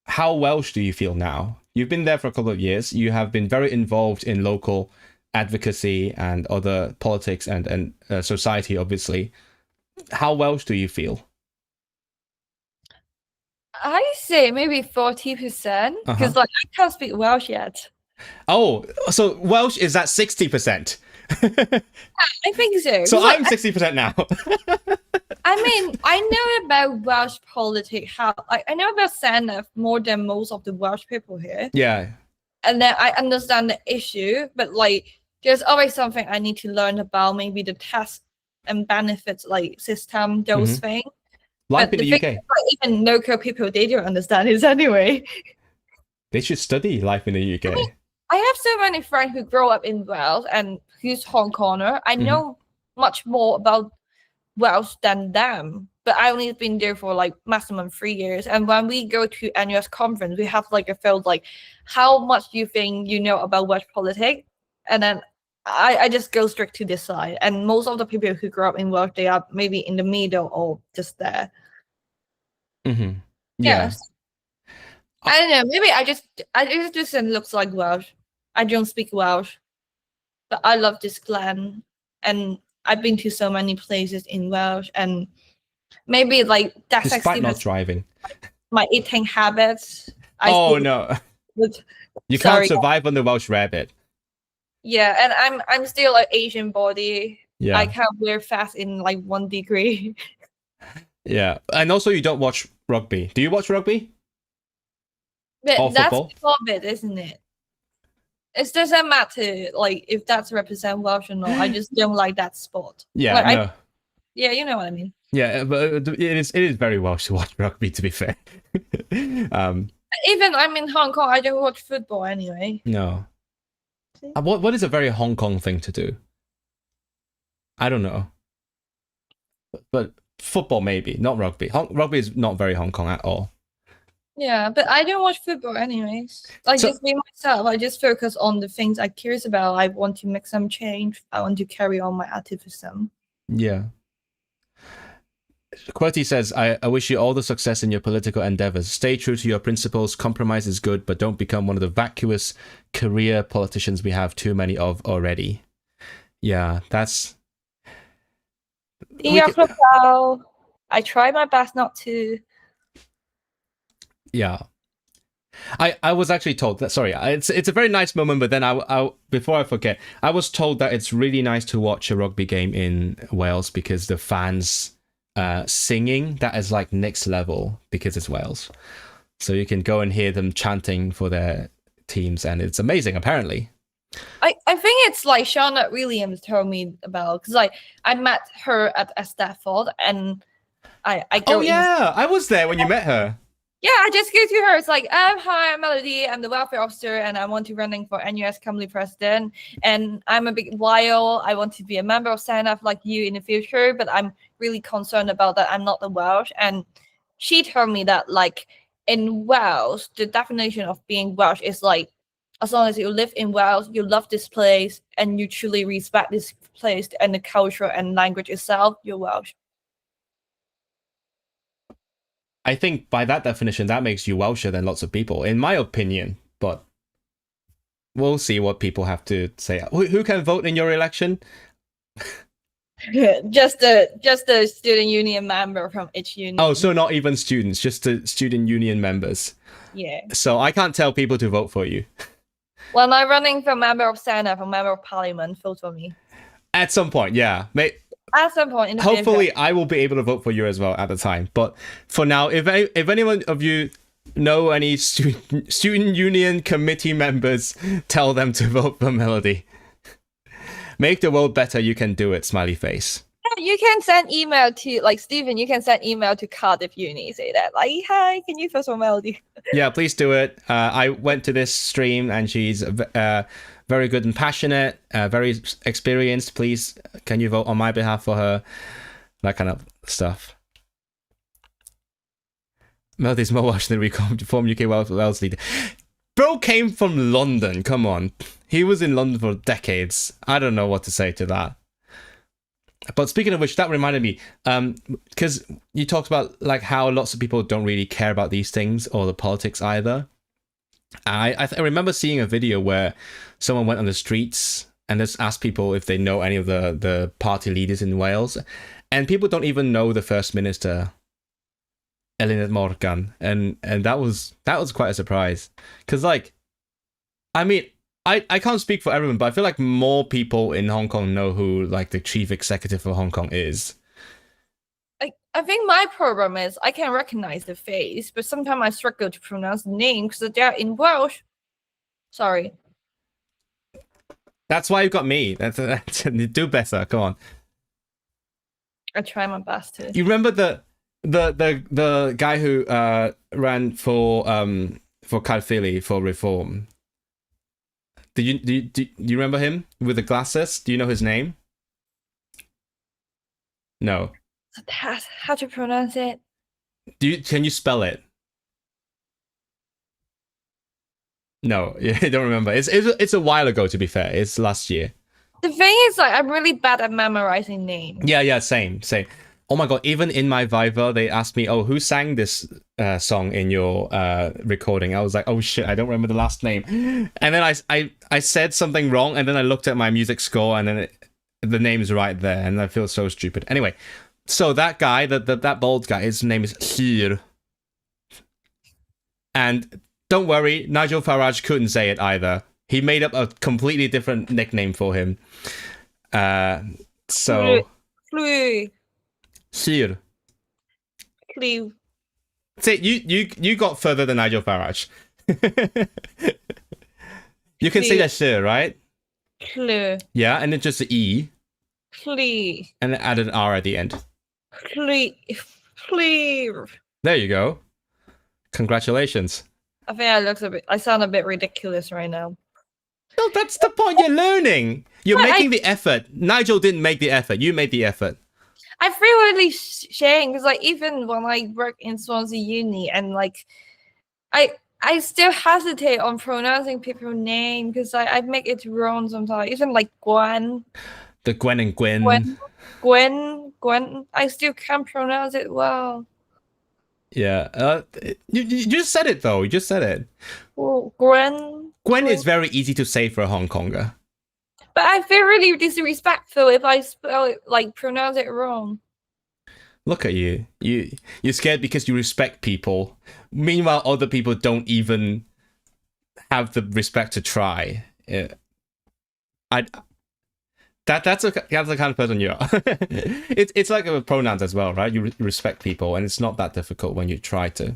how Welsh do you feel now? You've been there for a couple of years. You have been very involved in local advocacy and other politics and society, obviously. How Welsh do you feel? I say maybe 40% Uh-huh. because like I can't speak Welsh yet. Oh, so Welsh is at 60%. I think so So because like I'm 60% now. I mean I know about Welsh politics how like I know about Senedd more than most of the Welsh people here, Yeah. and then I understand the issue, but like there's always something I need to learn about, maybe the tax and benefits like system, those Hmm. things. Life But in the the thing UK. is, like, even local people, they don't understand this anyway. They should study life in the I mean, UK. I have so many friends who grow up in Wales and who's Hongkonger. I Hmm. know much more about Wales than them, but I only been there for like maximum 3 years. And when we go to NUS conference, we have like a field like, how much do you think you know about Welsh politics? And then I just go straight to this side. And most of the people who grow up in Wales, they are maybe in the middle or just there. Hmm. Yeah. Yes. I don't know. Maybe I just looks like Welsh. I don't speak Welsh, but I love this clan, and I've been to so many places in Welsh, and maybe like that's Despite actually not driving. my eating habits. I Oh speak no. with You can't sorry, survive on the Welsh rabbit. yeah, and I'm still like Asian body. I Yeah. can't wear fast in like 1 degree. Yeah. And also you don't watch rugby. Do you watch rugby? Or But that's football? part of it, isn't it? It doesn't matter like if that's represent Welsh or not. I just don't like that sport. Yeah, Like I no. yeah, you know what I mean. Yeah, but it is very Welsh to watch rugby, to be fair. um Even I'm in Hong Kong, I don't watch football anyway. no. What is a very Hong Kong thing to do? I don't know. But football maybe, not rugby. Rugby is not very Hong Kong at all. Yeah, but I don't watch football anyways. Like So just be myself. I just focus on the things I curious about. I want to make some change. I want to carry on my activism. yeah. QWERTY says, I wish you all the success in your political endeavors. Stay true to your principles. Compromise is good, but don't become one of the vacuous career politicians we have too many of already. Yeah, that's... Yeah, football. I try my best not to. Yeah. I was actually told that, sorry, it's a very nice moment, but then before I forget, I was told that it's really nice to watch a rugby game in Wales because the fans singing, that is like next level because it's Wales. So you can go and hear them chanting for their teams, and it's amazing, apparently. I think it's like Shauna Williams told me about because like I met her at Stafford and I go Oh, yeah, I was there when you met her. Yeah, I just go to her. It's like, hi, I'm Melody. I'm the welfare officer, and I want to running for NUS company president. And I'm a big while. I want to be a member of Senedd like you in the future, but I'm really concerned about that. I'm not the Welsh. And she told me that, like, in Wales, the definition of being Welsh is like, as long as you live in Wales, you love this place, and you truly respect this place and the culture and language itself, you're Welsh. I think by that definition, that makes you Welsher than lots of people, in my opinion. But we'll see what people have to say. Who can vote in your election? just the student union member from each union. Oh, so not even students, just the student union members. Yeah. So I can't tell people to vote for you. When I'm running for member of Senedd or member of parliament, vote for me. At some point, yeah. At some point in the Hopefully, future. I will be able to vote for you as well at the time. But for now, if anyone of you know any student union committee members, tell them to vote for Melody. Make the world better. You can do it. Smiley face. You can send email to like Stephen. You can send email to Cardiff Uni. Say that like, hi, can you vote for Melody? Yeah, please do it. I went to this stream and she's very good and passionate, very experienced. Please, can you vote on my behalf for her? That kind of stuff. Melody's more Welsh than we former UK Wales leader. Bro came from London. Come on. He was in London for decades. I don't know what to say to that. But speaking of which, that reminded me, because you talked about like how lots of people don't really care about these things or the politics either. I remember seeing a video where someone went on the streets and just asked people if they know any of the party leaders in Wales, and people don't even know the First Minister. Elin Morgan, and that was quite a surprise, because like, I mean, I can't speak for everyone, but I feel like more people in Hong Kong know who like the chief executive of Hong Kong is. I think my problem is I can recognize the face, but sometimes I struggle to pronounce the name because they're in Welsh. Sorry. That's why you got me. That's do better. Come on. I try my best to. You remember the guy who ran for Caerphilly for reform? Do you remember him with the glasses? Do you know his name? No. How to pronounce it? Can you spell it? No, I don't remember. It's a while ago, to be fair. It's last year. The thing is, like, I'm really bad at memorizing names. Yeah, same. Oh my god, even in my Viva, they asked me, oh, who sang this song in your recording? I was like, oh shit, I don't remember the last name. And then I said something wrong, and then I looked at my music score, and then the name's right there, and I feel so stupid. Anyway, so that guy, that bald guy, his name is Hwyl. And don't worry, Nigel Farage couldn't say it either. He made up a completely different nickname for him. So... Hwyl. Hwyl. Hwyl. See, you got further than Nigel Farage. You can say that Hwyl, right? Hwyl. Yeah, and then just the E. Hwyl. And then add an R at the end. Hwyl. There you go. Congratulations. I think I sound a bit ridiculous right now. No, that's the point. You're learning. You're making the effort. Nigel didn't make the effort. You made the effort. I feel really shame because, like, even when I work in Swansea Uni and like, I still hesitate on pronouncing people's name because I make it wrong sometimes. Even like Gwen. The Gwen and Gwen. Gwen. I still can't pronounce it well. Yeah. You just said it though. You just said it. Well, Gwen. Gwen is very easy to say for a Hong Konger. But I feel really disrespectful if I spell it, like, pronounce it wrong. Look at you. You're scared because you respect people. Meanwhile, other people don't even have the respect to try. That's the kind of person you are. It's like with pronouns as well, right? You respect people, and it's not that difficult when you try to.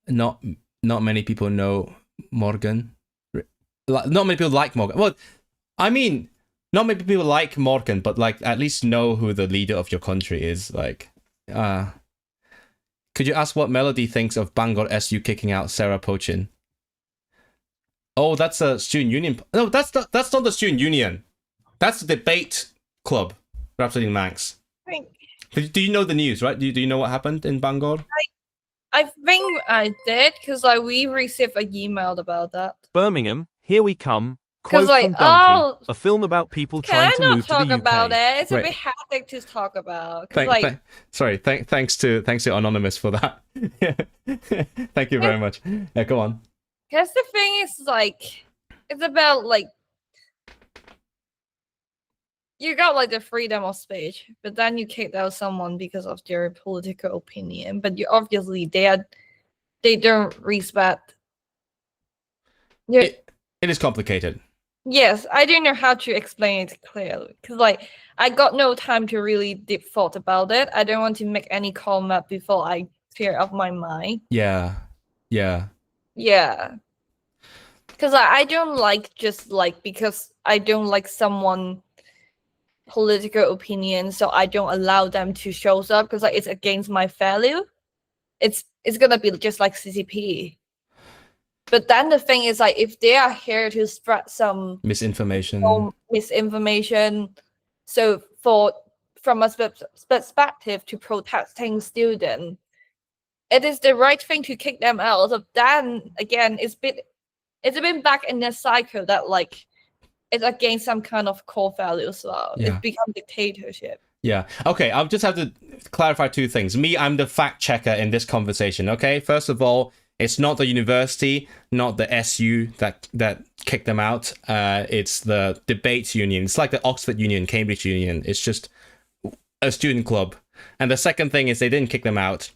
Not many people know Morgan. Not many people like Morgan. Well, I mean, not many people like Morgan, but like at least know who the leader of your country is. Like, could you ask what Melody thinks of Bangor SU kicking out Sarah Pochin? Oh, that's a student union. No, that's not the student union. That's the debate club. Rhapsody Manx. Do you know the news, right? Do you know what happened in Bangor? I think I did because like we received an email about that. Birmingham, here we come. Quote like, from Dunphy, a film about people trying to move to the UK. Can I not talk about it? It's a bit hectic to talk about. Thanks to Anonymous for that. Thank you very much. Yeah, go on. Because the thing is, like, it's about, like, you got, like, the freedom of speech, but then you kicked out someone because of their political opinion. But you obviously, they don't respect. It is complicated. Yes, I don't know how to explain it clearly. Because, like, I got no time to really deep thought about it. I don't want to make any comment before I clear up my mind. Yeah. Because I don't like just like because I don't like someone political opinion, so I don't allow them to show up because like it's against my value. It's gonna be just like CCP. But then the thing is like if they are here to spread some misinformation, so from a perspective to protesting students, it is the right thing to kick them out. So then again, it's been back in the cycle that like it's against some kind of core values. So it's become dictatorship. Yeah. Okay. I'll just have to clarify two things. I'm the fact checker in this conversation. Okay. First of all, it's not the university, not the SU that kicked them out. It's the debate union. It's like the Oxford Union, Cambridge Union. It's just a student club. And the second thing is they didn't kick them out.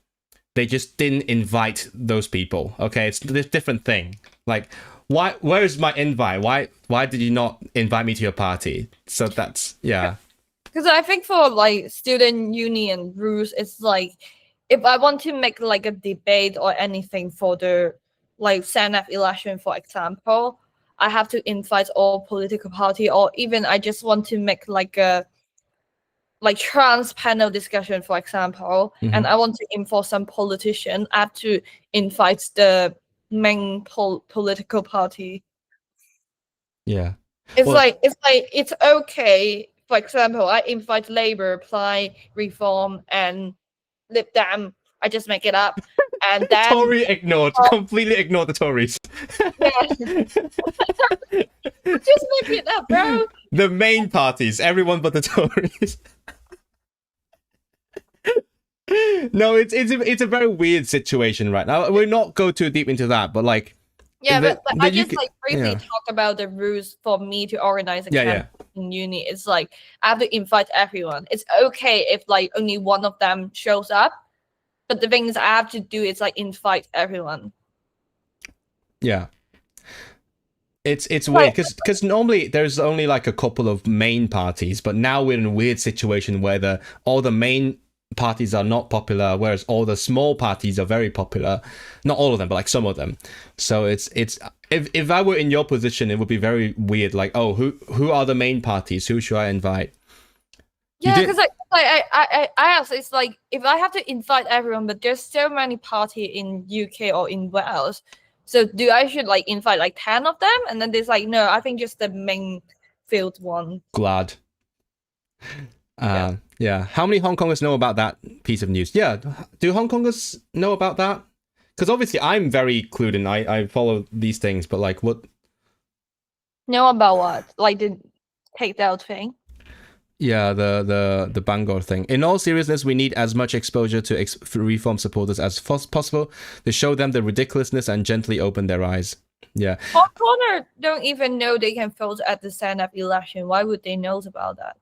They just didn't invite those people. Okay, it's a different thing. Like, why? Where is my invite? Why did you not invite me to your party? So that's Because I think for like student union rules, it's like if I want to make like a debate or anything for the like Senedd election, for example, I have to invite all political party, or even I just want to make like a trans panel discussion, for example, and I want to enforce some politician, I have to invite the main political party. Yeah. It's it's okay. For example, I invite Labour, Plaid, Reform, and Lib Dem. I just make it up, and then Tory ignored, completely ignored the Tories. Just make it up, bro. The main parties, everyone but the Tories. No, it's a very weird situation right now. We'll not go too deep into that, but like, but I just briefly talk about the rules for me to organize a camp in uni. It's like I have to invite everyone. It's okay if like only one of them shows up, but the thing is I have to do is like invite everyone. Yeah. It's weird because normally there's only like a couple of main parties, but now we're in a weird situation where all the main parties are not popular, whereas all the small parties are very popular. Not all of them, but like some of them. So it's if I were in your position, it would be very weird. Like, oh, who are the main parties? Who should I invite? Yeah, because I asked, it's like if I have to invite everyone, but there's so many parties in UK or in Wales. So do I should like invite like 10 of them? And then there's like, no, I think just the main field one. Glad. Yeah. How many Hong Kongers know about that piece of news? Yeah. Do Hong Kongers know about that? Because obviously I'm very clued in. I follow these things, but like what? Know about what? Like the takedown thing? Yeah, the Bangor thing. In all seriousness, we need as much exposure to reform supporters as possible to show them the ridiculousness and gently open their eyes. Yeah. Hong Kongers don't even know they can vote at the Senedd election. Why would they know about that?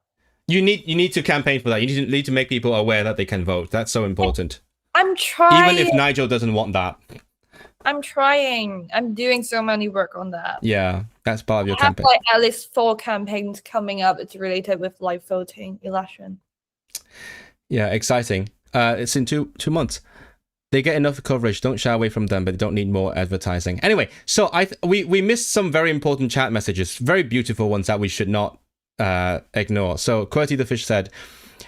You need to campaign for that. You need to make people aware that they can vote. That's so important. I'm trying. Even if Nigel doesn't want that. I'm trying. I'm doing so many work on that. Yeah, that's part of your I have campaign. like at least 4 campaigns coming up. It's related with like voting election. Yeah, exciting. It's in two months. They get enough coverage. Don't shy away from them, but they don't need more advertising. Anyway, so we missed some very important chat messages, very beautiful ones that we should not ignore. So Qwerty the Fish said,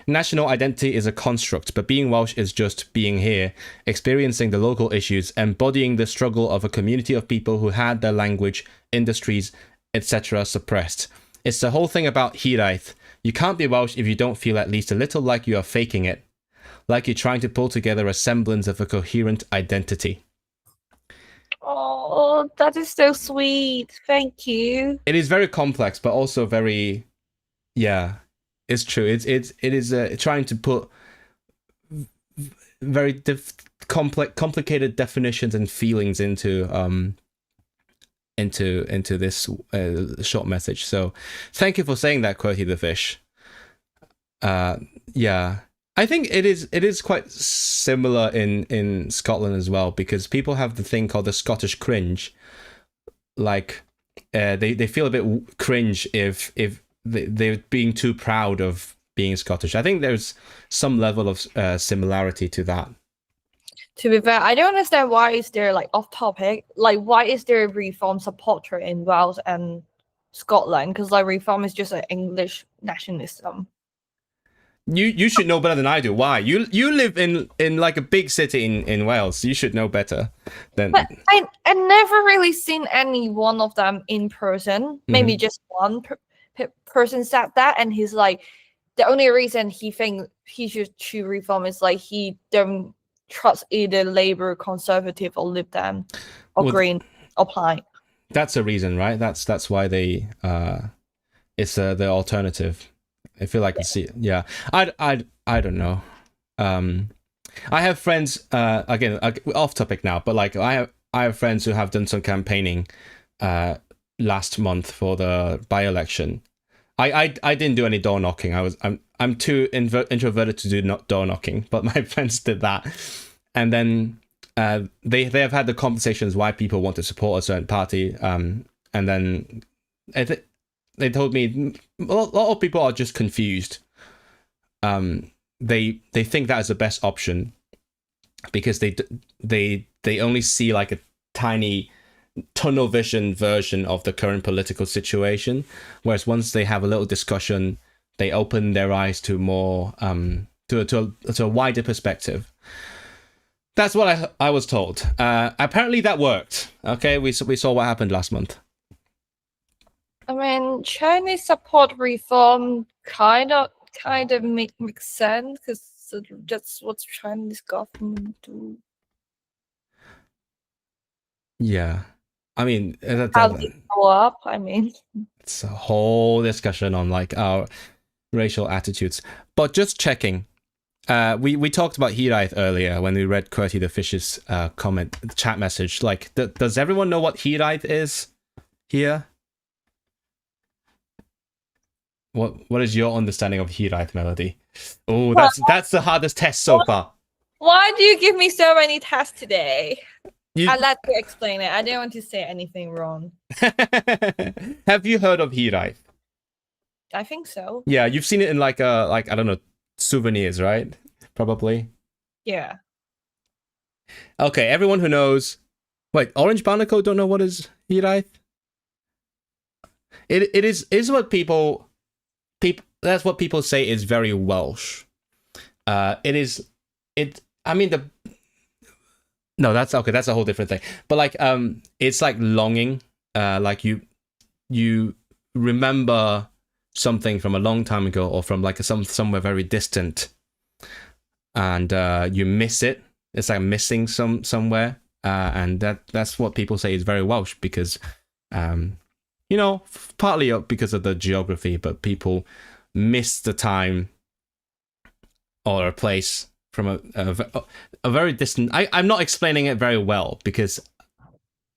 national identity is a construct, but being Welsh is just being here, experiencing the local issues, embodying the struggle of a community of people who had their language, industries, etc. suppressed. It's the whole thing about Hiraeth. You can't be Welsh if you don't feel at least a little like you are faking it, like you're trying to pull together a semblance of a coherent identity. Oh, that is so sweet. Thank you. It is very complex, but also very, it's true. It is trying to put very complicated definitions and feelings into this short message. So thank you for saying that, Qwerty the Fish. I think it is quite similar in Scotland as well, because people have the thing called the Scottish cringe. Like they feel a bit cringe if they're being too proud of being Scottish. I think there's some level of similarity to that. To be fair, I don't understand why is there like off topic. Like why is there a reform supporter in Wales and Scotland? Because like reform is just an English nationalism. You should know better than I do. Why? You live in like a big city in Wales. You should know better than. But I never really seen any one of them in person. Maybe just one person said that, and he's like, the only reason he thinks he should choose reform is like he don't trust either Labour, Conservative, or Lib Dem, or Green, or Plaid. That's a reason, right? That's why they it's the alternative. I feel like I don't know. I have friends again off topic now, but like I have friends who have done some campaigning last month for the by-election, I didn't do any door knocking. I'm too introverted to do door knocking, but my friends did that, and then they have had the conversations why people want to support a certain party, and then they told me a lot of people are just confused. They think that is the best option because they only see like a tiny tunnel vision version of the current political situation, whereas once they have a little discussion, they open their eyes to more to a wider perspective. That's what I was told. Apparently that worked. Okay, we saw what happened last month. I mean, Chinese support reform kind of makes sense because that's what Chinese government do. Yeah, I mean, How they grow up. I mean, it's a whole discussion on like our racial attitudes. But just checking, we talked about Hiraeth earlier when we read Qwerty the Fish's chat message. Like, does everyone know what Hiraeth is here? What is your understanding of Hiraeth, Melody? Oh, that's the hardest test so far. Why do you give me so many tests today? I'd like to explain it. I didn't want to say anything wrong. Have you heard of Hiraeth? I think so. Yeah, you've seen it in like I don't know, souvenirs, right? Probably. Yeah. Okay, everyone who knows. Wait, Orange Barnacle don't know what is Hiraeth? It is what people that's what people say is very Welsh. I mean no, that's okay, that's a whole different thing. But like it's like longing, like you remember something from a long time ago or from like somewhere very distant, and you miss it. It's like missing somewhere, and that's what people say is very Welsh because partly because of the geography, but people miss the time or a place from a very distant. I'm not explaining it very well because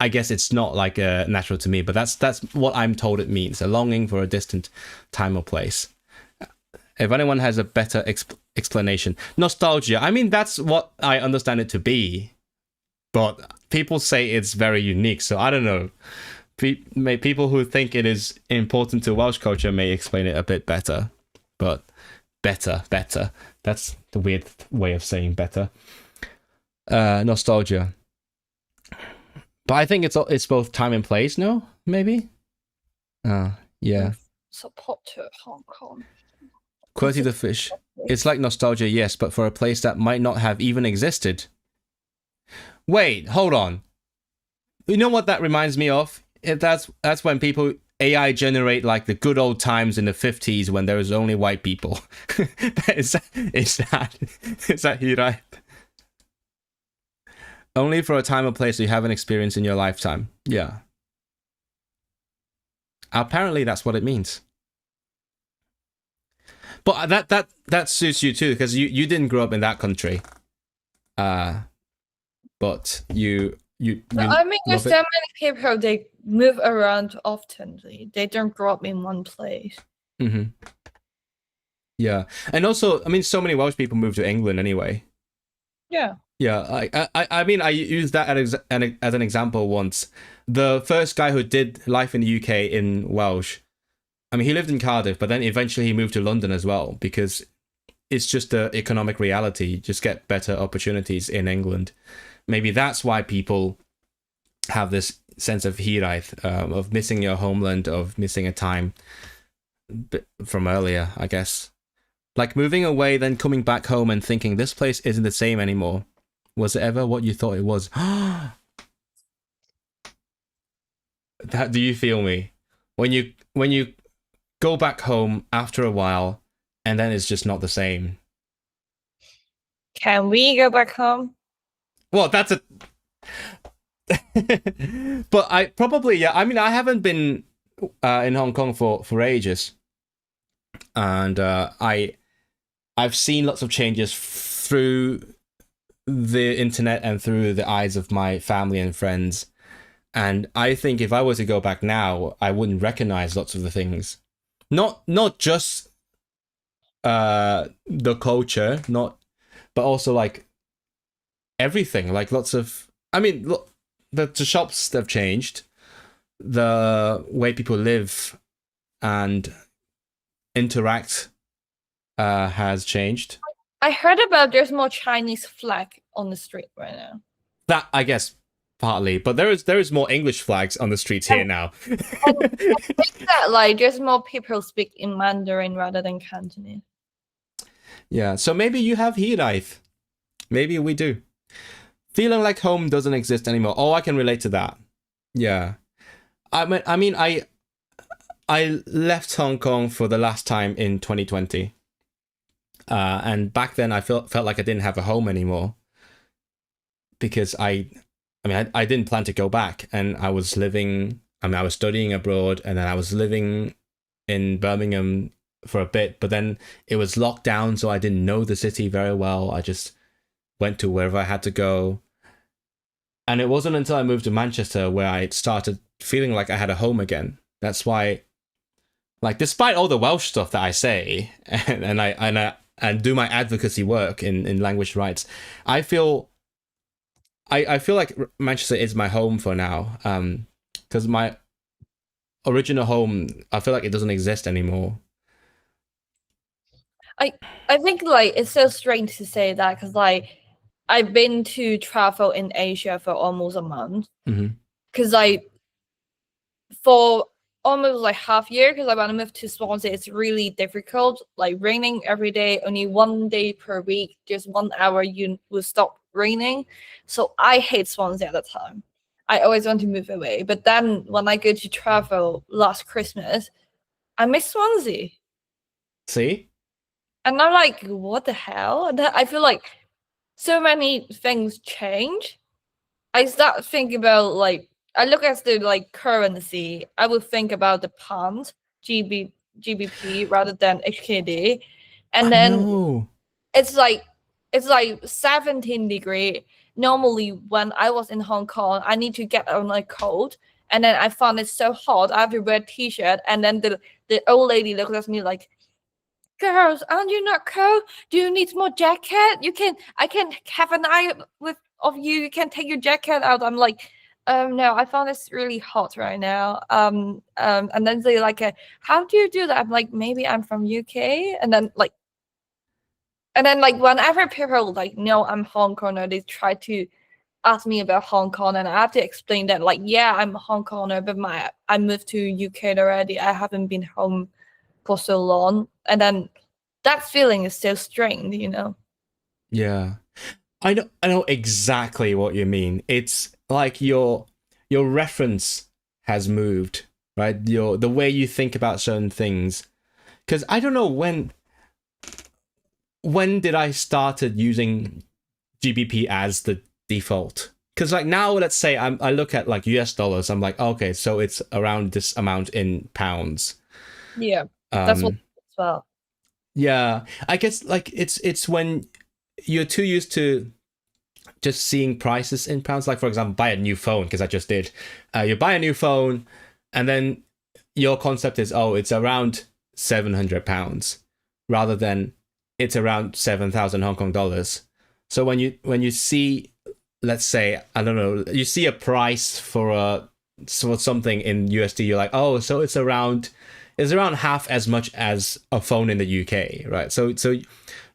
I guess it's not like natural to me, but that's what I'm told it means: a longing for a distant time or place. If anyone has a better explanation, nostalgia. I mean, that's what I understand it to be, but people say it's very unique. So I don't know. People who think it is important to Welsh culture may explain it a bit better, but better. That's the weird way of saying better. Nostalgia. But I think it's both time and place, no? Maybe? Yeah. Support to Hong Kong. Qwerty the Fish. It's like nostalgia, yes, but for a place that might not have even existed. Wait, hold on. You know what that reminds me of? That's when people AI generate like the good old times in the 50s when there was only white people. Is that Hiraeth? Only for a time or place you haven't experienced in your lifetime. Yeah. Apparently that's what it means. But that suits you too, because you didn't grow up in that country. But you I mean, there's so many people, they move around often. They don't grow up in one place. Mm-hmm. Yeah. And also, I mean, so many Welsh people move to England anyway. Yeah. Yeah. I mean, I used that as an example once. The first guy who did life in the UK in Welsh, I mean, he lived in Cardiff, but then eventually he moved to London as well, because it's just the economic reality. You just get better opportunities in England. Maybe that's why people have this sense of Hiraeth, of missing your homeland, of missing a time from earlier, I guess. Like moving away, then coming back home and thinking this place isn't the same anymore. Was it ever what you thought it was? Do you feel me? When you go back home after a while and then it's just not the same. Can we go back home? Well, that's a... But I probably, yeah. I mean, I haven't been in Hong Kong for ages. And I've seen lots of changes through the internet and through the eyes of my family and friends. And I think if I were to go back now, I wouldn't recognize lots of the things not just the culture, but also like everything, like lots of, I mean, look, the shops have changed, the way people live and interact has changed. I heard about there's more Chinese flag on the street right now. That, I guess, partly, but there is more English flags on the streets here now. I think that like there's more people speak in Mandarin rather than Cantonese. Yeah, so maybe you have Hiraeth. Maybe we do. Feeling like home doesn't exist anymore. Oh, I can relate to that. Yeah. I mean, I left Hong Kong for the last time in 2020. And back then I felt like I didn't have a home anymore. Because I didn't plan to go back, and I was studying abroad, and then I was living in Birmingham for a bit, but then it was locked down, so I didn't know the city very well. I just went to wherever I had to go. And it wasn't until I moved to Manchester where I started feeling like I had a home again. That's why, like, despite all the Welsh stuff that I say and do my advocacy work in language rights, I feel like Manchester is my home for now. Because my original home, I feel like it doesn't exist anymore. I think like it's so strange to say that, because like I've been to travel in Asia for almost a month. Because for almost like half year, because when I moved to Swansea, it's really difficult. Like raining every day, only 1 day per week, just 1 hour you will stop raining. So I hate Swansea at the time. I always want to move away. But then when I go to travel last Christmas, I miss Swansea. See? And I'm like, what the hell? And I feel like so many things change. I start thinking about like, I look at the like currency. I would think about the pound, GBP rather than HKD, and then it's like 17 degree. Normally, when I was in Hong Kong, I need to get on my coat, and then I found it so hot. I have to wear a t-shirt, and then the old lady looked at me like, "Girls, aren't you not cold? Do you need more jacket? I can have an eye of you. You can take your jacket out." I'm like, no, I found this really hot right now. And then they like, how do you do that? I'm like, maybe I'm from UK. And then like whenever people like know I'm Hong Konger, they try to ask me about Hong Kong, and I have to explain that like, yeah, I'm Hong Konger, but I moved to UK already. I haven't been home for so long, and then that feeling is so strange, you know. Yeah, I know exactly what you mean. It's like your reference has moved, right? The way you think about certain things. Because I don't know when did I started using GBP as the default? Because like now, let's say I look at like US dollars, I'm like, okay, so it's around this amount in pounds. Yeah, that's what as well. Yeah, I guess like it's when you're too used to just seeing prices in pounds. Like for example, buy a new phone, because I just did. You buy a new phone, and then your concept is, oh, it's around £700, rather than it's around 7,000 Hong Kong dollars. So when you see, let's say, I don't know, you see a price for something in USD, you're like, oh, so it's around half as much as a phone in the UK, right? So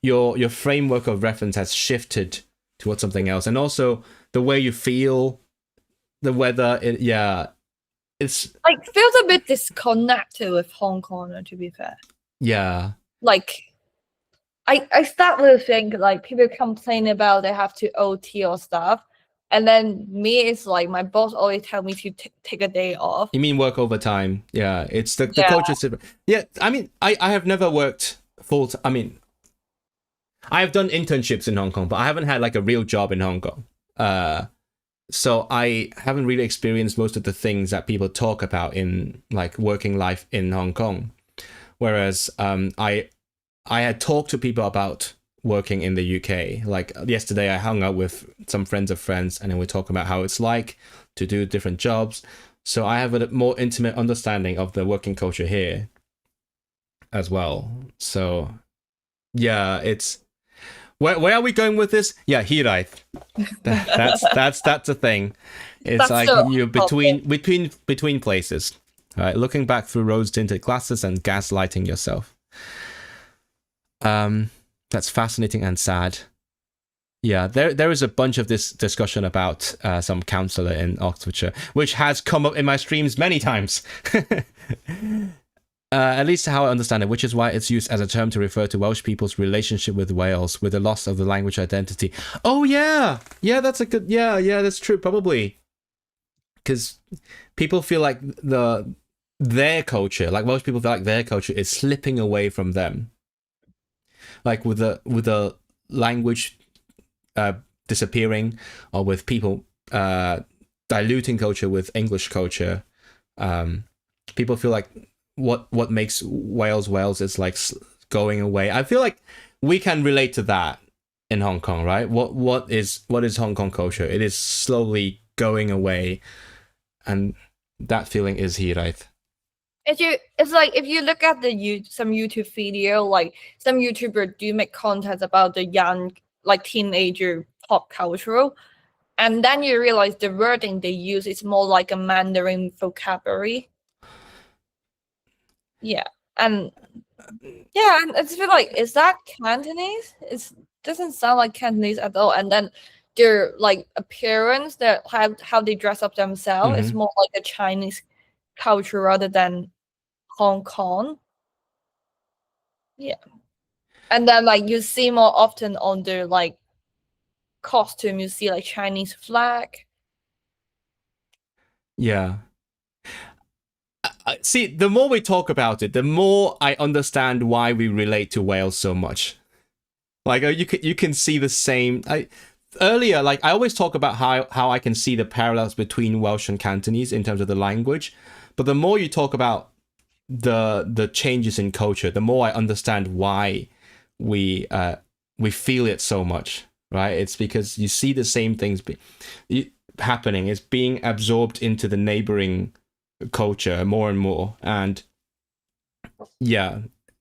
your framework of reference has shifted towards something else, and also the way you feel, the weather. It's like feels a bit disconnected with Hong Kong, to be fair. Yeah, like I start to think like people complain about they have to OT or stuff, and then me, it's like my boss always tell me to take a day off. You mean work overtime? Yeah, it's the culture. Yeah, I mean, I have never worked full. I mean, I have done internships in Hong Kong, but I haven't had like a real job in Hong Kong. So I haven't really experienced most of the things that people talk about in like working life in Hong Kong. Whereas I had talked to people about working in the UK. Like yesterday, I hung out with some friends of friends, and then we talk about how it's like to do different jobs. So I have a more intimate understanding of the working culture here. as well. So yeah, it's where are we going with this? Yeah, Hiraeth. That's a thing. It's That's like so you're between places. Right, looking back through rose-tinted glasses and gaslighting yourself. That's fascinating and sad. Yeah, there is a bunch of this discussion about some councillor in Oxfordshire, which has come up in my streams many times. At least how I understand it, which is why it's used as a term to refer to Welsh people's relationship with Wales, with the loss of the language identity. Oh yeah, that's a good. Yeah, that's true, probably, because people feel like their culture, like Welsh people feel like their culture is slipping away from them, like with the language disappearing, or with people diluting culture with English culture. People feel like what makes Wales is like going away. I feel like we can relate to that in Hong Kong, right? What is Hong Kong culture? It is slowly going away, and that feeling is Hiraeth. It's like if you look at some YouTube video, like some YouTuber do make content about the young, like teenager pop culture, and then you realize the wording they use is more like a Mandarin vocabulary. Yeah, and I just feel like, is that Cantonese? It doesn't sound like Cantonese at all. And then their like appearance, how they dress up themselves, is more like a Chinese culture rather than Hong Kong. Yeah, and then like you see more often on their like costume, you see like Chinese flag. Yeah. See, the more we talk about it, the more I understand why we relate to Wales so much. Like you can see the same. Earlier, like I always talk about how I can see the parallels between Welsh and Cantonese in terms of the language, but the more you talk about the changes in culture, the more I understand why we feel it so much. Right? It's because you see the same things happening. It's being absorbed into the neighboring culture more and more. And yeah,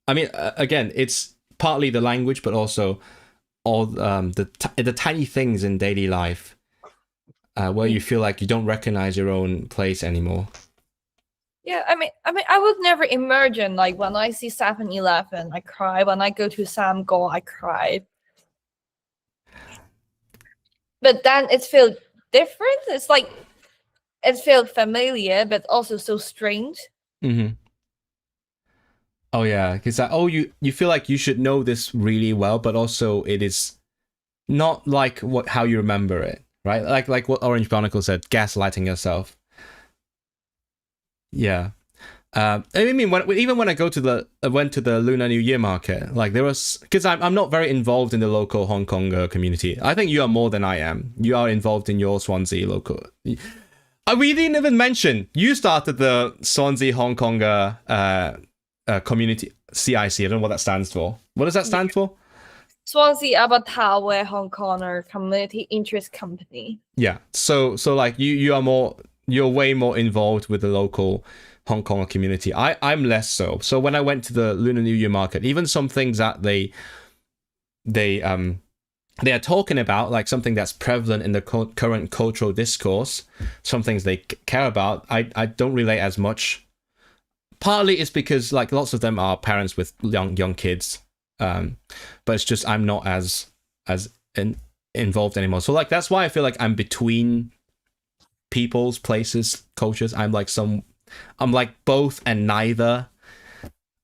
I mean, again, it's partly the language, but also all the tiny things in daily life where you feel like you don't recognize your own place anymore. Yeah, I mean, I would never imagine, like, when I see 7-Eleven, I cry. When I go to Samgor, I cry. But then it feels different. It's like, it feels familiar, but also so strange. Mm-hmm. Oh yeah, because you feel like you should know this really well, but also it is not like how you remember it, right? Like what Orange Barnacle said, gaslighting yourself. Yeah. I mean, even when I went to the Lunar New Year market, like there was, because I'm not very involved in the local Hong Konger community. I think you are more than I am. You are involved in your Swansea local. We didn't even mention you started the Swansea Hongkonger community, CIC. I don't know what that stands for. What does that stand for? Swansea Abertawe Hongkonger Community Interest Company. Yeah. So like you're way more involved with the local Hong Konger community. I'm less so. So when I went to the Lunar New Year market, even some things that they are talking about, like something that's prevalent in the current cultural discourse, some things they care about, I don't relate as much. Partly it's because like lots of them are parents with young kids, but it's just I'm not as involved anymore. So like that's why I feel like I'm between people's, places, cultures. I'm like both and neither.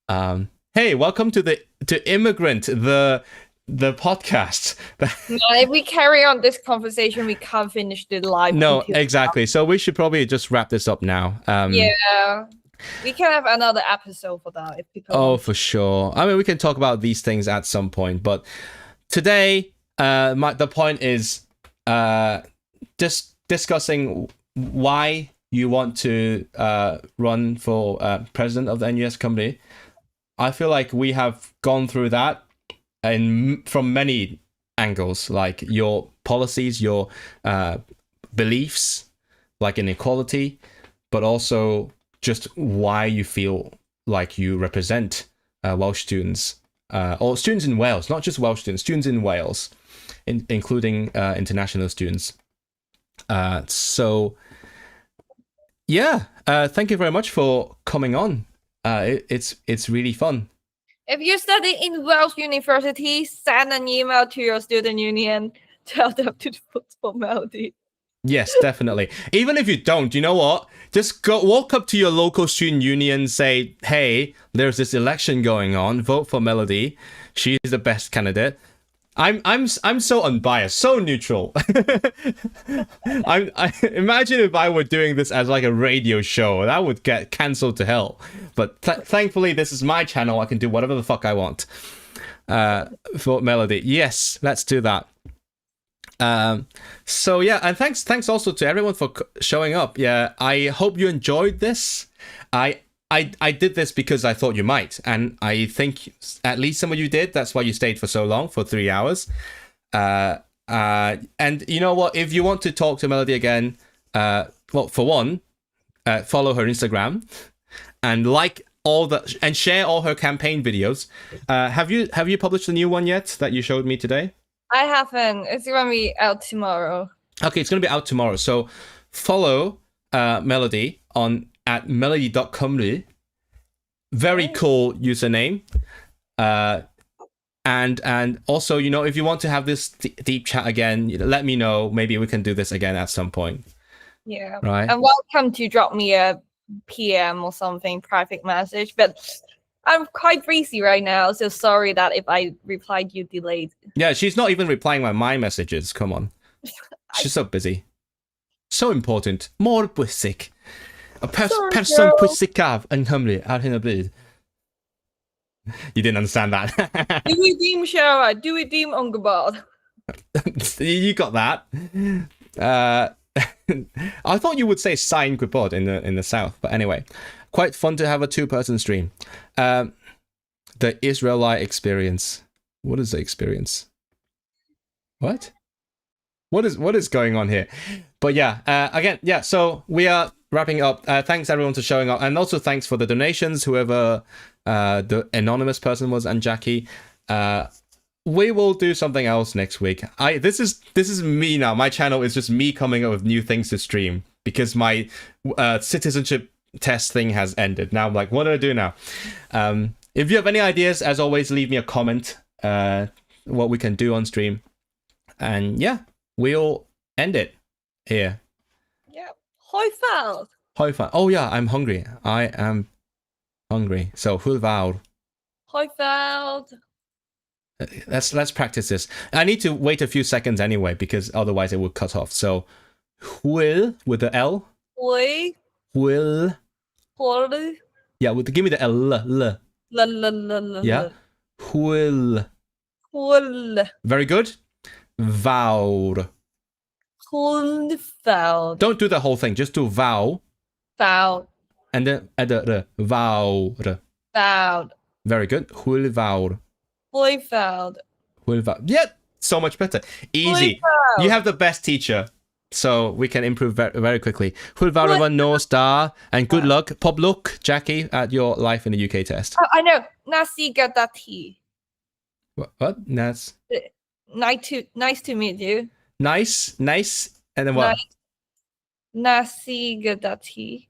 Hey, welcome to Immigrant, the podcast. If we carry on this conversation, we can't finish the live. No, exactly. So we should probably just wrap this up now. Yeah, we can have another episode for that if people. Oh, for sure. I mean, we can talk about these things at some point, but today, the point is just discussing why you want to run for president of the NUS company. I feel like we have gone through that from many angles, like your policies, your beliefs, like inequality, but also just why you feel like you represent Welsh students, or students in Wales, not just Welsh students in Wales, including international students. So, yeah, thank you very much for coming on. It's really fun. If you study in Welsh University, send an email to your student union. Tell them to vote for Melody. Yes, definitely. Even if you don't, you know what? Just walk up to your local student union, say, "Hey, there's this election going on. Vote for Melody. She's the best candidate." I'm so unbiased, so neutral. I imagine if I were doing this as like a radio show, that would get cancelled to hell. But thankfully, this is my channel. I can do whatever the fuck I want. For Melody, yes, let's do that. So yeah, and thanks also to everyone for showing up. Yeah, I hope you enjoyed this. I did this because I thought you might, and I think at least some of you did. That's why you stayed for so long, for 3 hours. And you know what? If you want to talk to Melody again, well, for one, follow her Instagram and and share all her campaign videos. Have you published the new one yet that you showed me today? I haven't. It's gonna be out tomorrow. Okay, it's gonna be out tomorrow. So follow Melody on at melody.cymru. Very cool username. And also, you know, if you want to have this deep chat again, let me know. Maybe we can do this again at some point. Yeah. Right. And welcome to drop me a PM or something, private message. But I'm quite busy right now, so sorry that if I replied you delayed. Yeah, she's not even replying my messages. Come on. She's so busy. So important. More bwysig. A person pwysicaf yng Nghymru ar hyn o bryd. You didn't understand that. Dwi dim siarad, dwi dim yn gwybod. You got that. I thought you would say sign gwybod in the south, but anyway, quite fun to have a two-person stream. The Israelite experience. What is the experience? What is going on here? But yeah, again, yeah. So we are wrapping up. Thanks everyone for showing up, and also thanks for the donations. Whoever the anonymous person was and Jackie. We will do something else next week. This is me now. My channel is just me coming up with new things to stream because my citizenship test thing has ended. Now I'm like, what do I do now? If you have any ideas, as always, leave me a comment. What we can do on stream, and yeah, we'll end it here. Yeah, Hwyl. Hwyl. Oh yeah, I'm hungry. I am hungry. So Hwyl. Hwyl. Let's practice this. I need to wait a few seconds anyway because otherwise it will cut off. So Hwyl with the L. Hwyl. Hwyl. Hwyl. Yeah, give me the L. L. Yeah. Hwyl. Hwyl. Very good. Fawr. Hwyl. Don't do the whole thing. Just do vow. Fawr. And then add the fawr. Fawr. Very good. Hwyl fawr. Hwyl. Hwyl fawr. Yeah, so much better. Easy. Hwyl. You have the best teacher, so we can improve very, very quickly. Hwyl fawr everyone, nos da, and good luck. Pob luck, Jackie, at your life in the UK test. Oh, I know. Nasi gadati. What? Nice. Nice to meet you. Nice. And then what? Nasi gadati.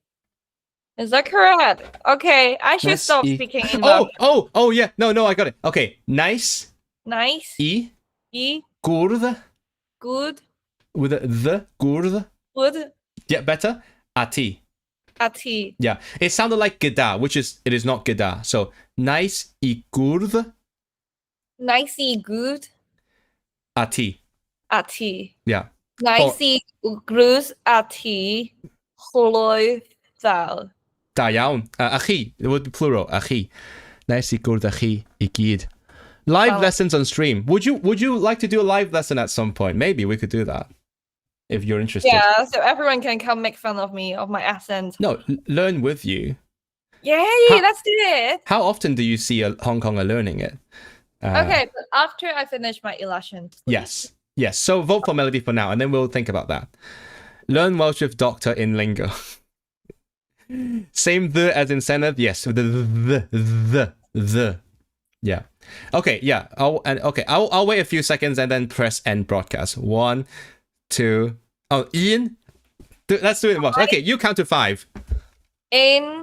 Is that correct? Okay, I should stop speaking in Oh, yeah. No, I got it. Okay. Nice. Nice. E. Gwrdd. Good. With the gwrdd. Good. Yeah, better. Ati. Ati. Yeah. It sounded like gyda, it is not gyda. So, nice I gwrdd. Nicey good. Ati. Ati. Yeah. Nicey grus ati. Hwyl fawr. Da iawn. Achi. It would be plural. Achi. Nice I gwrdd achi I gyd. Live lessons on stream. Would you like to do a live lesson at some point? Maybe we could do that. If you're interested. Yeah, so everyone can come make fun of me, of my accent. No, learn with you. Yay, let's do it. How often do you see a Hong Konger learning it? Okay, but after I finish my election. Yes. So vote for Melody for now, and then we'll think about that. Learn Welsh with Doctor in lingo. Same the as in Senedd. Yes, with the. the. Yeah. Okay. Yeah. I'll wait a few seconds and then press end broadcast. 1, 2. Oh, Ian. Let's do it once. Okay. You count to 5. In